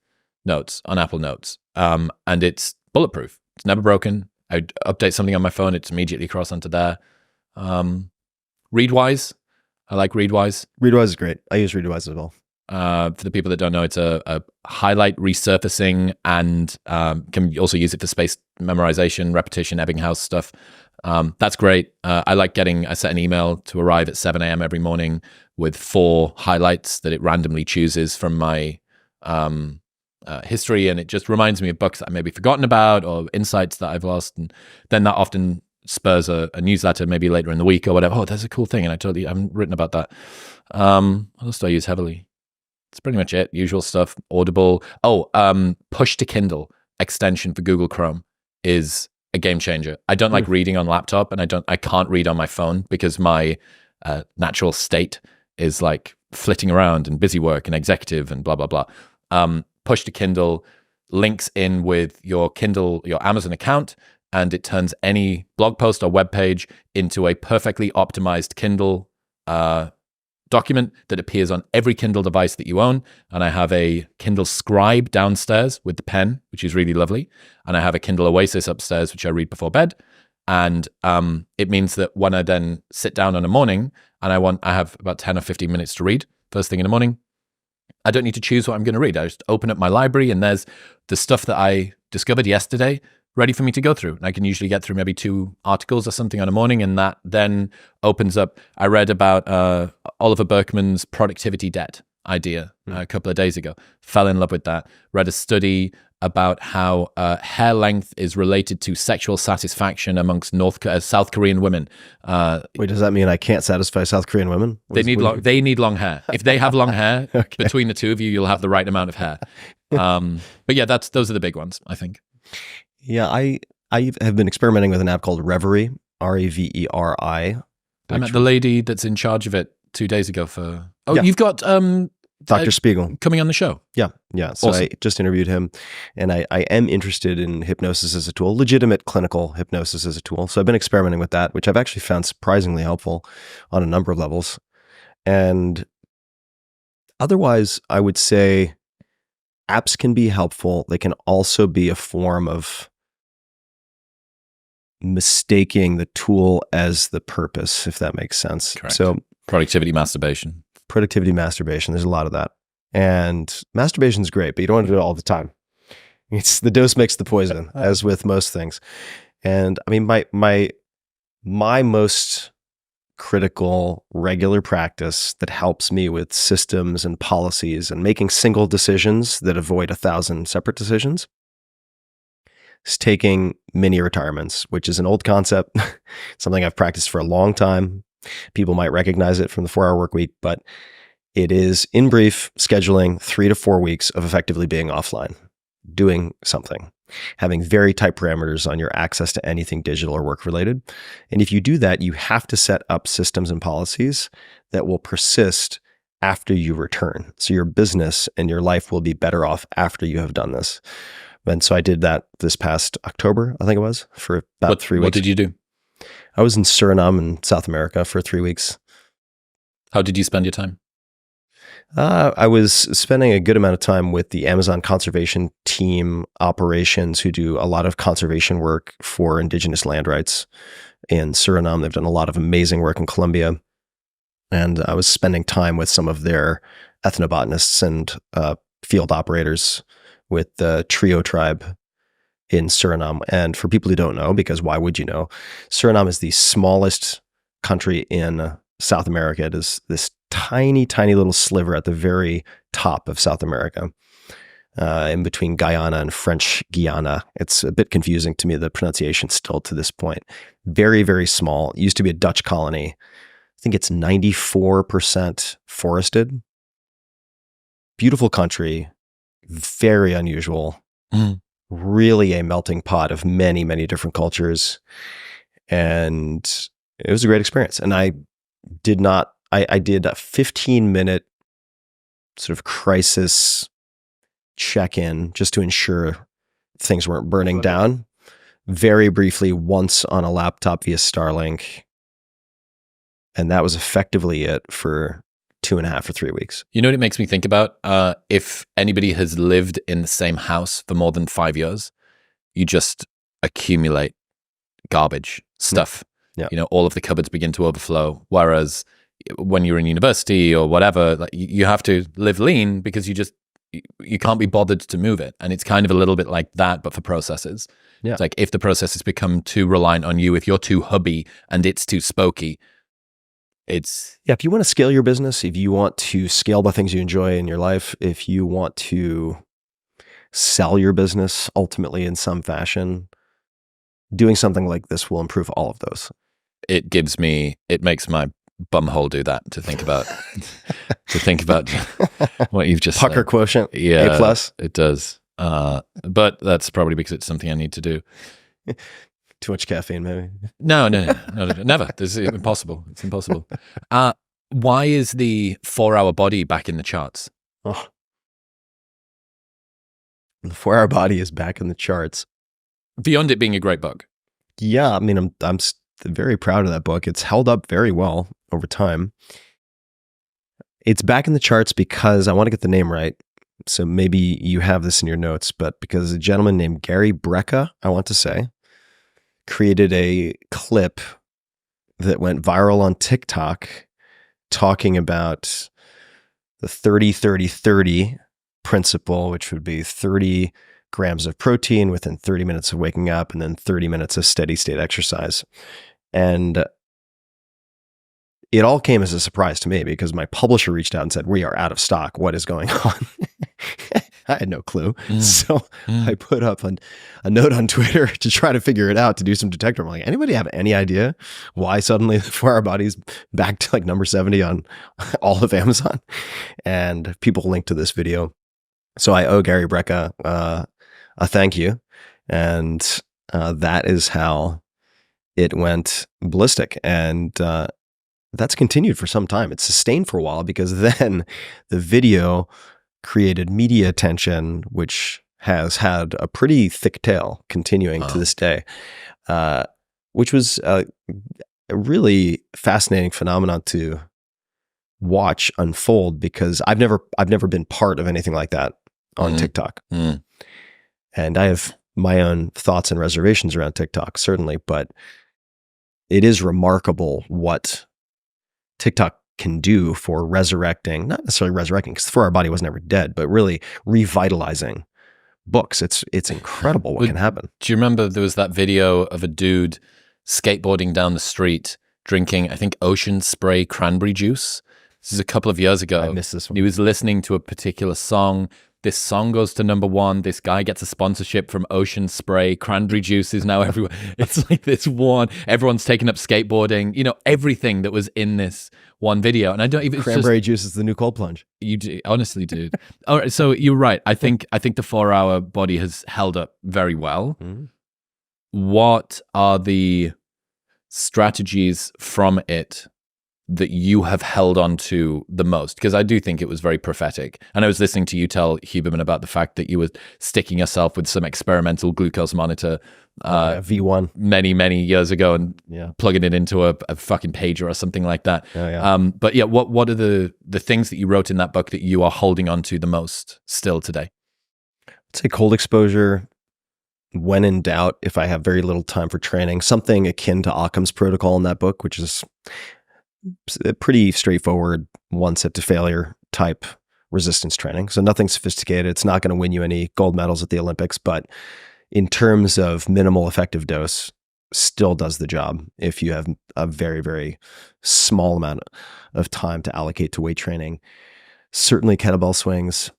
S1: notes on Apple Notes, and it's bulletproof. It's never broken. I update something on my phone, it's immediately across onto there. Readwise, I like Readwise.
S2: Readwise is great. I use Readwise as well.
S1: For the people that don't know, it's a highlight resurfacing, and can also use it for spaced memorization, repetition, Ebbinghaus stuff. That's great. I set an email to arrive at 7 a.m. every morning with 4 highlights that it randomly chooses from my history, and it just reminds me of books that I maybe forgotten about or insights that I've lost, and then that often spurs a newsletter maybe later in the week or whatever. Oh, that's a cool thing, and I haven't written about that. What else do I use heavily? It's pretty much it. Usual stuff. Audible. Push to Kindle extension for Google Chrome is a game changer. I don't like reading on laptop, and I can't read on my phone because my natural state is like flitting around and busy work and executive and blah blah blah. Push to Kindle links in with your Amazon account, and it turns any blog post or web page into a perfectly optimized Kindle document that appears on every Kindle device that you own. And I have a Kindle Scribe downstairs with the pen, which is really lovely. And I have a Kindle Oasis upstairs, which I read before bed. And it means that when I then sit down in the morning and I have about 10 or 15 minutes to read first thing in the morning, I don't need to choose what I'm going to read. I just open up my library, and there's the stuff that I discovered yesterday ready for me to go through. And I can usually get through maybe 2 articles or something on a morning, and that then opens up. I read about Oliver Berkman's Productivity Debt idea a couple of days ago. Fell in love with that. Read a study about how hair length is related to sexual satisfaction amongst South Korean women.
S2: Wait, does that mean I can't satisfy South Korean women?
S1: They need long hair. If they have long hair, okay, between the two of you, you'll have the right amount of hair. But yeah, those are the big ones, I think.
S2: Yeah, I have been experimenting with an app called Reverie, Reveri.
S1: I met the lady that's in charge of it 2 days ago for... Oh,
S2: yeah.
S1: You've got...
S2: Dr. Spiegel.
S1: Coming on the show.
S2: Yeah. So awesome. I just interviewed him, and I am interested in hypnosis as a tool, legitimate clinical hypnosis as a tool. So I've been experimenting with that, which I've actually found surprisingly helpful on a number of levels. And otherwise, I would say apps can be helpful. They can also be a form of mistaking the tool as the purpose, if that makes sense.
S1: Correct.
S2: So
S1: productivity masturbation.
S2: There's a lot of that. And masturbation is great, but you don't want to do it all the time. It's the dose makes the poison, as with most things. And I mean, my most critical regular practice that helps me with systems and policies and making single decisions that avoid 1,000 separate decisions is taking mini retirements, which is an old concept, something I've practiced for a long time. People might recognize it from the 4-hour work week, but it is, in brief, scheduling 3 to 4 weeks of effectively being offline, doing something, having very tight parameters on your access to anything digital or work related. And if you do that, you have to set up systems and policies that will persist after you return. So your business and your life will be better off after you have done this. And so I did that this past October, I think it was, for about 3 weeks.
S1: What did you do?
S2: I was in Suriname in South America for 3 weeks.
S1: How did you spend your time?
S2: I was spending a good amount of time with the Amazon conservation team operations who do a lot of conservation work for indigenous land rights in Suriname. They've done a lot of amazing work in Colombia. And I was spending time with some of their ethnobotanists and field operators with the Trio tribe in Suriname. And for people who don't know, because why would you know, Suriname is the smallest country in South America. It is this tiny, tiny little sliver at the very top of South America, in between Guyana and French Guiana. It's a bit confusing to me, the pronunciation still to this point. Very, very small. It used to be a Dutch colony. I think it's 94% forested. Beautiful country, very unusual. Really a melting pot of many, many different cultures. And it was a great experience. And I did a 15-minute sort of crisis check-in just to ensure things weren't burning down. Very briefly, once on a laptop via Starlink. And that was effectively it for 2.5 or 3 weeks.
S1: You know what it makes me think about? If anybody has lived in the same house for more than 5 years, you just accumulate garbage stuff.
S2: Yeah.
S1: You know, all of the cupboards begin to overflow. Whereas when you're in university or whatever, like, you have to live lean because you can't be bothered to move it. And it's kind of a little bit like that, but for processes.
S2: Yeah.
S1: It's like if the processes become too reliant on you, if you're too hubby and it's too spokey, if
S2: you want to scale your business, if you want to scale the things you enjoy in your life, if you want to sell your business ultimately in some fashion, doing something like this will improve all of those.
S1: It makes my bumhole do that to think about what you've just
S2: Pucker
S1: said.
S2: Quotient,
S1: yeah,
S2: A+.
S1: It does. But that's probably because it's something I need to do.
S2: Too much caffeine, maybe.
S1: No, never. This is impossible. It's impossible. Why is the 4-Hour Body back in the charts?
S2: Oh. The 4-Hour Body is back in the charts.
S1: Beyond it being a great book.
S2: Yeah, I mean, I'm very proud of that book. It's held up very well over time. It's back in the charts because I want to get the name right. So maybe you have this in your notes, but because a gentleman named Gary Brecka, I want to say, created a clip that went viral on TikTok talking about the 30-30-30 principle, which would be 30 grams of protein within 30 minutes of waking up and then 30 minutes of steady state exercise. And it all came as a surprise to me because my publisher reached out and said, "We are out of stock. What is going on?" I had no clue. So I put up a note on Twitter to try to figure it out, to do some detector. I'm like, anybody have any idea why suddenly the 4-Hour Body's back to like number 70 on all of Amazon? And people linked to this video. So I owe Gary Brecka a thank you. And that is how it went ballistic. And that's continued for some time. It's sustained for a while because then the video created media attention, which has had a pretty thick tail continuing to this day, which was a really fascinating phenomenon to watch unfold because I've never been part of anything like that on TikTok. And I have my own thoughts and reservations around TikTok, certainly, but it is remarkable what TikTok can do for resurrecting, not necessarily resurrecting, because the 4-Hour Body wasn't ever dead, but really revitalizing books. It's incredible what can happen.
S1: Do you remember there was that video of a dude skateboarding down the street drinking, I think, ocean spray cranberry juice? This is a couple of years ago.
S2: I missed this one.
S1: He was listening to a particular song. This song goes to number 1. This guy gets a sponsorship from Ocean Spray. Cranberry juice is now everywhere. It's like this one. Everyone's taking up skateboarding. You know, everything that was in this one video. And I don't even...
S2: Cranberry juice is the new cold plunge.
S1: You do, honestly, dude. All right, so you're right. I think the 4-Hour Body has held up very well. What are the strategies from it that you have held on to the most? Because I do think it was very prophetic. And I was listening to you tell Huberman about the fact that you were sticking yourself with some experimental glucose monitor
S2: V1
S1: many years ago and plugging it into a fucking pager or something like that. But yeah, what are the things that you wrote in that book that you are holding on to the most still today?
S2: I'd say cold exposure. When in doubt, if I have very little time for training, something akin to Occam's protocol in that book, which is a pretty straightforward one set to failure type resistance training. So nothing sophisticated. It's not going to win you any gold medals at the Olympics, but in terms of minimal effective dose, still does the job if you have a very, very small amount of time to allocate to weight training. Certainly kettlebell swings.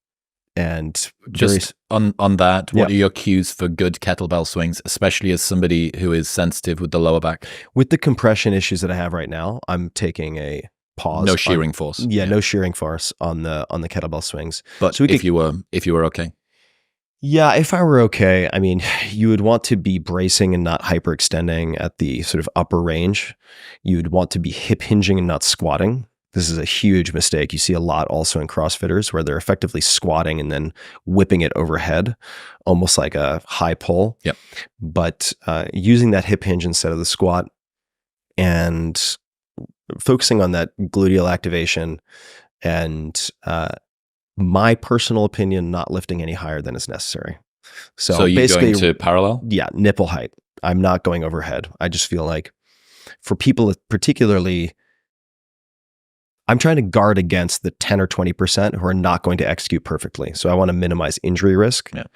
S2: And
S1: just on that, what are your cues for good kettlebell swings, especially as somebody who is sensitive with the lower back?
S2: With the compression issues that I have right now, I'm taking a pause.
S1: No shearing force.
S2: Yeah, no shearing force on the kettlebell swings.
S1: But so if you were okay.
S2: Yeah, if I were okay, I mean, you would want to be bracing and not hyperextending at the sort of upper range. You would want to be hip hinging and not squatting. This is a huge mistake. You see a lot also in CrossFitters where they're effectively squatting and then whipping it overhead, almost like a high pull.
S1: Yep.
S2: But using that hip hinge instead of the squat and focusing on that gluteal activation and my personal opinion, not lifting any higher than is necessary.
S1: So you're going to parallel?
S2: Yeah, nipple height. I'm not going overhead. I just feel like for people particularly... I'm trying to guard against the 10 or 20% who are not going to execute perfectly. So I want to minimize injury risk. Yeah.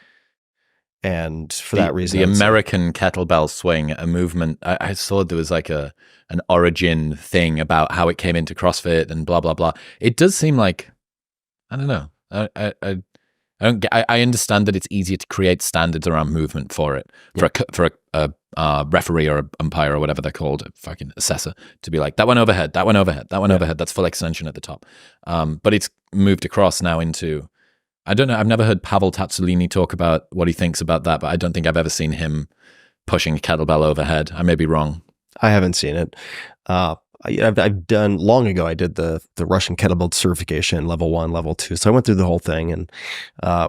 S2: And for that reason,
S1: the American kettlebell swing, a movement, I saw there was like an origin thing about how it came into CrossFit and blah, blah, blah. It does seem like, I don't know. I understand that it's easier to create standards around movement for it, for a referee or an umpire or whatever they're called, a fucking assessor, to be like, that one overhead, that one overhead, that one overhead, that's full extension at the top. But it's moved across now into, I don't know, I've never heard Pavel Tatsulini talk about what he thinks about that, but I don't think I've ever seen him pushing a kettlebell overhead. I may be wrong.
S2: I haven't seen it. I've done long ago. I did the Russian kettlebell certification, level 1, level 2. So I went through the whole thing and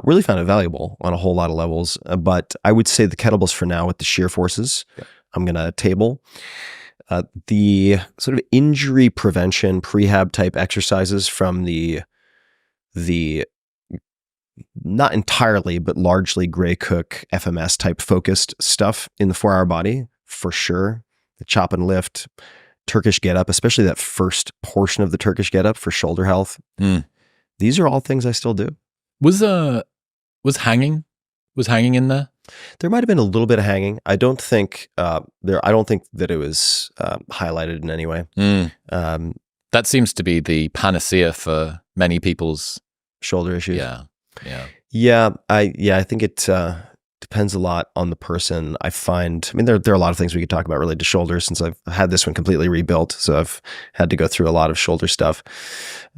S2: really found it valuable on a whole lot of levels. But I would say the kettlebells for now with the shear forces, I'm going to table. The sort of injury prevention prehab type exercises from the not entirely, but largely Gray Cook FMS type focused stuff in the 4-Hour Body for sure. The chop and lift, Turkish get up, especially that first portion of the Turkish get up for shoulder health. These are all things I still do.
S1: Was hanging in there?
S2: There might have been a little bit of hanging. I don't think I don't think that it was highlighted in any way.
S1: That seems to be the panacea for many people's
S2: shoulder issues.
S1: Yeah.
S2: I think it depends a lot on the person. I mean, there are a lot of things we could talk about related to shoulders since I've had this one completely rebuilt. So I've had to go through a lot of shoulder stuff.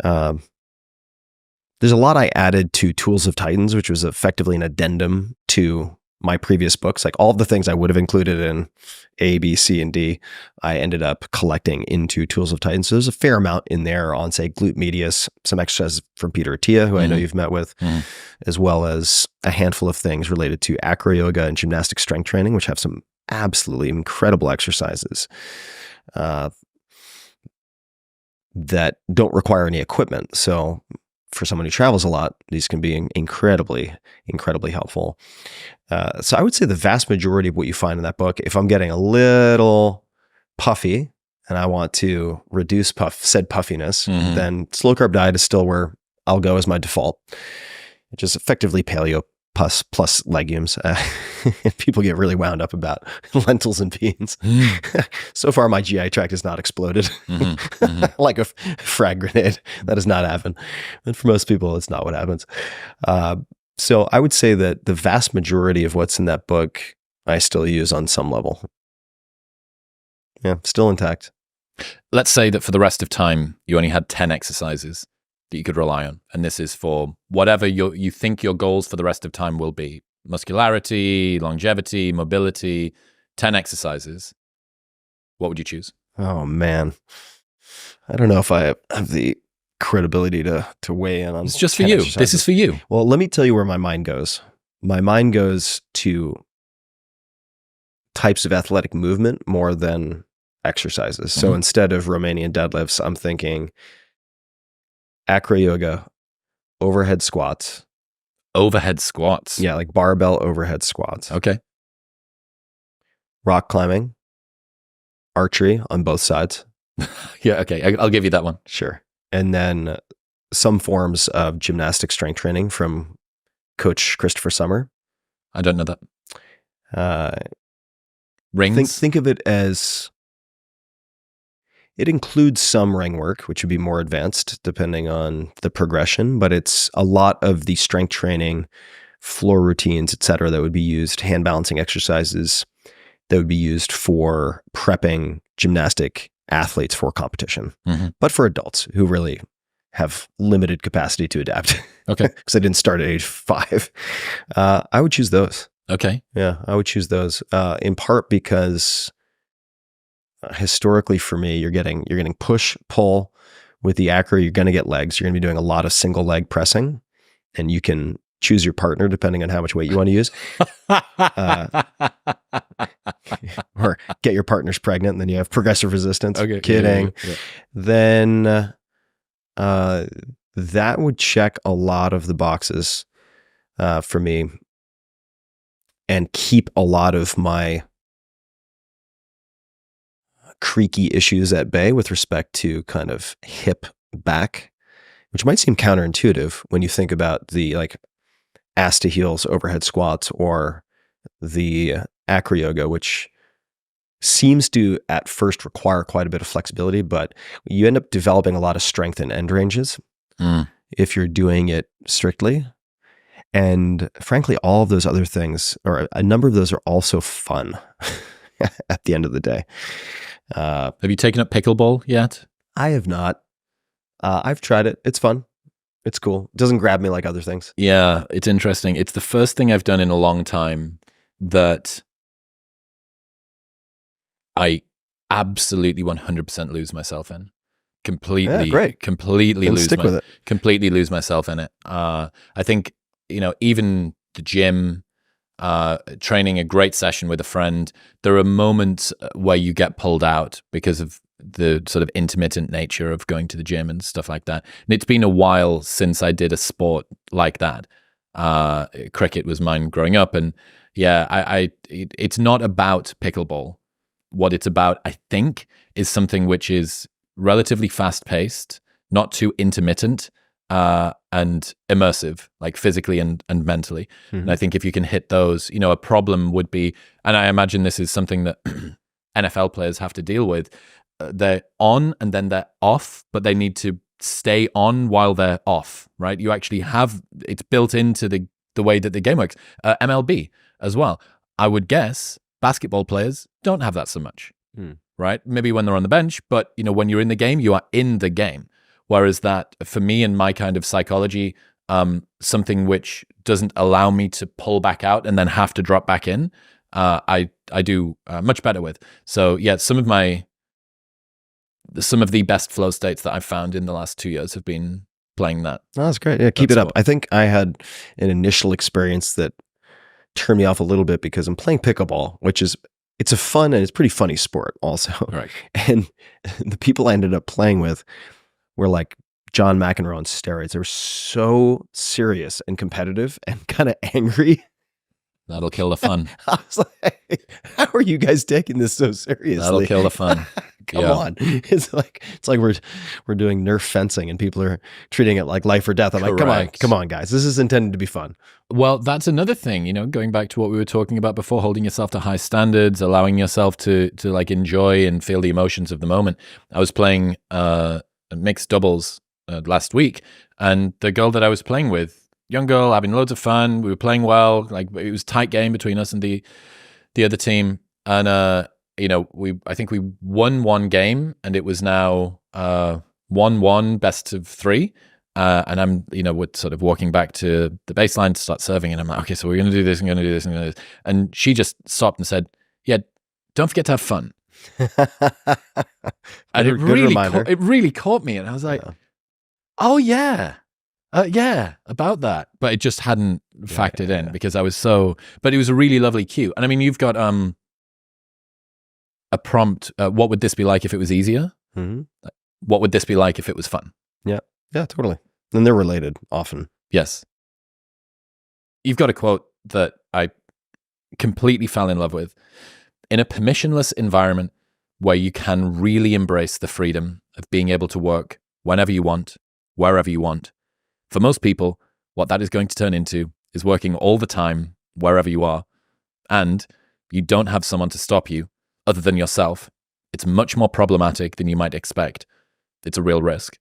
S2: There's a lot I added to Tools of Titans, which was effectively an addendum to my previous books. Like all of the things I would have included in A, B, C, and D, I ended up collecting into Tools of Titans. So there's a fair amount in there on, say, glute medius, some exercises from Peter Attia, who I know you've met with, as well as a handful of things related to acro yoga and gymnastic strength training, which have some absolutely incredible exercises that don't require any equipment. So for someone who travels a lot, these can be incredibly, incredibly helpful. So I would say the vast majority of what you find in that book, if I'm getting a little puffy and I want to reduce said puffiness, then slow carb diet is still where I'll go as my default, which is effectively paleo plus legumes. People get really wound up about lentils and beans. So far, my GI tract has not exploded like a frag grenade. That has not happened. And for most people, it's not what happens. So I would say that the vast majority of what's in that book, I still use on some level. Yeah, still intact.
S1: Let's say that for the rest of time, you only had 10 exercises that you could rely on. And this is for whatever you think your goals for the rest of time will be. Muscularity, longevity, mobility, 10 exercises. What would you choose?
S2: Oh, man. I don't know if I have the credibility to weigh in on
S1: It's just for you.
S2: Exercises.
S1: This is for you.
S2: Well, let me tell you where my mind goes. My mind goes to types of athletic movement more than exercises. So instead of Romanian deadlifts, I'm thinking acro yoga, overhead squats.
S1: Overhead squats.
S2: Yeah, like barbell overhead squats.
S1: Okay.
S2: Rock climbing, archery on both sides.
S1: Yeah, okay. I'll give you that one.
S2: Sure. And then some forms of gymnastic strength training from Coach Christopher Summer.
S1: I don't know that. Rings?
S2: Think of it as, it includes some ring work, which would be more advanced depending on the progression, but it's a lot of the strength training, floor routines, et cetera, that would be used, hand balancing exercises that would be used for prepping gymnastic athletes for competition, but for adults who really have limited capacity to adapt.
S1: Okay.
S2: Because I didn't start at age 5. I would choose those.
S1: Okay.
S2: Yeah, I would choose those in part because historically for me, you're getting push, pull with the acro. You're going to get legs. You're going to be doing a lot of single leg pressing, and you can choose your partner depending on how much weight you want to use, or get your partners pregnant, and then you have progressive resistance.
S1: Okay.
S2: Kidding.
S1: Yeah.
S2: Then that would check a lot of the boxes for me, and keep a lot of my creaky issues at bay with respect to kind of hip back, which might seem counterintuitive when you think about the like ass to heels overhead squats or the acro yoga, which seems to at first require quite a bit of flexibility, but you end up developing a lot of strength in end ranges if you're doing it strictly. And frankly, all of those other things, or a number of those, are also fun at the end of the day.
S1: Have you taken up pickleball yet?
S2: I have not. I've tried it. It's fun. It's cool. It doesn't grab me like other things.
S1: Yeah, it's interesting. It's the first thing I've done in a long time that I absolutely 100% lose myself in. Completely,
S2: yeah, great.
S1: Completely
S2: Then
S1: lose
S2: stick with it.
S1: Completely lose myself in it. I think, even the gym, training a great session with a friend, there are moments where you get pulled out because of the sort of intermittent nature of going to the gym and stuff like that. And it's been a while since I did a sport like that. Cricket was mine growing up, and yeah, it's not about pickleball. What it's about, I think, is something which is relatively fast-paced, not too intermittent, and immersive, like physically and mentally. And I think if you can hit those, a problem would be, and I imagine this is something that NFL players have to deal with, they're on and then they're off, but they need to stay on while they're off, right? You actually have, it's built into the way that the game works. MLB as well. I would guess basketball players don't have that so much, right? Maybe when they're on the bench, but when you're in the game, you are in the game. Whereas that, for me and my kind of psychology, something which doesn't allow me to pull back out and then have to drop back in, I do much better with. So yeah, some of the best flow states that I've found in the last 2 years have been playing that.
S2: Oh, that's great. Yeah, keep it up. I think I had an initial experience that turned me off a little bit because I'm playing pickleball, which is, it's a fun and it's pretty funny sport also.
S1: Right.
S2: And the people I ended up playing with were like John McEnroe on steroids. They were so serious and competitive and kind of angry.
S1: That'll kill the fun.
S2: I was like, how are you guys taking this so seriously?
S1: That'll kill the fun.
S2: Come on. It's like we're doing Nerf fencing and people are treating it like life or death. I'm
S1: Correct.
S2: like, come on, guys. This is intended to be fun.
S1: Well, that's another thing, going back to what we were talking about before, holding yourself to high standards, allowing yourself to like enjoy and feel the emotions of the moment. I was playing mixed doubles last week, and the girl that I was playing with, young girl, having loads of fun. We were playing well. Like, it was a tight game between us and the other team. And I think we won one game, and it was now 1-1, best of 3. And I'm, we're sort of walking back to the baseline to start serving, and I'm like, okay, so we're gonna do this, and gonna do this, and gonna do this. And she just stopped and said, "Yeah, don't forget to have fun." And it really caught me, and I was like, "Oh yeah." Yeah, about that. But it just hadn't factored in because I was but it was a really lovely cue. And I mean, you've got a prompt. What would this be like if it was easier?
S2: Mm-hmm.
S1: What would this be like if it was fun?
S2: Yeah, totally. And they're related often.
S1: Yes. You've got a quote that I completely fell in love with. In a permissionless environment where you can really embrace the freedom of being able to work whenever you want, wherever you want. For most people, what that is going to turn into is working all the time, wherever you are, and you don't have someone to stop you other than yourself. It's much more problematic than you might expect. It's a real risk.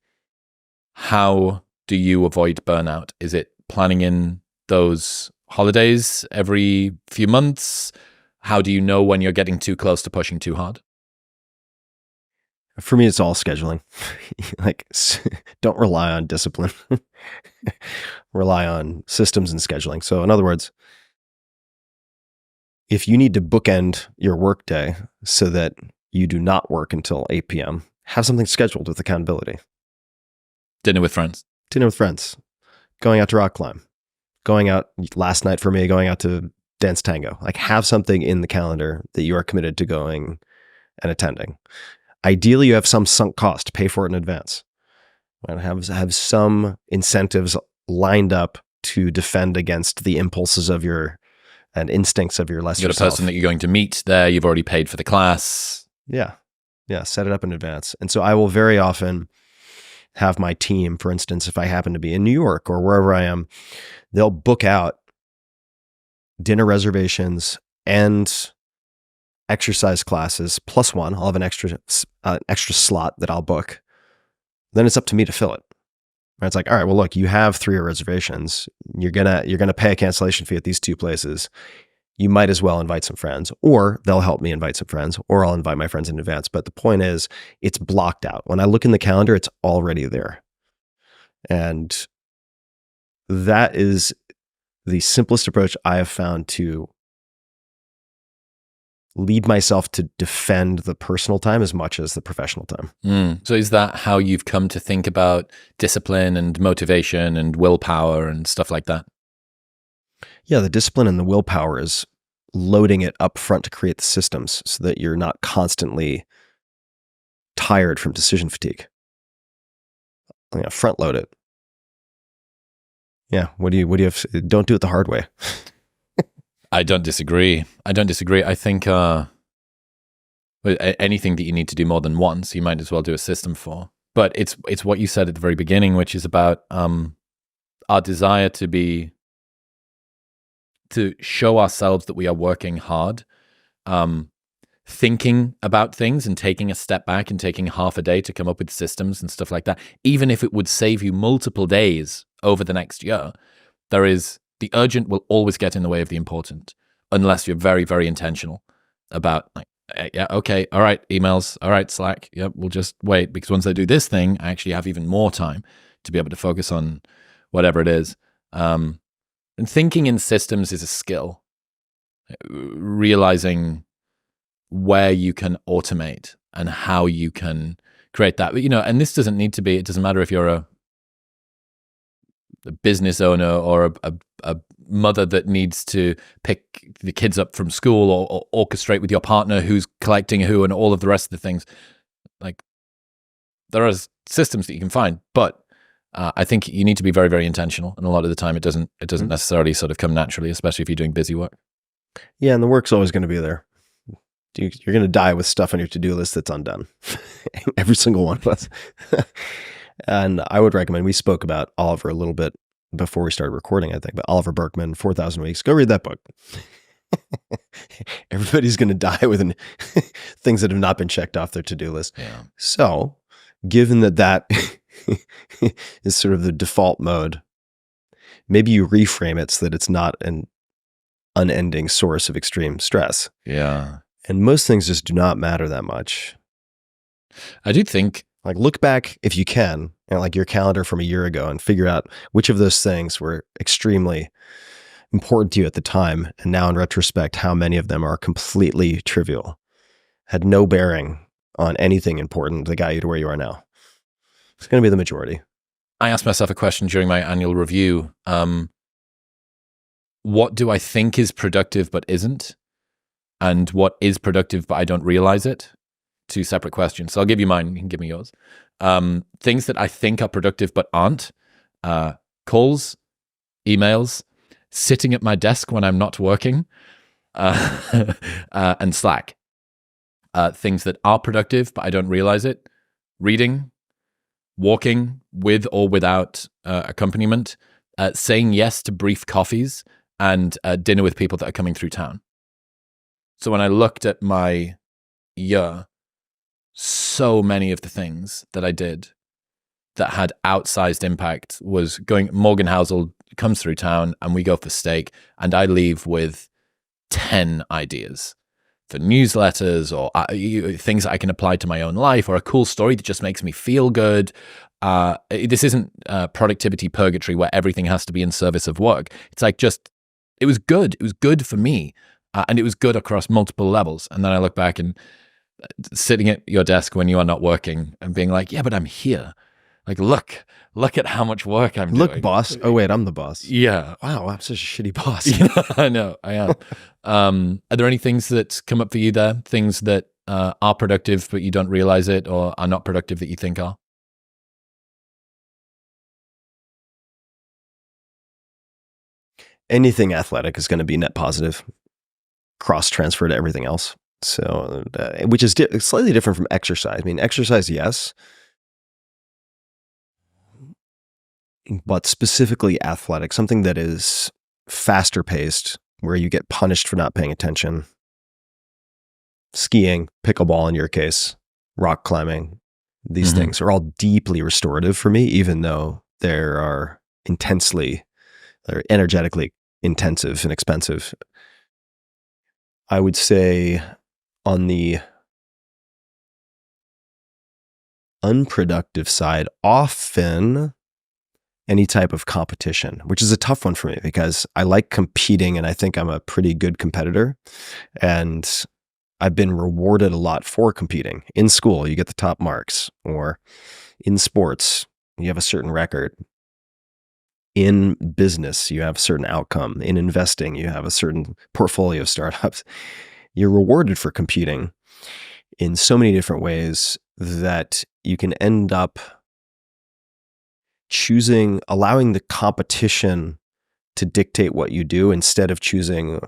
S1: How do you avoid burnout? Is it planning in those holidays every few months? How do you know when you're getting too close to pushing too hard?
S2: For me, it's all scheduling. Like, don't rely on discipline. Rely on systems and scheduling. So in other words, if you need to bookend your workday so that you do not work until 8 p.m., have something scheduled with accountability.
S1: Dinner with friends.
S2: Going out to rock climb. Going out last night for me, going out to dance tango. Like, have something in the calendar that you are committed to going and attending. Ideally, you have some sunk cost. Pay for it in advance. And have some incentives lined up to defend against the impulses of and instincts of your lesser self.
S1: You've got a person that you're going to meet there. You've already paid for the class.
S2: Yeah. Set it up in advance. And so I will very often have my team, for instance, if I happen to be in New York or wherever I am, they'll book out dinner reservations and exercise classes plus one. I'll have an extra slot that I'll book. Then it's up to me to fill it. It's like, all right, well, look, you have 3 reservations. You're gonna pay a cancellation fee at these 2 places. You might as well invite some friends, or they'll help me invite some friends, or I'll invite my friends in advance. But the point is, it's blocked out. When I look in the calendar, it's already there. And that is the simplest approach I have found to lead myself to defend the personal time as much as the professional time.
S1: So is that how you've come to think about discipline and motivation and willpower and stuff like that?
S2: Yeah, the discipline and the willpower is loading it up front to create the systems so that you're not constantly tired from decision fatigue. Front load it. Yeah, what do you have? Don't do it the hard way.
S1: I don't disagree. I think anything that you need to do more than once, you might as well do a system for. But it's what you said at the very beginning, which is about our desire to show ourselves that we are working hard, thinking about things and taking a step back and taking half a day to come up with systems and stuff like that, even if it would save you multiple days over the next year, the urgent will always get in the way of the important, unless you're very, very intentional about like, yeah, okay, all right, emails, all right, Slack, yep, we'll just wait, because once I do this thing, I actually have even more time to be able to focus on whatever it is. And thinking in systems is a skill. Realizing where you can automate and how you can create that. But, and this doesn't need to be, it doesn't matter if you're a business owner or a mother that needs to pick the kids up from school or orchestrate with your partner who's collecting who and all of the rest of the things. Like, there are systems that you can find, but I think you need to be very, very intentional. And a lot of the time it doesn't necessarily sort of come naturally, especially if you're doing busy work.
S2: Yeah, and the work's always going to be there. You're going to die with stuff on your to-do list that's undone. Every single one of us. And I would recommend, we spoke about Oliver a little bit before we started recording, I think, but Oliver Burkeman, 4,000 Weeks. Go read that book. Everybody's going to die with things that have not been checked off their to-do list.
S1: Yeah.
S2: So, given that is sort of the default mode, maybe you reframe it so that it's not an unending source of extreme stress.
S1: Yeah.
S2: And most things just do not matter that much.
S1: I do think,
S2: like, look back if you can at like your calendar from a year ago and figure out which of those things were extremely important to you at the time. And now in retrospect, how many of them are completely trivial, had no bearing on anything important that got you to where you are now. It's going to be the majority.
S1: I asked myself a question during my annual review. What do I think is productive but isn't? And what is productive but I don't realize it? Two separate questions. So I'll give you mine. You can give me yours. Things that I think are productive but aren't. Calls, emails, sitting at my desk when I'm not working, and Slack. Things that are productive but I don't realize it. Reading, walking with or without accompaniment, saying yes to brief coffees, and dinner with people that are coming through town. So when I looked at my year, so many of the things that I did that had outsized impact was going, Morgan Housel comes through town and we go for steak, and I leave with 10 ideas for newsletters or things that I can apply to my own life, or a cool story that just makes me feel good. This isn't productivity purgatory where everything has to be in service of work. It's like it was good. It was good for me. And it was good across multiple levels. And then I look back and sitting at your desk when you are not working and being like, yeah, but I'm here. Like, look at how much work I'm doing.
S2: Look, boss. Oh, wait, I'm the boss.
S1: Yeah.
S2: Wow, I'm such a shitty boss.
S1: Yeah, I know, I am. Are there any things that come up for you there? Things that are productive but you don't realize it, or are not productive that you think are?
S2: Anything athletic is going to be net positive, cross-transfer to everything else. So, which is slightly different from exercise. I mean, exercise, yes, but specifically athletic, something that is faster paced, where you get punished for not paying attention. Skiing, pickleball in your case, rock climbing, these things are all deeply restorative for me, even though they're energetically intensive and expensive. I would say on the unproductive side, often any type of competition, which is a tough one for me because I like competing and I think I'm a pretty good competitor. And I've been rewarded a lot for competing. In school, you get the top marks, or in sports, you have a certain record. In business, you have a certain outcome. In investing, you have a certain portfolio of startups. You're rewarded for competing in so many different ways that you can end up allowing the competition to dictate what you do instead of choosing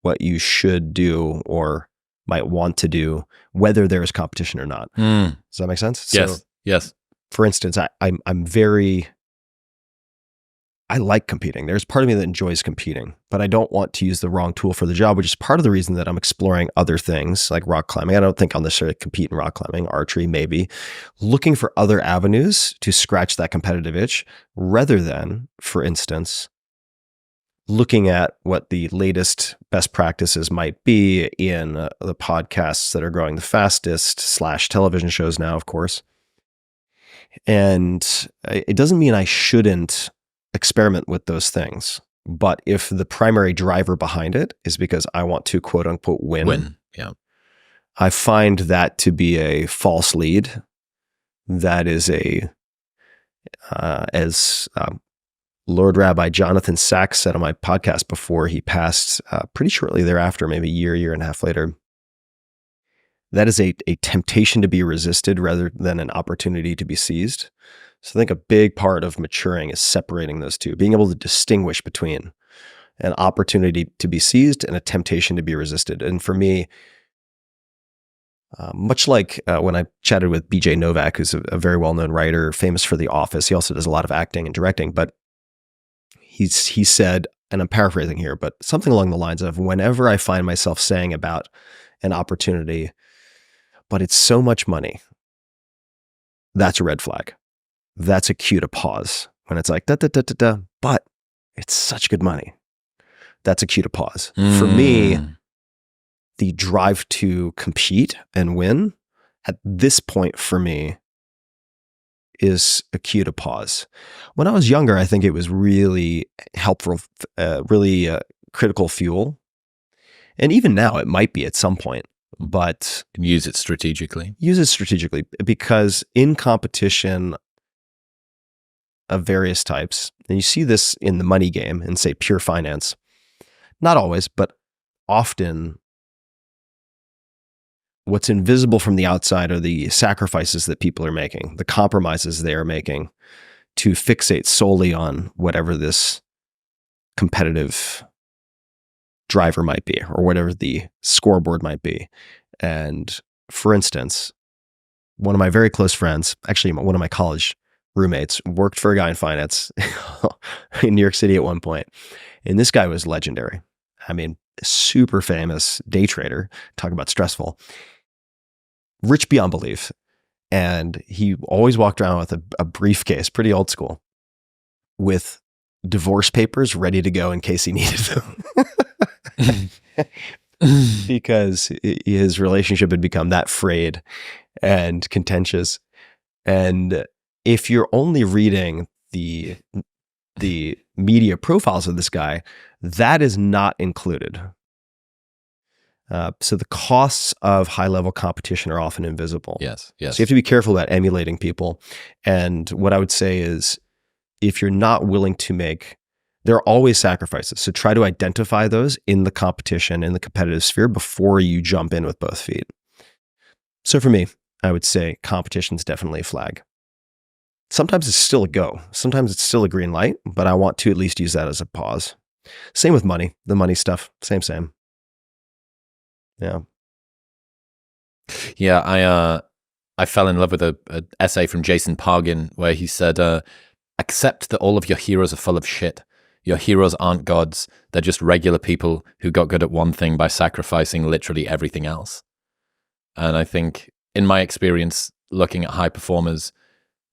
S2: what you should do or might want to do, whether there is competition or not. Does that make sense?
S1: Yes.
S2: So, yes. For instance, I'm very I like competing. There's part of me that enjoys competing, but I don't want to use the wrong tool for the job, which is part of the reason that I'm exploring other things like rock climbing. I don't think I'll necessarily compete in rock climbing, archery, maybe. Looking for other avenues to scratch that competitive itch rather than, for instance, looking at what the latest best practices might be in the podcasts that are growing the fastest / television shows now, of course. And it doesn't mean I shouldn't experiment with those things. But if the primary driver behind it is because I want to quote unquote win,
S1: yeah,
S2: I find that to be a false lead. That is as Lord Rabbi Jonathan Sachs said on my podcast before he passed pretty shortly thereafter, maybe a year and a half later, that is a temptation to be resisted rather than an opportunity to be seized. So I think a big part of maturing is separating those two, being able to distinguish between an opportunity to be seized and a temptation to be resisted. And for me, much like when I chatted with BJ Novak, who's a very well-known writer, famous for The Office, he also does a lot of acting and directing, but he said, and I'm paraphrasing here, but something along the lines of, whenever I find myself saying about an opportunity, but it's so much money, that's a red flag. That's a cue to pause. When it's like, but it's such good money. That's a cue to pause. For me, the drive to compete and win at this point for me is a cue to pause. When I was younger, I think it was really helpful, really critical fuel. And even now it might be at some point, but
S1: use it strategically.
S2: Use it strategically because in competition of various types, and you see this in the money game and say pure finance, not always, but often what's invisible from the outside are the sacrifices that people are making, the compromises they are making to fixate solely on whatever this competitive driver might be or whatever the scoreboard might be. And for instance, one of my very close friends, actually one of my college roommates, worked for a guy in finance in New York City at one point. And this guy was legendary. I mean, super famous day trader. Talk about stressful. Rich beyond belief. And he always walked around with a briefcase, pretty old school, with divorce papers ready to go in case he needed them. Because his relationship had become that frayed and contentious. And if you're only reading the media profiles of this guy, that is not included. So the costs of high-level competition are often invisible.
S1: Yes.
S2: So you have to be careful about emulating people. And what I would say is, if you're not willing to make, there are always sacrifices. So try to identify those in the competition, in the competitive sphere, before you jump in with both feet. So for me, I would say competition is definitely a flag. Sometimes it's still a go. Sometimes it's still a green light, but I want to at least use that as a pause. Same with money, the money stuff, same. Yeah.
S1: Yeah, I fell in love with an essay from Jason Pargin where he said, accept that all of your heroes are full of shit. Your heroes aren't gods. They're just regular people who got good at one thing by sacrificing literally everything else. And I think, in my experience, looking at high performers,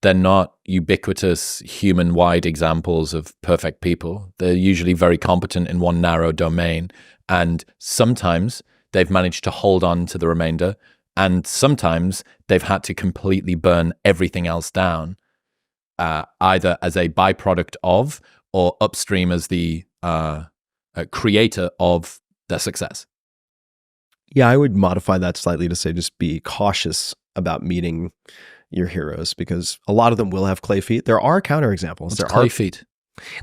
S1: they're not ubiquitous human-wide examples of perfect people. They're usually very competent in one narrow domain. And sometimes they've managed to hold on to the remainder. And sometimes they've had to completely burn everything else down, either as a byproduct of or upstream as the creator of their success.
S2: Yeah, I would modify that slightly to say just be cautious about meeting your heroes, because a lot of them will have clay feet. There are counterexamples.
S1: What's clay feet?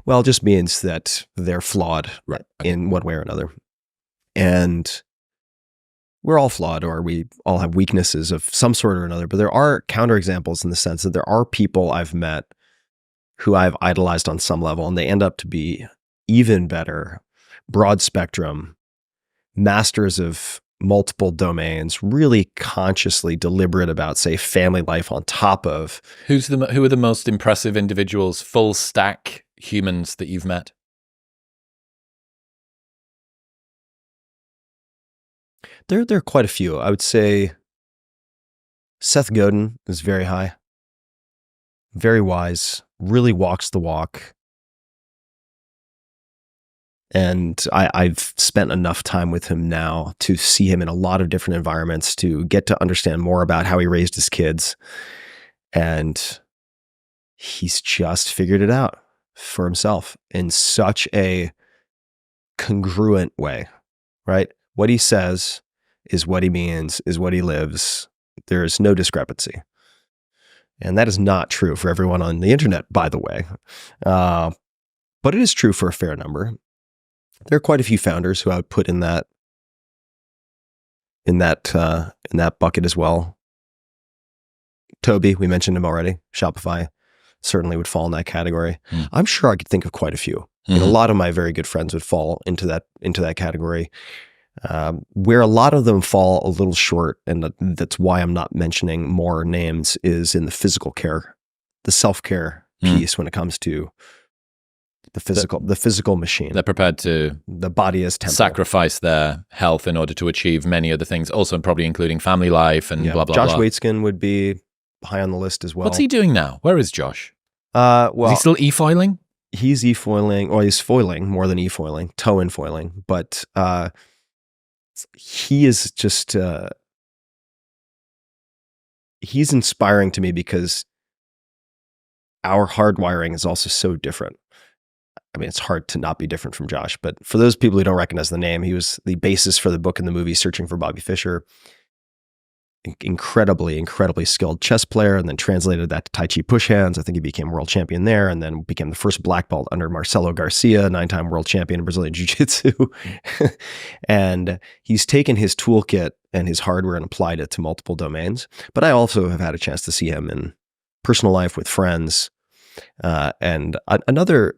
S2: Well, it just means that they're flawed
S1: Right. Okay.
S2: in one way or another. And we're all flawed, or we all have weaknesses of some sort or another. But there are counterexamples in the sense that there are people I've met who I've idolized on some level, and they end up to be even better, broad spectrum, masters of multiple domains, really consciously deliberate about, say, family life on top of.
S1: Who are the most impressive individuals, full stack humans that you've met?
S2: There are quite a few. I would say Seth Godin is very high, very wise, really walks the walk. And I've spent enough time with him now to see him in a lot of different environments, to get to understand more about how he raised his kids. And he's just figured it out for himself in such a congruent way, right? What he says is what he means, is what he lives. There's no discrepancy. And that is not true for everyone on the internet, by the way. But it is true for a fair number. There are quite a few founders who I would put in that bucket as well. Toby, we mentioned him already. Shopify certainly would fall in that category. I'm sure I could think of quite a few. And a lot of my very good friends would fall into that category. Where a lot of them fall a little short, and that's why I'm not mentioning more names, is in the physical care, the self-care piece when it comes to the physical machine.
S1: They're prepared to
S2: the body as temple.
S1: Sacrifice their health in order to achieve many other things, also probably including family life and blah, blah,
S2: Josh
S1: blah.
S2: Waitzkin would be high on the list as well.
S1: What's he doing now? Where is Josh?
S2: Well,
S1: is he still e-foiling?
S2: He's e-foiling, or he's foiling more than e-foiling, toe-in foiling. But he is just, he's inspiring to me because our hardwiring is also so different. I mean, it's hard to not be different from Josh, but for those people who don't recognize the name, he was the basis for the book and the movie Searching for Bobby Fischer. Incredibly skilled chess player, and then translated that to Tai Chi push hands. I think he became world champion there, and then became the first black belt under Marcelo Garcia, 9-time world champion in Brazilian Jiu-Jitsu. And he's taken his toolkit and his hardware and applied it to multiple domains. But I also have had a chance to see him in personal life with friends. And another,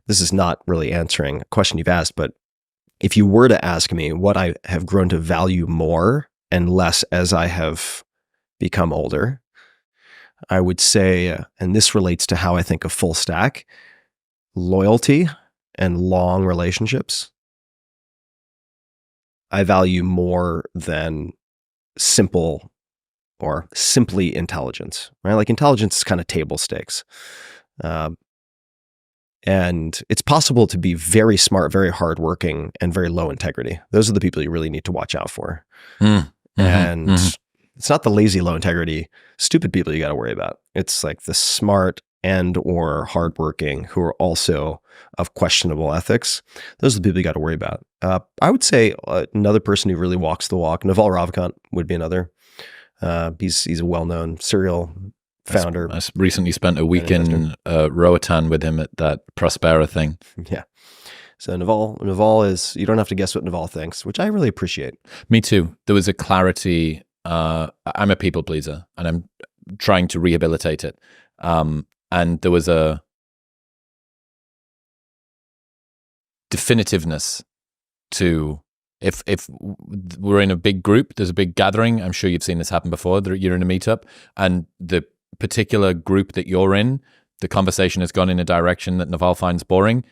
S2: this is not really answering a question you've asked, but if you were to ask me what I have grown to value more and less as I have become older, I would say, and this relates to how I think of full stack, loyalty and long relationships, I value more than simple or simply intelligence, right? Like intelligence is kind of table stakes. And it's possible to be very smart, very hardworking, and very low integrity. Those are the people you really need to watch out for. And it's not the lazy, low integrity, stupid people you got to worry about. It's like the smart and or hardworking who are also of questionable ethics. Those are the people you got to worry about. I would say another person who really walks the walk, Naval Ravikant would be another. He's a well-known serial founder.
S1: I recently spent a week in Roatan with him at that Prospera thing.
S2: Yeah. So Naval is, you don't have to guess what Naval thinks, which I really appreciate.
S1: Me too. There was a clarity. I'm a people pleaser and I'm trying to rehabilitate it. And there was a definitiveness to, if we're in a big group, there's a big gathering. I'm sure you've seen this happen before. You're in a meetup and the particular group that you're in, the conversation has gone in a direction that Naval finds boring.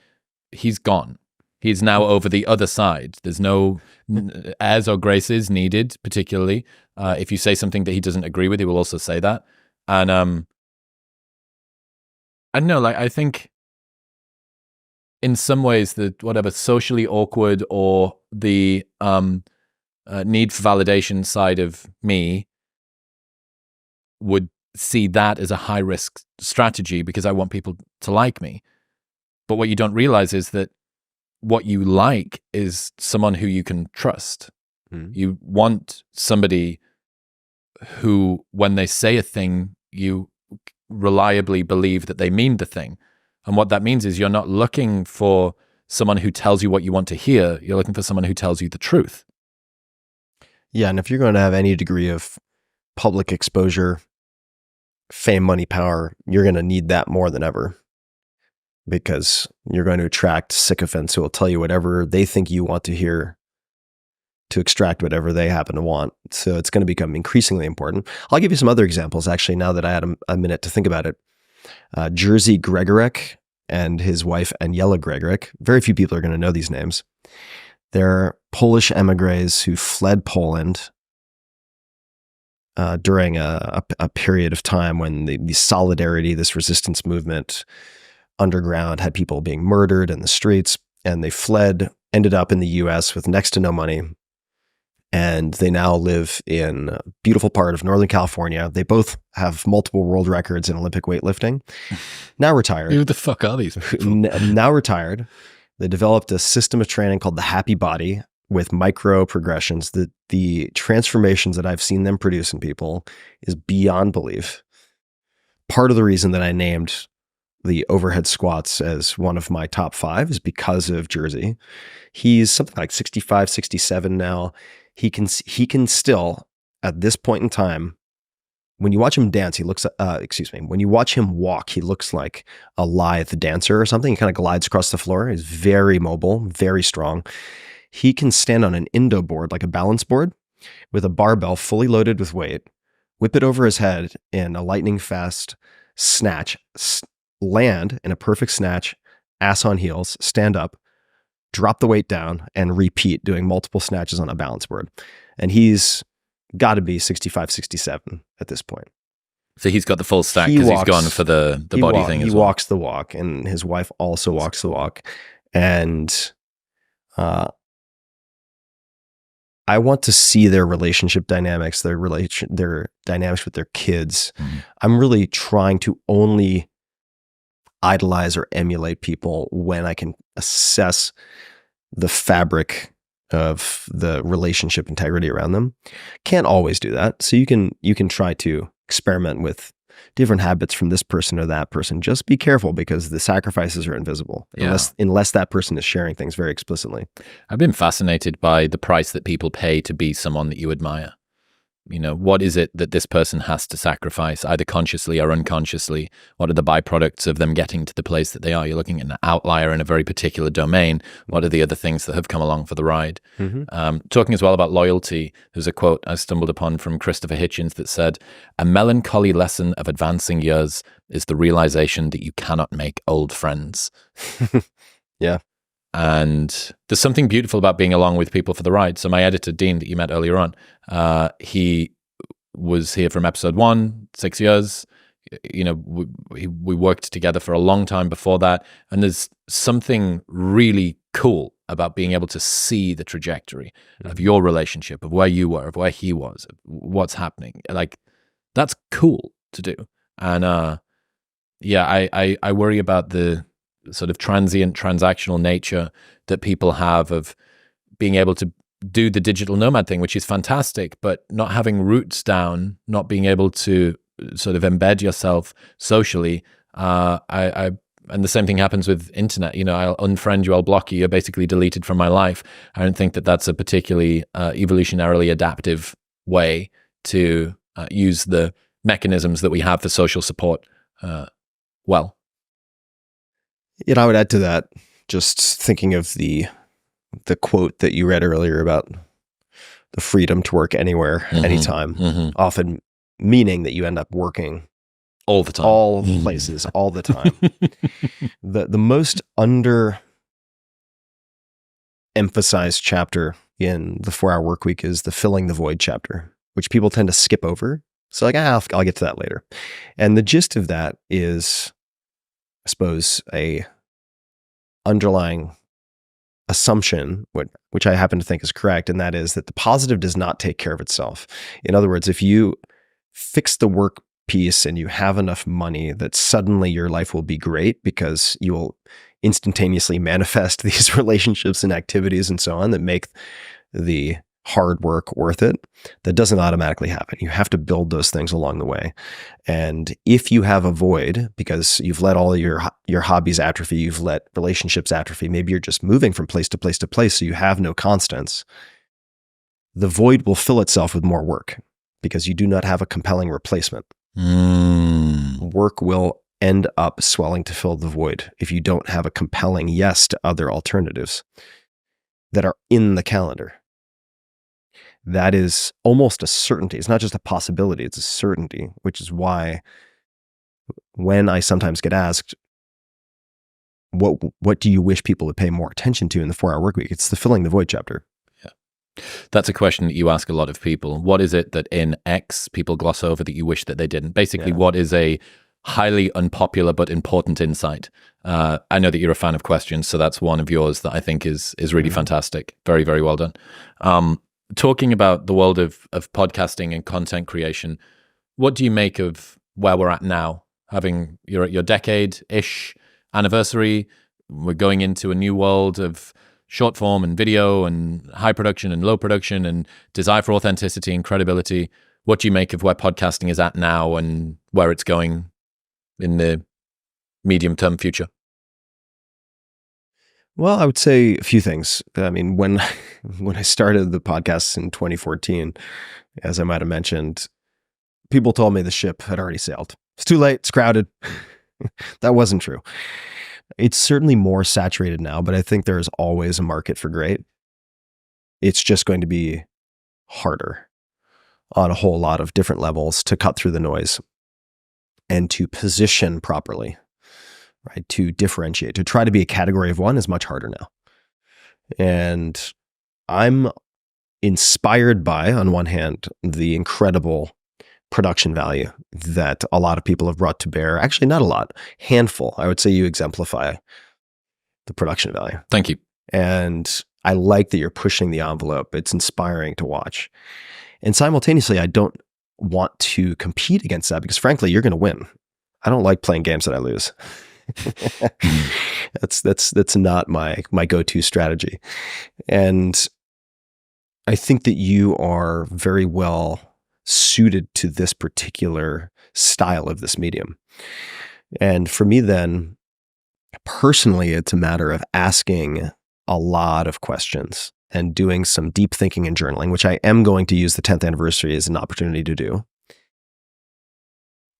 S1: He's gone. He's now over the other side. There's no airs or graces needed, particularly. If you say something that he doesn't agree with, he will also say that. And I don't know, like, I think in some ways the whatever socially awkward or the need for validation side of me would see that as a high risk strategy because I want people to like me. But what you don't realize is that what you like is someone who you can trust. You want somebody who, when they say a thing, you reliably believe that they mean the thing. And what that means is you're not looking for someone who tells you what you want to hear. You're looking for someone who tells you the truth.
S2: Yeah, and if you're going to have any degree of public exposure, fame, money, power, you're going to need that more than ever because you're going to attract sycophants who will tell you whatever they think you want to hear to extract whatever they happen to want. So it's going to become increasingly important. I'll give you some other examples, actually, now that I had a minute to think about it. Jerzy Gregorek and his wife Aniela Gregorek. Very few people are going to know these names. They're Polish emigres who fled Poland during a period of time when the solidarity, this resistance movement underground, had people being murdered in the streets, and they fled, ended up in the US with next to no money. And they now live in a beautiful part of Northern California. They both have multiple world records in Olympic weightlifting. Now retired.
S1: Who the fuck are these people?
S2: Now retired. They developed a system of training called the Happy Body with micro progressions. The transformations that I've seen them produce in people is beyond belief. Part of the reason that I named the overhead squats as one of my top 5 is because of Jerzy. He's something like 65, 67 now. He can still, at this point in time, when you watch him dance, when you watch him walk, he looks like a lithe dancer or something. He kind of glides across the floor. He's very mobile, very strong. He can stand on an Indo board, like a balance board, with a barbell fully loaded with weight, whip it over his head in a lightning fast snatch, land in a perfect snatch, ass on heels, stand up, drop the weight down, and repeat doing multiple snatches on a balance board. And he's got to be 65, 67 at this point.
S1: So he's got the full stack because he's gone for the body thing as well.
S2: He walks the walk, and his wife also walks the walk. And I want to see their relationship dynamics, their dynamics with their kids. Mm-hmm. I'm really trying to only idolize or emulate people when I can assess the fabric of the relationship integrity around them. Can't always do that. So you can try to experiment with different habits from this person or that person. Just be careful because the sacrifices are invisible unless that person is sharing things very explicitly.
S1: I've been fascinated by the price that people pay to be someone that you admire. You know, what is it that this person has to sacrifice, either consciously or unconsciously? What are the byproducts of them getting to the place that they are? You're looking at an outlier in a very particular domain. What are the other things that have come along for the ride? Mm-hmm. Talking as well about loyalty, there's a quote I stumbled upon from Christopher Hitchens that said, "A melancholy lesson of advancing years is the realization that you cannot make old friends."
S2: Yeah.
S1: And there's something beautiful about being along with people for the ride. So my editor, Dean, that you met earlier on, he was here from episode 1, 6 years. You know, we worked together for a long time before that. And there's something really cool about being able to see the trajectory of your relationship, of where you were, of where he was, of what's happening. Like, that's cool to do. And I worry about the sort of transient, transactional nature that people have of being able to do the digital nomad thing, which is fantastic, but not having roots down, not being able to sort of embed yourself socially. And the same thing happens with internet. You know, I'll unfriend you, I'll block you, you're basically deleted from my life. I don't think that that's a particularly evolutionarily adaptive way to use the mechanisms that we have for social support well.
S2: You know, I would add to that, just thinking of the quote that you read earlier about the freedom to work anywhere, anytime, often meaning that you end up working
S1: all the time,
S2: all places, all the time. The most under-emphasized chapter in the 4-Hour Workweek is the filling the void chapter, which people tend to skip over. So like, I'll get to that later. And the gist of that is, I suppose, a underlying assumption, which I happen to think is correct, and that is that the positive does not take care of itself. In other words, if you fix the work piece and you have enough money, that suddenly your life will be great because you will instantaneously manifest these relationships and activities and so on that make the hard work worth it. That doesn't automatically happen. You have to build those things along the way. And if you have a void because you've let all your hobbies atrophy, you've let relationships atrophy, maybe you're just moving from place to place to place, so you have no constants, the void will fill itself with more work because you do not have a compelling replacement. Work will end up swelling to fill the void if you don't have a compelling yes to other alternatives that are in the calendar. That is almost a certainty. It's not just a possibility, it's a certainty, which is why when I sometimes get asked, what do you wish people would pay more attention to in the 4-hour work week? It's the filling the void chapter.
S1: That's a question that you ask a lot of people. What is it that in X people gloss over that you wish that they didn't? Basically, what is a highly unpopular but important insight? I know that you're a fan of questions, so that's one of yours that I think is really fantastic. Very, very well done. Talking about the world of podcasting and content creation, what do you make of where we're at now? You're at your decade-ish anniversary. We're going into a new world of short form and video and high production and low production and desire for authenticity and credibility. What do you make of where podcasting is at now and where it's going in the medium-term future?
S2: Well, I would say a few things. I mean, when I started the podcast in 2014, as I might have mentioned, people told me the ship had already sailed. It's too late. It's crowded. That wasn't true. It's certainly more saturated now, but I think there is always a market for great. It's just going to be harder on a whole lot of different levels to cut through the noise and to position properly, right? To differentiate, to try to be a category of one is much harder now. And I'm inspired by, on one hand, the incredible production value that a lot of people have brought to bear. Actually, not a lot, handful. I would say you exemplify the production value.
S1: Thank you.
S2: And I like that you're pushing the envelope. It's inspiring to watch. And simultaneously, I don't want to compete against that because frankly, you're going to win. I don't like playing games that I lose. That's not my go-to strategy. And I think that you are very well suited to this particular style of this medium. And for me then, personally, it's a matter of asking a lot of questions and doing some deep thinking and journaling, which I am going to use the 10th anniversary as an opportunity to do,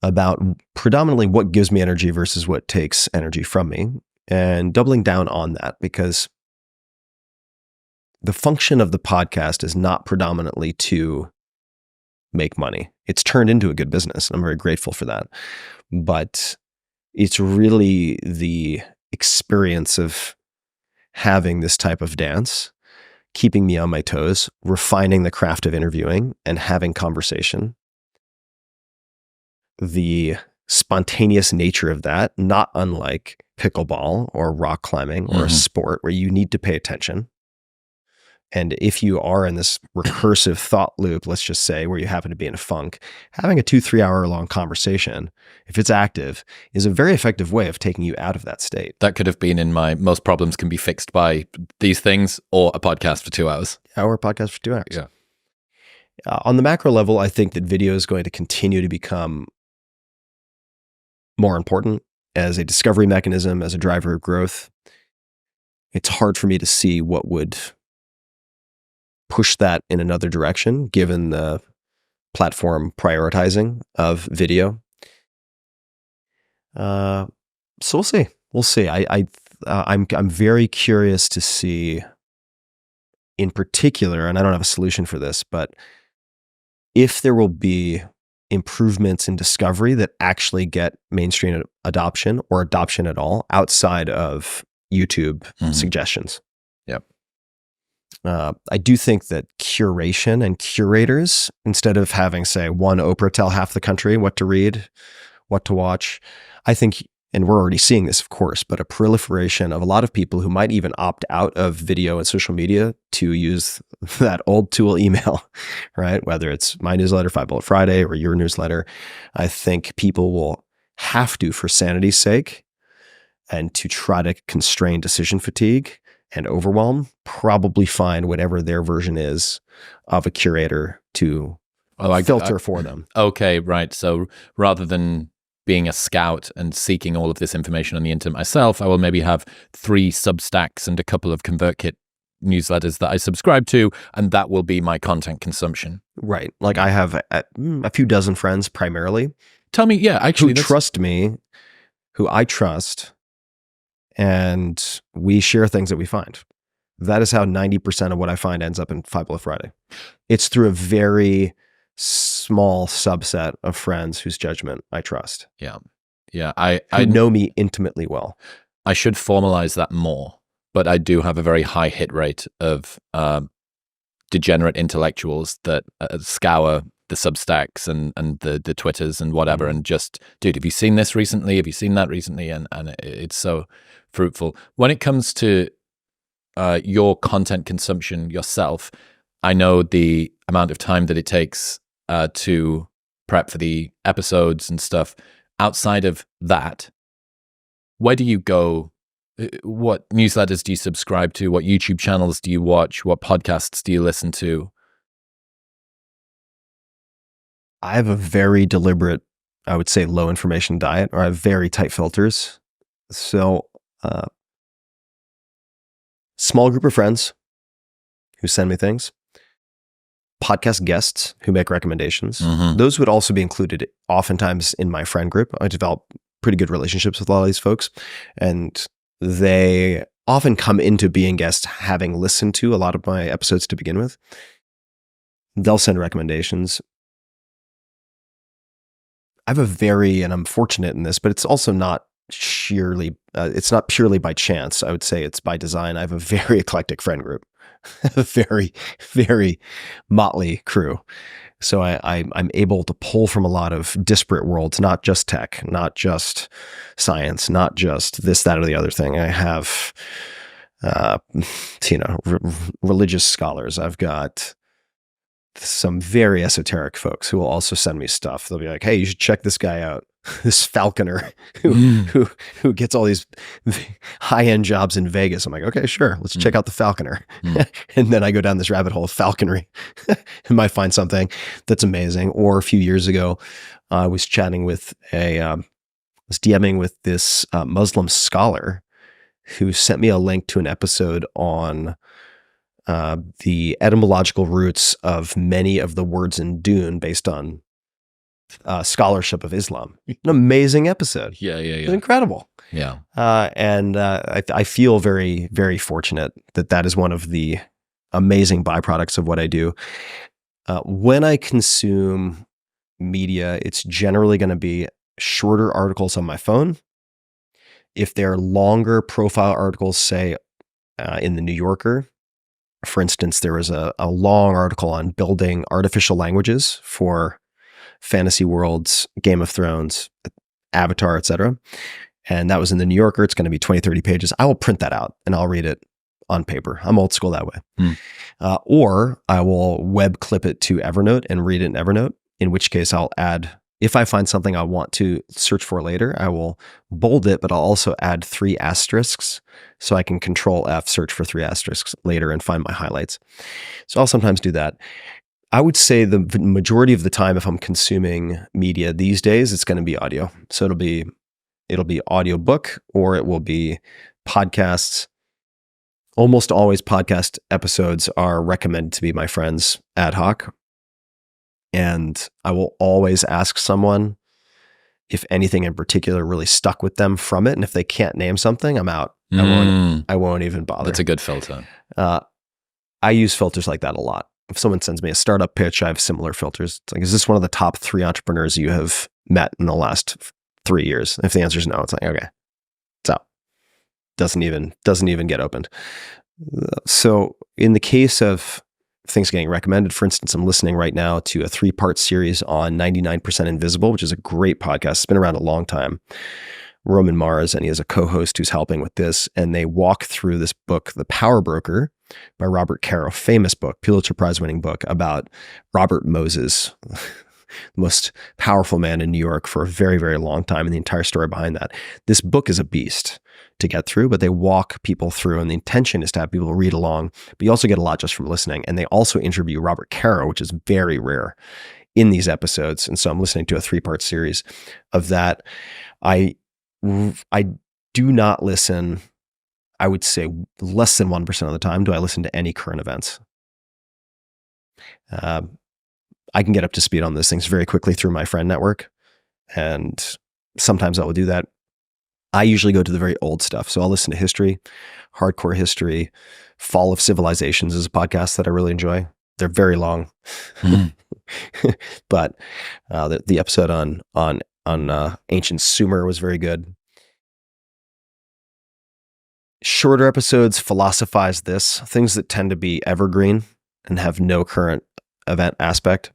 S2: about predominantly what gives me energy versus what takes energy from me, and doubling down on that, because the function of the podcast is not predominantly to make money. It's turned into a good business, and I'm very grateful for that. But it's really the experience of having this type of dance, keeping me on my toes, refining the craft of interviewing and having conversation. The spontaneous nature of that, not unlike pickleball or rock climbing or a sport where you need to pay attention. And if you are in this recursive thought loop, let's just say, where you happen to be in a funk, having a 2-3 hour long conversation, if it's active, is a very effective way of taking you out of that state.
S1: That could have been in my most problems can be fixed by these things or a podcast for 2 hours.
S2: Or a podcast for 2 hours.
S1: Yeah.
S2: On the macro level, I think that video is going to continue to become more important as a discovery mechanism, as a driver of growth. It's hard for me to see what would push that in another direction, given the platform prioritizing of video. So we'll see. We'll see. I'm very curious to see, in particular, and I don't have a solution for this, but if there will be improvements in discovery that actually get mainstream adoption or adoption at all outside of YouTube suggestions.
S1: Yep.
S2: I do think that curation and curators, instead of having, say, one Oprah tell half the country what to read, what to watch, I think, and we're already seeing this, of course, but a proliferation of a lot of people who might even opt out of video and social media to use that old tool email, right? Whether it's my newsletter, 5 Bullet Friday, or your newsletter, I think people will have to, for sanity's sake, and to try to constrain decision fatigue and overwhelm, probably find whatever their version is of a curator to filter for them.
S1: Okay, right. So rather than being a scout and seeking all of this information on the internet myself, I will maybe have 3 Substacks and a couple of ConvertKit newsletters that I subscribe to, and that will be my content consumption.
S2: Right. Like I have a few dozen friends primarily.
S1: Tell me, yeah, actually,
S2: who trust me, who I trust, and we share things that we find. That is how 90% of what I find ends up in 5 Bullet Friday. It's through a very small subset of friends whose judgment I trust.
S1: Yeah. Yeah.
S2: who know me intimately well.
S1: I should formalize that more, but I do have a very high hit rate of degenerate intellectuals that scour the Substacks and the Twitters and whatever, and just, dude, have you seen this recently? Have you seen that recently? And it's so fruitful. When it comes to your content consumption yourself, I know the amount of time that it takes to prep for the episodes and stuff. Outside of that, where do you go? What newsletters do you subscribe to? What YouTube channels do you watch? What podcasts do you listen to?
S2: I have a very deliberate, I would say, low information diet, or I have very tight filters. So, small group of friends who send me things, podcast guests who make recommendations.
S1: Mm-hmm.
S2: Those would also be included oftentimes in my friend group. I develop pretty good relationships with a lot of these folks, and they often come into being guests having listened to a lot of my episodes to begin with. They'll send recommendations. I have a very, and I'm fortunate in this, but it's also not sheerly, it's not purely by chance. I would say it's by design. I have a very eclectic friend group, a very, very motley crew. So I'm able to pull from a lot of disparate worlds, not just tech, not just science, not just this, that, or the other thing. I have, religious scholars. I've got some very esoteric folks who will also send me stuff. They'll be like, "Hey, you should check this guy out, this falconer who gets all these high-end jobs in Vegas." I'm like, "Okay, sure, let's check out the falconer." And then I go down this rabbit hole of falconry and might find something that's amazing. Or a few years ago, I was chatting with was DMing with this Muslim scholar who sent me a link to an episode on the etymological roots of many of the words in Dune based on scholarship of Islam. An amazing episode.
S1: Yeah.
S2: It's incredible.
S1: Yeah.
S2: And I feel very, very fortunate that is one of the amazing byproducts of what I do. When I consume media, it's generally going to be shorter articles on my phone. If they're longer profile articles, say in the New Yorker, for instance, there was a long article on building artificial languages for fantasy worlds, Game of Thrones, Avatar, etc. And that was in the New Yorker. It's going to be 20, 30 pages. I will print that out and I'll read it on paper. I'm old school that way. Or I will web clip it to Evernote and read it in Evernote, in which case I'll add, if I find something I want to search for later, I will bold it, but I'll also add 3 asterisks so I can Control F, search for 3 asterisks later and find my highlights. So I'll sometimes do that. I would say the majority of the time, if I'm consuming media these days, it's going to be audio. So it'll be audiobook or it will be podcasts. Almost always podcast episodes are recommended to be my friends ad hoc. And I will always ask someone if anything in particular really stuck with them from it. And if they can't name something, I'm out. I won't even bother.
S1: That's a good filter.
S2: I use filters like that a lot. If someone sends me a startup pitch, I have similar filters. It's like, is this one of the top 3 entrepreneurs you have met in the last 3 years? If the answer is no, it's like, okay, it's out. Doesn't even get opened. So in the case of things getting recommended, for instance, I'm listening right now to a 3-part series on 99% Invisible, which is a great podcast. It's been around a long time. Roman Mars, and he has a co-host who's helping with this. And they walk through this book, The Power Broker by Robert Caro, famous book, Pulitzer Prize winning book about Robert Moses, the most powerful man in New York for a very, very long time, and the entire story behind that. This book is a beast to get through, but they walk people through, and the intention is to have people read along, but you also get a lot just from listening. And they also interview Robert Caro, which is very rare in these episodes. And so I'm listening to a 3-part series of that. I do not listen, I would say less than 1% of the time do I listen to any current events. I can get up to speed on those things very quickly through my friend network, and sometimes I will do that. I usually go to the very old stuff. So I'll listen to history, hardcore history. Fall of Civilizations is a podcast that I really enjoy. They're very long, but the episode on on ancient Sumer was very good. Shorter episodes philosophize this, things that tend to be evergreen and have no current event aspect.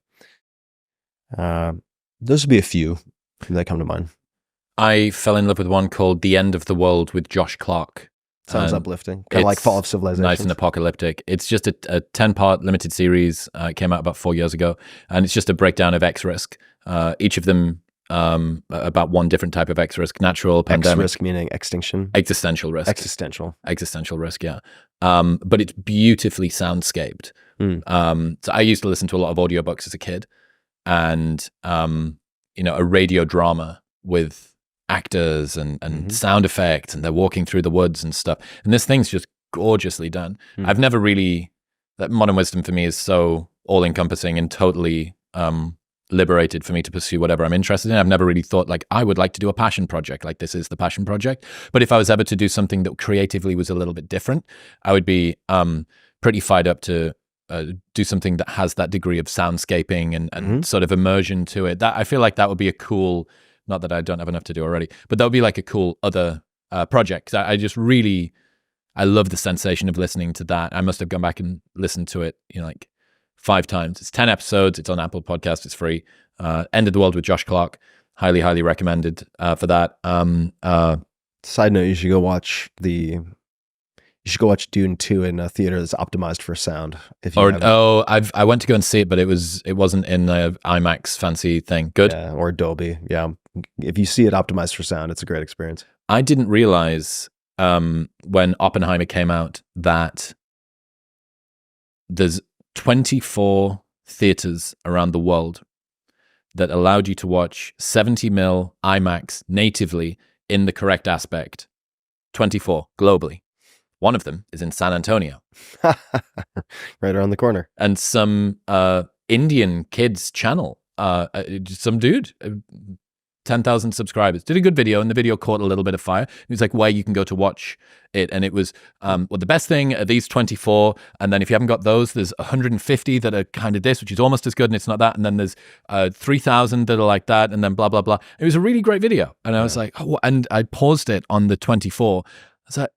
S2: Those would be a few that come to mind.
S1: I fell in love with one called The End of the World with Josh Clark.
S2: Sounds uplifting. Kind of like Fall of Civilization.
S1: Nice and apocalyptic. It's just a 10-part limited series. It came out about 4 years ago. And it's just a breakdown of X risk. Each of them about one different type of X risk. Natural, pandemic.
S2: X risk meaning extinction?
S1: Existential risk. Existential risk, yeah. But it's beautifully soundscaped. So I used to listen to a lot of audiobooks as a kid. And, a radio drama with actors and sound effects, and they're walking through the woods and stuff. And this thing's just gorgeously done. I've never really, that modern wisdom for me is so all-encompassing and totally liberated for me to pursue whatever I'm interested in. I've never really thought like, I would like to do a passion project, like this is the passion project. But if I was ever to do something that creatively was a little bit different, I would be pretty fired up to do something that has that degree of soundscaping and sort of immersion to it. That I feel like that would be a cool, not that I don't have enough to do already, but that would be like a cool other project. 'Cause I just really, I love the sensation of listening to that. I must have gone back and listened to it, like 5 times. It's 10 episodes. It's on Apple Podcasts. It's free. End of the World with Josh Clark. Highly, highly recommended for that.
S2: Side note: you should go watch Dune 2 in a theater that's optimized for sound.
S1: I went to go and see it, but it wasn't in the IMAX fancy thing. Good.
S2: Yeah, or Dolby. Yeah. If you see it optimized for sound, it's a great experience.
S1: I didn't realize when Oppenheimer came out that there's 24 theaters around the world that allowed you to watch 70mm IMAX natively in the correct aspect. 24 globally. One of them is in San Antonio.
S2: Right around the corner.
S1: And some Indian kids channel, some dude, 10,000 subscribers, did a good video, and the video caught a little bit of fire. It was like where you can go to watch it. And it was, the best thing are these 24. And then if you haven't got those, there's 150 that are kind of this, which is almost as good, and it's not that. And then there's 3,000 that are like that, and then blah, blah, blah. It was a really great video. And I was like, oh, and I paused it on the 24. I was like,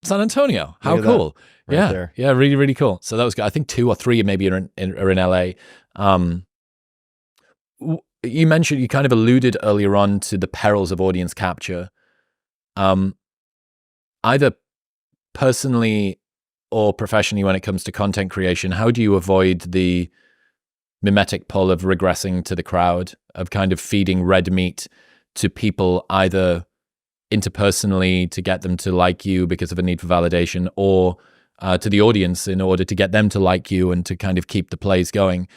S1: San Antonio, how cool.
S2: Right there.
S1: Yeah, really, really cool. So that was good. I think 2 or 3 maybe are in LA. You mentioned, you kind of alluded earlier on to the perils of audience capture. Either personally or professionally when it comes to content creation, how do you avoid the mimetic pull of regressing to the crowd, of kind of feeding red meat to people either interpersonally to get them to like you because of a need for validation, or to the audience in order to get them to like you and to kind of keep the plays going?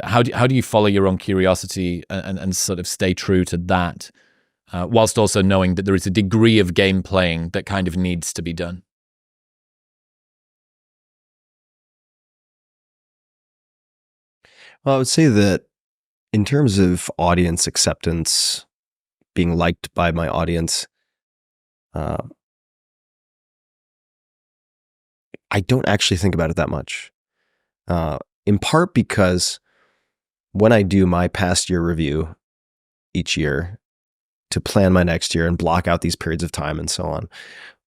S1: How do you follow your own curiosity and sort of stay true to that, whilst also knowing that there is a degree of game playing that kind of needs to be done?
S2: Well, I would say that in terms of audience acceptance, being liked by my audience, I don't actually think about it that much. In part because when I do my past year review each year to plan my next year and block out these periods of time and so on,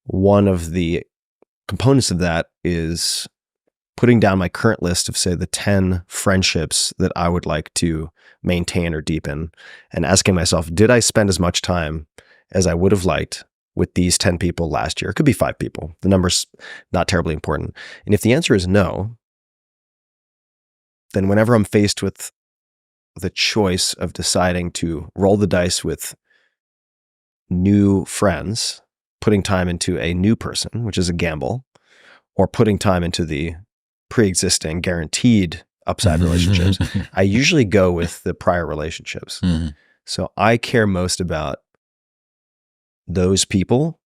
S2: one of the components of that is putting down my current list of, say, the 10 friendships that I would like to maintain or deepen, and asking myself, did I spend as much time as I would have liked with these 10 people last year? It could be 5 people. The number's not terribly important. And if the answer is no, then whenever I'm faced with the choice of deciding to roll the dice with new friends, putting time into a new person, which is a gamble, or putting time into the pre-existing guaranteed upside relationships, I usually go with the prior relationships. So I care most about those people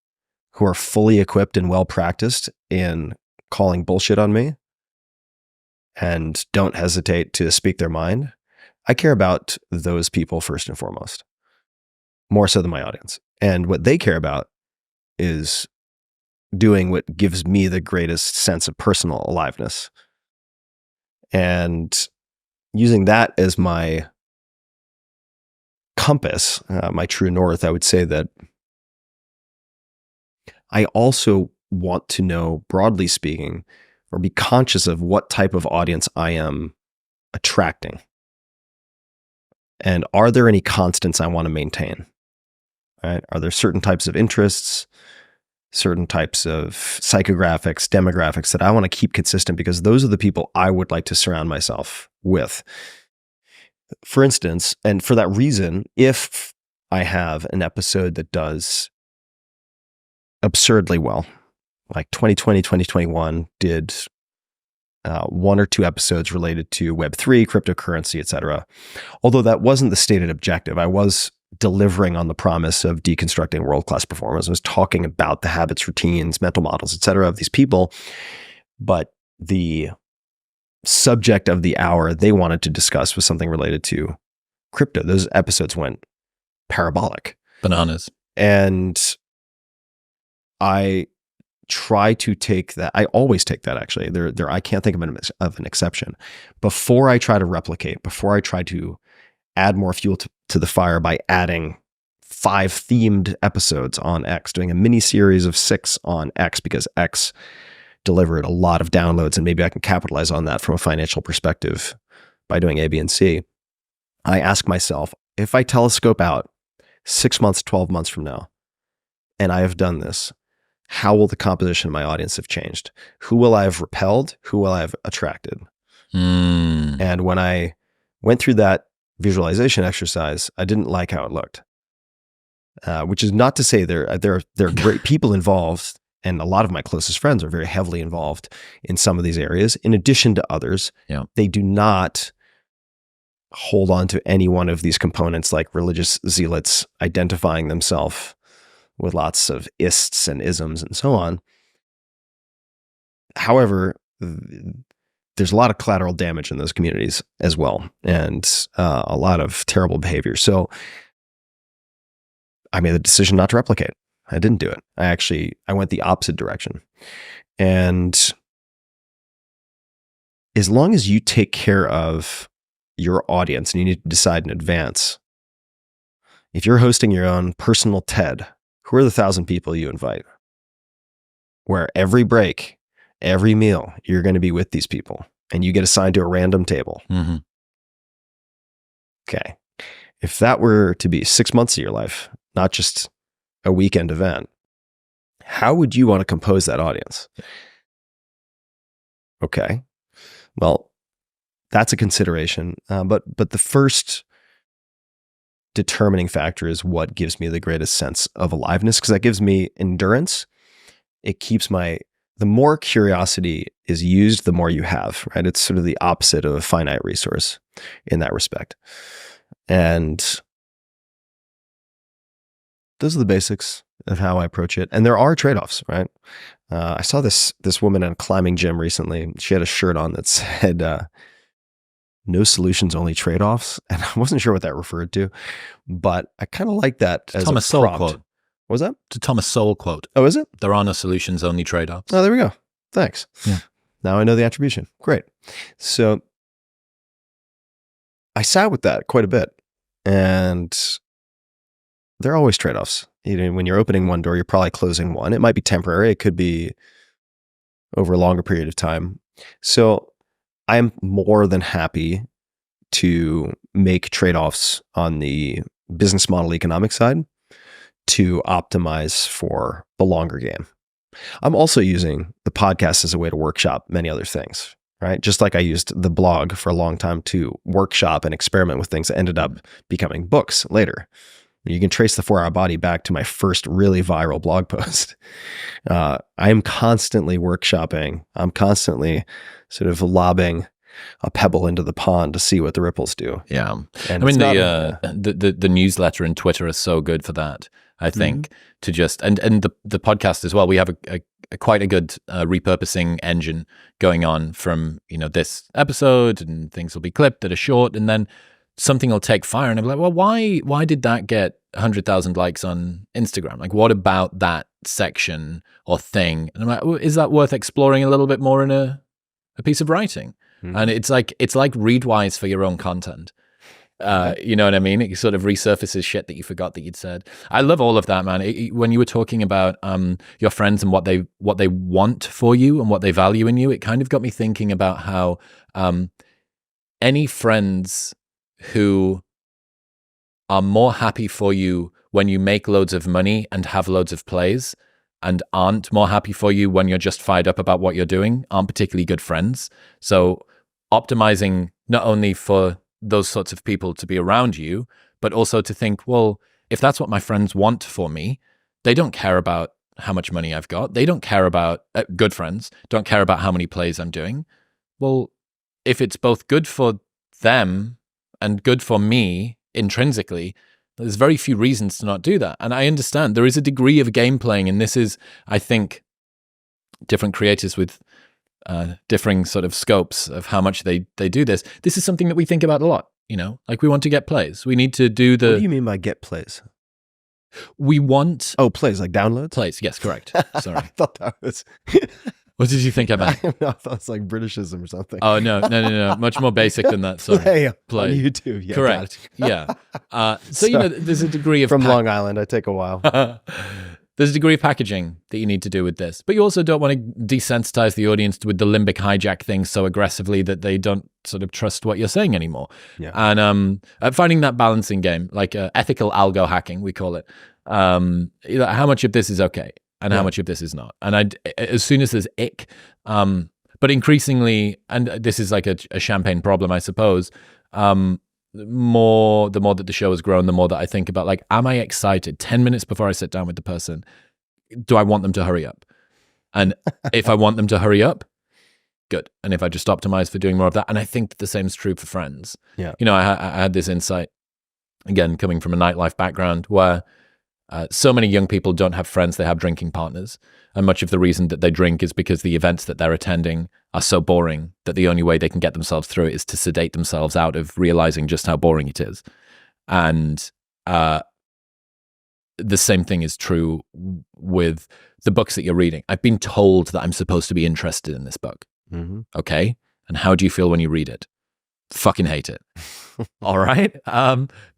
S2: who are fully equipped and well practiced in calling bullshit on me and don't hesitate to speak their mind. I care about those people first and foremost, more so than my audience. And what they care about is doing what gives me the greatest sense of personal aliveness, and using that as my compass, my true north, I would say that I also want to know, broadly speaking, or be conscious of what type of audience I am attracting. And are there any constants I want to maintain? Right? Are there certain types of interests, certain types of psychographics, demographics that I want to keep consistent because those are the people I would like to surround myself with? For instance, and for that reason, if I have an episode that does absurdly well, like 2020, 2021 did one or two episodes related to Web3, cryptocurrency, etc. Although that wasn't the stated objective, I was delivering on the promise of deconstructing world-class performance. I was talking about the habits, routines, mental models, etc. of these people, but the subject of the hour they wanted to discuss was something related to crypto. Those episodes went parabolic.
S1: Bananas.
S2: And I try to take that. I always take that, actually. I can't think of an exception. Before I try to replicate, before I try to add more fuel to the fire by adding 5 themed episodes on X, doing a mini series of 6 on X because X delivered a lot of downloads and maybe I can capitalize on that from a financial perspective by doing A, B, and C. I ask myself, if I telescope out 6 months, 12 months from now, and I have done this, how will the composition of my audience have changed? Who will I have repelled? Who will I have attracted? And when I went through that visualization exercise, I didn't like how it looked. Which is not to say there are great people involved, and a lot of my closest friends are very heavily involved in some of these areas. In addition to others, they do not hold on to any one of these components like religious zealots identifying themselves with lots of ists and isms and so on. However, there's a lot of collateral damage in those communities as well, and a lot of terrible behavior. So I made the decision not to replicate. I didn't do it. I went the opposite direction. And as long as you take care of your audience, and you need to decide in advance, if you're hosting your own personal TED, who are the 1,000 people you invite? Where every break, every meal, you're going to be with these people and you get assigned to a random table.
S1: Mm-hmm.
S2: Okay. If that were to be 6 months of your life, not just a weekend event, how would you want to compose that audience? Okay. Well, that's a consideration. But the first determining factor is what gives me the greatest sense of aliveness, because that gives me endurance. It keeps the more curiosity is used, the more you have, right? It's sort of the opposite of a finite resource in that respect. And those are the basics of how I approach it. And there are trade-offs, right? I saw this woman at a climbing gym recently. She had a shirt on that said, no solutions, only trade-offs. And I wasn't sure what that referred to, but I kind of like that as
S1: Thomas
S2: a
S1: Sowell
S2: prompt.
S1: quote.
S2: What was that?
S1: It's a Thomas Sowell quote.
S2: Oh, is it?
S1: There are no solutions, only trade-offs.
S2: Oh, there we go. Thanks.
S1: Yeah.
S2: Now I know the attribution. Great. So I sat with that quite a bit, and there are always trade-offs. When you're opening one door, you're probably closing one. It might be temporary. It could be over a longer period of time. So I'm more than happy to make trade-offs on the business model economic side to optimize for the longer game. I'm also using the podcast as a way to workshop many other things, right? Just like I used the blog for a long time to workshop and experiment with things that ended up becoming books later. You can trace the 4-Hour Body back to my first really viral blog post. I am constantly workshopping. I'm constantly sort of lobbing a pebble into the pond to see what the ripples do.
S1: Yeah.
S2: And
S1: I mean, the newsletter and Twitter are so good for that, I think, to just, and the podcast as well. We have quite a good repurposing engine going on from, this episode, and things will be clipped that are short, and then something will take fire, and I'm like, well, why did that get 100,000 likes on Instagram? Like, what about that section or thing? And I'm like, well, is that worth exploring a little bit more in a piece of writing? And it's like Readwise for your own content. You know what I mean? It sort of resurfaces shit that you forgot that you'd said. I love all of that, man. When you were talking about your friends and what they want for you and what they value in you, it kind of got me thinking about how any friends who are more happy for you when you make loads of money and have loads of plays, and aren't more happy for you when you're just fired up about what you're doing, aren't particularly good friends. So optimizing not only for those sorts of people to be around you, but also to think, well, if that's what my friends want for me, they don't care about how much money I've got. They don't care about, good friends don't care about how many plays I'm doing. Well, if it's both good for them and good for me intrinsically, there's very few reasons to not do that. And I understand there is a degree of game playing, and this is, I think, different creators with differing sort of scopes of how much they do this. This is something that we think about a lot, you know, like we want to get plays. We need to do the...
S2: What do you mean by get plays?
S1: We want...
S2: Oh, plays, like downloads?
S1: Plays, yes, correct. Sorry.
S2: I thought that was...
S1: What did you think I meant?
S2: I thought it was like Britishism or something.
S1: Oh, no. Much more basic than that. Sorry.
S2: Play on YouTube. Yeah,
S1: correct. Yeah. So, you know, there's a degree of...
S2: From Long Island, I take a while.
S1: There's a degree of packaging that you need to do with this. But you also don't want to desensitize the audience with the limbic hijack thing so aggressively that they don't sort of trust what you're saying anymore. Yeah. And finding that balancing game, like ethical algo hacking, we call it. How much of this is okay and how much of this is not. And as soon as there's ick, but increasingly, and this is like a champagne problem, I suppose, the more that the show has grown, the more that I think about, like, am I excited 10 minutes before I sit down with the person? Do I want them to hurry up? And if I want them to hurry up, good. And if I just optimize for doing more of that, and I think that the same is true for friends.
S2: Yeah.
S1: You know, I had this insight, again, coming from a nightlife background, where so many young people don't have friends, they have drinking partners. And much of the reason that they drink is because the events that they're attending are so boring that the only way they can get themselves through it is to sedate themselves out of realizing just how boring it is. And the same thing is true with the books that you're reading. I've been told that I'm supposed to be interested in this book. Mm-hmm. Okay. And how do you feel when you read it? Fucking hate it. All right.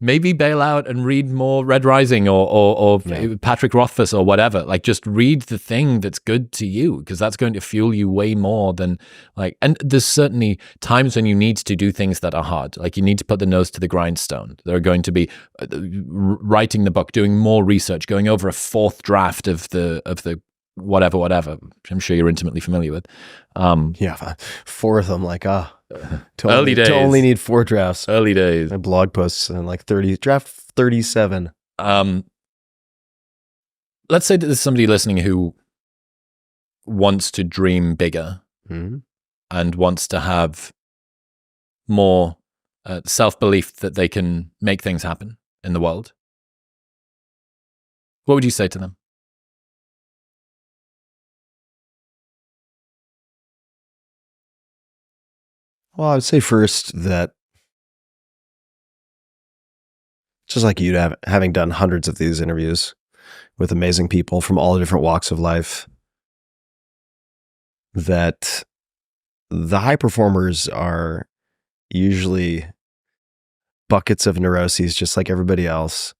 S1: Maybe bail out and read more Red Rising or Patrick Rothfuss or whatever. Like, just read the thing that's good to you, because that's going to fuel you way more than like, and there's certainly times when you need to do things that are hard. Like, you need to put the nose to the grindstone. There are going to be writing the book, doing more research, going over a fourth draft of the whatever, which I'm sure you're intimately familiar with.
S2: Fourth, I'm like,
S1: early days.
S2: To only need 4 drafts.
S1: Early days.
S2: My blog posts and like draft 37.
S1: Let's say that there's somebody listening who wants to dream bigger and wants to have more self-belief that they can make things happen in the world. What would you say to them?
S2: Well, I would say first that, just like you, having done hundreds of these interviews with amazing people from all different walks of life, that the high performers are usually buckets of neuroses, just like everybody else,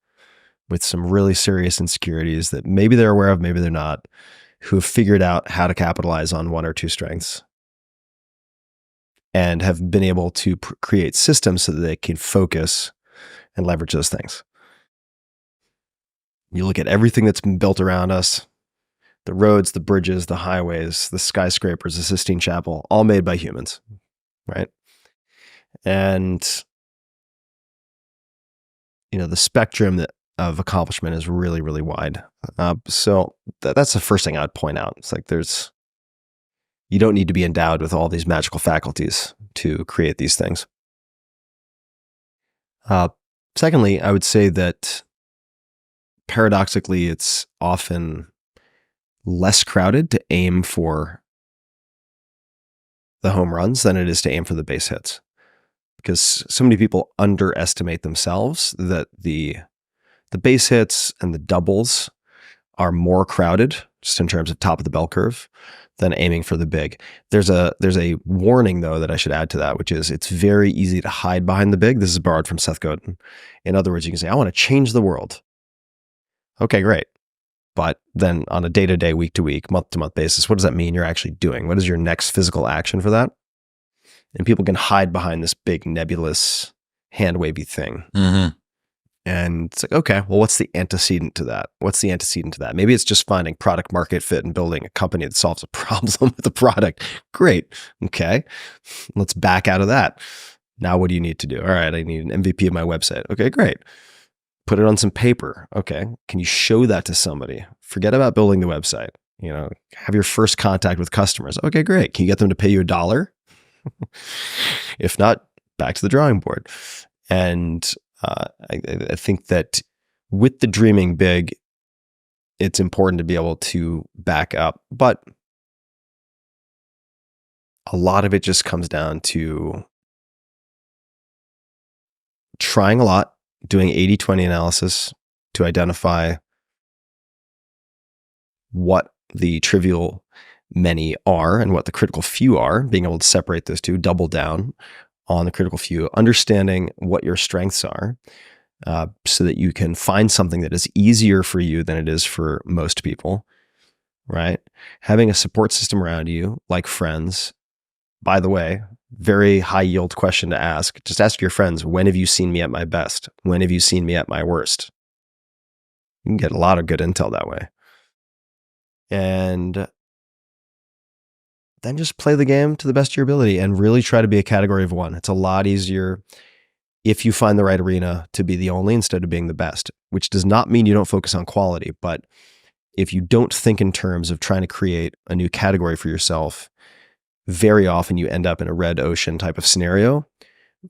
S2: with some really serious insecurities that maybe they're aware of, maybe they're not, who have figured out how to capitalize on 1 or 2 strengths and have been able to create systems so that they can focus and leverage those things. You look at everything that's been built around us, the roads, the bridges, the highways, the skyscrapers, the Sistine Chapel, all made by humans, right? And, you know, the spectrum of accomplishment is really, really wide. So that's the first thing I'd point out. It's like you don't need to be endowed with all these magical faculties to create these things. Secondly, I would say that paradoxically, it's often less crowded to aim for the home runs than it is to aim for the base hits. Because so many people underestimate themselves that the base hits and the doubles are more crowded, just in terms of top of the bell curve, than aiming for the big. There's a warning though that I should add to that, which is it's very easy to hide behind the big. This is borrowed from Seth Godin. In other words, you can say, I want to change the world. Okay, great. But then on a day-to-day, week-to-week, month-to-month basis, what does that mean you're actually doing? What is your next physical action for that? And people can hide behind this big nebulous hand-wavy thing.
S1: Mm-hmm.
S2: And it's like, okay, well, what's the antecedent to that? What's the antecedent to that? Maybe it's just finding product market fit and building a company that solves a problem with a product. Great. Okay. Let's back out of that. Now, what do you need to do? All right, I need an MVP of my website. Okay, great. Put it on some paper. Okay. Can you show that to somebody? Forget about building the website. Have your first contact with customers. Okay, great. Can you get them to pay you $1? If not, back to the drawing board. And I think that with the dreaming big, it's important to be able to back up. But a lot of it just comes down to trying a lot, doing 80-20 analysis to identify what the trivial many are and what the critical few are, being able to separate those two, double down on the critical few, understanding what your strengths are, so that you can find something that is easier for you than it is for most people, right? Having a support system around you, like friends. By the way, very high yield question to ask. Just ask your friends, when have you seen me at my best? When have you seen me at my worst? You can get a lot of good intel that way. And then just play the game to the best of your ability and really try to be a category of one. It's a lot easier if you find the right arena to be the only instead of being the best, which does not mean you don't focus on quality. But if you don't think in terms of trying to create a new category for yourself, very often you end up in a red ocean type of scenario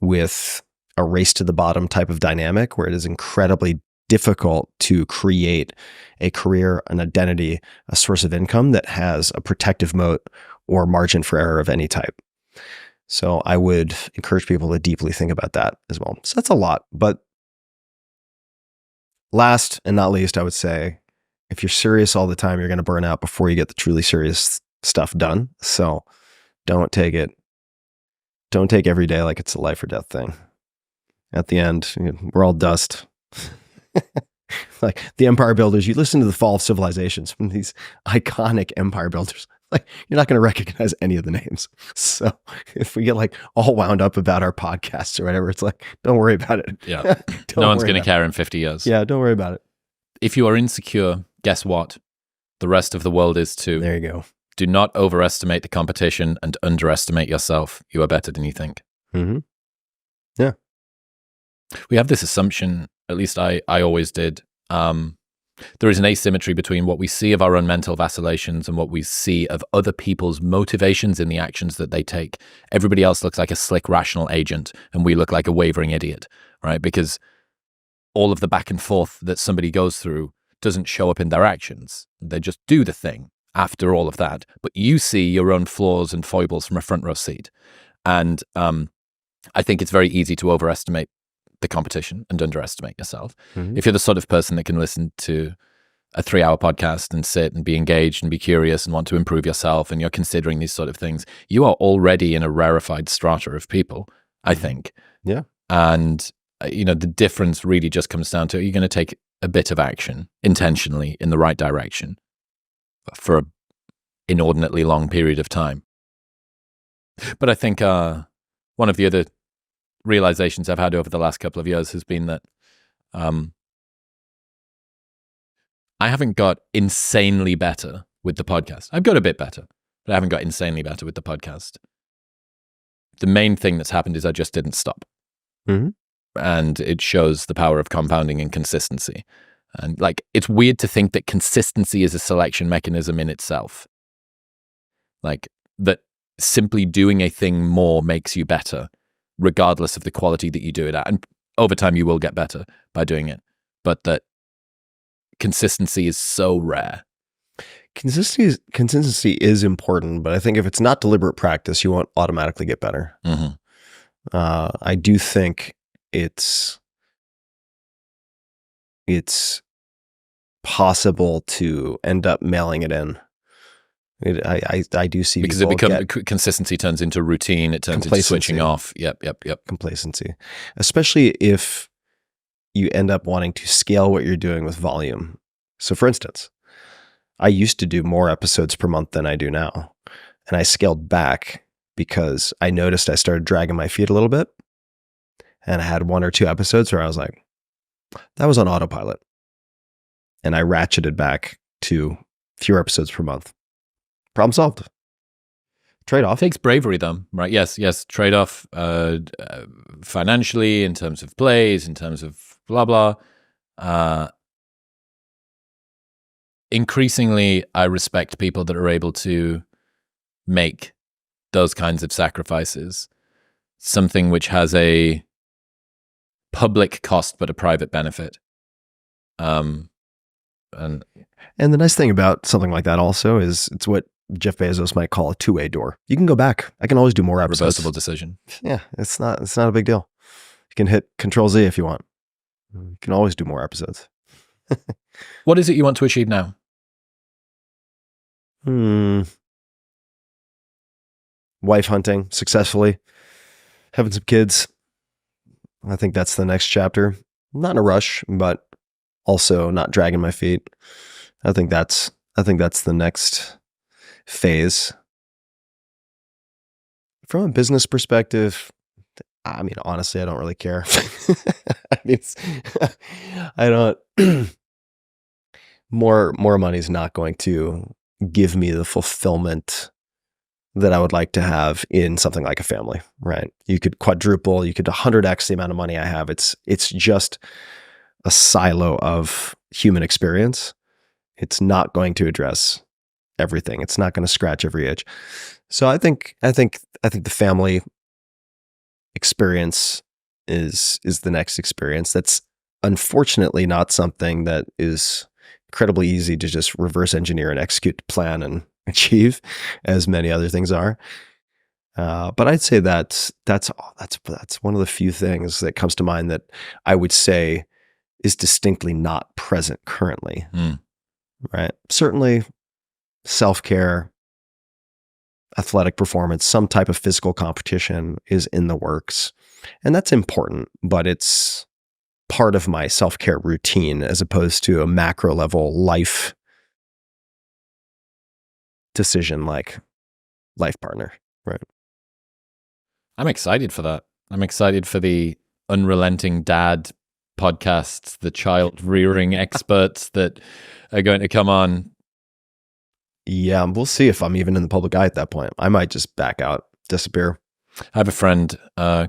S2: with a race to the bottom type of dynamic where it is incredibly difficult to create a career, an identity, a source of income that has a protective moat or margin for error of any type. So I would encourage people to deeply think about that as well. So that's a lot. But last and not least, I would say, if you're serious all the time, you're going to burn out before you get the truly serious stuff done. So don't take every day like it's a life or death thing. At the end, we're all dust. Like the empire builders, you listen to the fall of civilizations from these iconic empire builders. Like you're not going to recognize any of the names. So if we get like all wound up about our podcasts or whatever, it's like, don't worry about it.
S1: Yeah. No one's going to care in 50 years.
S2: Yeah. Don't worry about it.
S1: If you are insecure, guess what? The rest of the world is too.
S2: There you go.
S1: Do not overestimate the competition and underestimate yourself. You are better than you think.
S2: Mm-hmm. Yeah.
S1: We have this assumption, at least I always did. There is an asymmetry between what we see of our own mental vacillations and what we see of other people's motivations in the actions that they take. Everybody else looks like a slick, rational agent, and we look like a wavering idiot, right? Because all of the back and forth that somebody goes through doesn't show up in their actions. They just do the thing after all of that. But you see your own flaws and foibles from a front row seat. And I think it's very easy to overestimate the competition and underestimate yourself. Mm-hmm. If you're the sort of person that can listen to a 3-hour podcast and sit and be engaged and be curious and want to improve yourself and you're considering these sort of things, you are already in a rarefied strata of people, I think.
S2: Yeah.
S1: And, the difference really just comes down to, you're going to take a bit of action intentionally in the right direction for an inordinately long period of time. But I think one of the other realizations I've had over the last couple of years has been that I haven't got insanely better with the podcast. I've got a bit better, but I haven't got insanely better with the podcast. The main thing that's happened is I just didn't stop.
S2: Mm-hmm.
S1: And it shows the power of compounding and consistency. And it's weird to think that consistency is a selection mechanism in itself. Like that simply doing a thing more makes you better, regardless of the quality that you do it at. And over time, you will get better by doing it. But that consistency is so rare.
S2: Consistency is important, but I think if it's not deliberate practice, you won't automatically get better.
S1: Mm-hmm.
S2: I do think it's possible to end up mailing it in I do see
S1: because
S2: people
S1: consistency turns into routine. It turns into switching off. Yep.
S2: Complacency, especially if you end up wanting to scale what you're doing with volume. So, for instance, I used to do more episodes per month than I do now, and I scaled back because I noticed I started dragging my feet a little bit, and I had 1 or 2 episodes where I was like, that was on autopilot, and I ratcheted back to fewer episodes per month. Problem solved. Trade-off.
S1: Takes bravery, though, right? Yes. Trade-off financially, in terms of plays, in terms of blah, blah. Increasingly, I respect people that are able to make those kinds of sacrifices. Something which has a public cost but a private benefit. And
S2: the nice thing about something like that also is it's what Jeff Bezos might call a two-way door. You can go back. I can always do more episodes.
S1: Reversible decision.
S2: Yeah, it's not a big deal. You can hit Control-Z if you want. You can always do more episodes.
S1: What is it you want to achieve now?
S2: Wife hunting successfully. Having some kids. I think that's the next chapter. Not in a rush, but also not dragging my feet. I think that's the next phase. From a business perspective, I mean, honestly, I don't really care. I don't. More money is not going to give me the fulfillment that I would like to have in something like a family, right? You could quadruple, you could 100x the amount of money I have. It's just a silo of human experience. It's not going to address everything. It's not going to scratch every itch. So I think the family experience is the next experience. That's unfortunately not something that is incredibly easy to just reverse engineer and execute, plan, and achieve, as many other things are. But I'd say that's one of the few things that comes to mind that I would say is distinctly not present currently. Right? Certainly self-care, athletic performance, some type of physical competition is in the works. And that's important, but it's part of my self-care routine as opposed to a macro level life decision like life partner, right?
S1: I'm excited for that. I'm excited for the unrelenting dad podcasts, the child rearing experts that are going to come on.
S2: Yeah, we'll see if I'm even in the public eye at that point. I might just back out, disappear.
S1: I have a friend,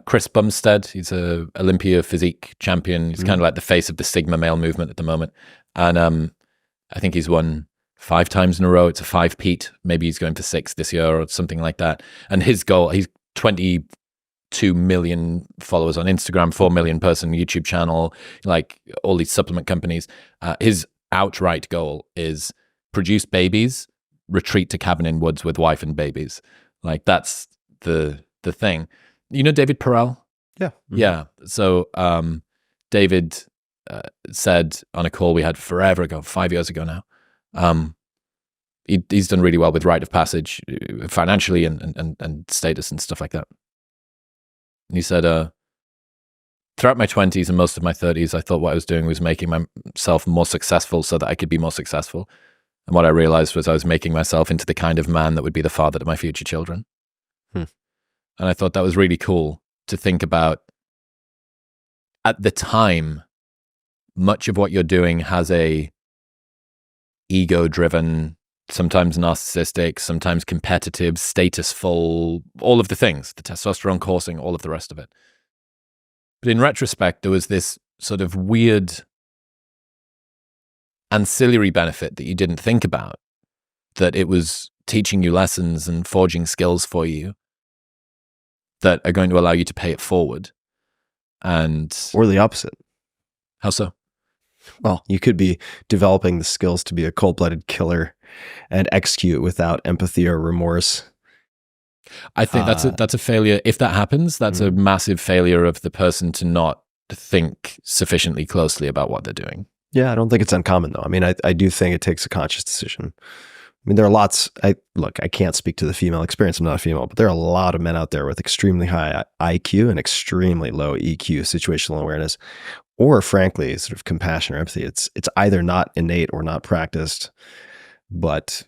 S1: Chris Bumstead. He's a Olympia physique champion. He's kind of like the face of the Sigma male movement at the moment. And I think he's won 5 times in a row. It's a 5-peat. Maybe he's going for 6 this year or something like that. And his goal, he's 22 million followers on Instagram, 4 million person YouTube channel, like all these supplement companies. His outright goal is produce babies, retreat to cabin in woods with wife and babies. Like that's the thing. You know David Perel?
S2: Yeah.
S1: Yeah. So David said on a call we had forever ago, 5 years ago now, he's done really well with rite of passage financially and status and stuff like that. And he said, throughout my 20s and most of my 30s, I thought what I was doing was making myself more successful so that I could be more successful. And what I realized was I was making myself into the kind of man that would be the father to my future children. And I thought that was really cool to think about. At the time, much of what you're doing has a ego-driven, sometimes narcissistic, sometimes competitive, statusful, all of the things, the testosterone coursing, all of the rest of it. But in retrospect, there was this sort of weird ancillary benefit that you didn't think about, that it was teaching you lessons and forging skills for you that are going to allow you to pay it forward.
S2: Or the opposite.
S1: How so?
S2: Well, you could be developing the skills to be a cold-blooded killer and execute without empathy or remorse.
S1: I think that's a failure. If that happens, that's a massive failure of the person to not think sufficiently closely about what they're doing.
S2: Yeah, I don't think it's uncommon though. I mean, I do think it takes a conscious decision. mean, there are lots. I can't speak to the female experience. I'm not a female, but there are a lot of men out there with extremely high IQ and extremely low EQ, situational awareness, or frankly, sort of compassion or empathy. It's either not innate or not practiced, but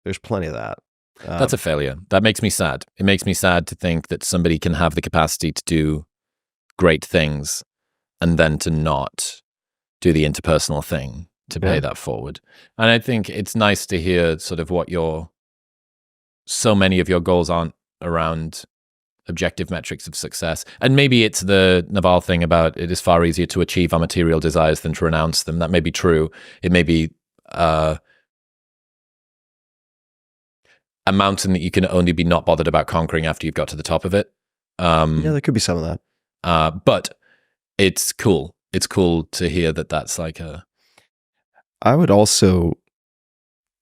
S2: there's plenty of that.
S1: That's a failure. That makes me sad. It makes me sad to think that somebody can have the capacity to do great things and then to not do the interpersonal thing to pay that forward. And I think it's nice to hear sort of what so many of your goals aren't around objective metrics of success. And maybe it's the Naval thing about it is far easier to achieve our material desires than to renounce them. That may be true. It may be a mountain that you can only be not bothered about conquering after you've got to the top of it.
S2: Yeah, there could be some of that.
S1: But it's cool. It's cool to hear that that's like
S2: I would also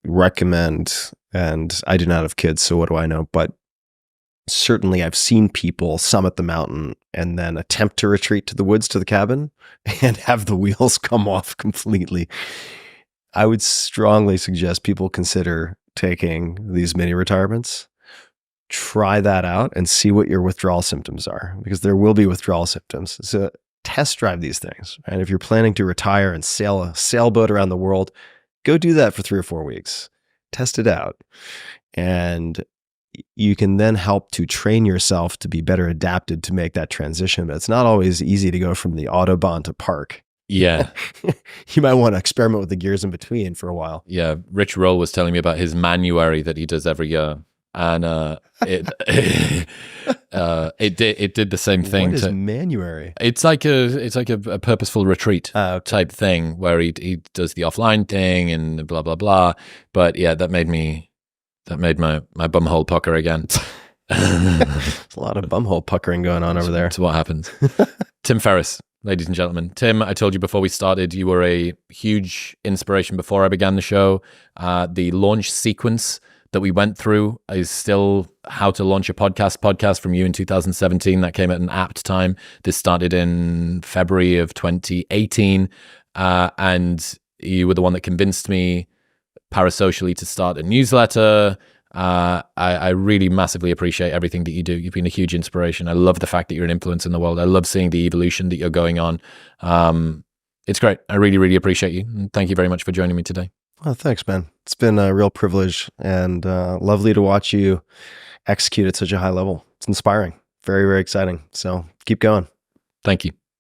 S2: recommend, and I do not have kids, so what do I know? But certainly I've seen people summit the mountain and then attempt to retreat to the woods, to the cabin, and have the wheels come off completely. I would strongly suggest people consider taking these mini retirements. Try that out and see what your withdrawal symptoms are, because there will be withdrawal symptoms. So test drive these things. And if you're planning to retire and sail a sailboat around the world, go do that for 3 or 4 weeks. Test it out. And you can then help to train yourself to be better adapted to make that transition. But it's not always easy to go from the Autobahn to park.
S1: Yeah.
S2: You might want to experiment with the gears in between for a while.
S1: Yeah. Rich Roll was telling me about his manuary that he does every year. And it did the same thing.
S2: What is manuary?
S1: It's like a purposeful retreat type thing where he does the offline thing and blah blah blah. But yeah, that made my bumhole pucker again.
S2: There's a lot of bumhole puckering going on over there.
S1: That's what happens. Tim Ferriss, ladies and gentlemen. Tim, I told you before we started, you were a huge inspiration before I began the show. The launch sequence that we went through is still how to launch a podcast from you in 2017. That came at an apt time. This started in February of 2018. And you were the one that convinced me parasocially to start a newsletter. I really massively appreciate everything that you do. You've been a huge inspiration. I love the fact that you're an influence in the world. I love seeing the evolution that you're going on. It's great. I really, really appreciate you. And thank you very much for joining me today.
S2: Oh, thanks, man. It's been a real privilege and lovely to watch you execute at such a high level. It's inspiring. Very, very exciting. So keep going.
S1: Thank you.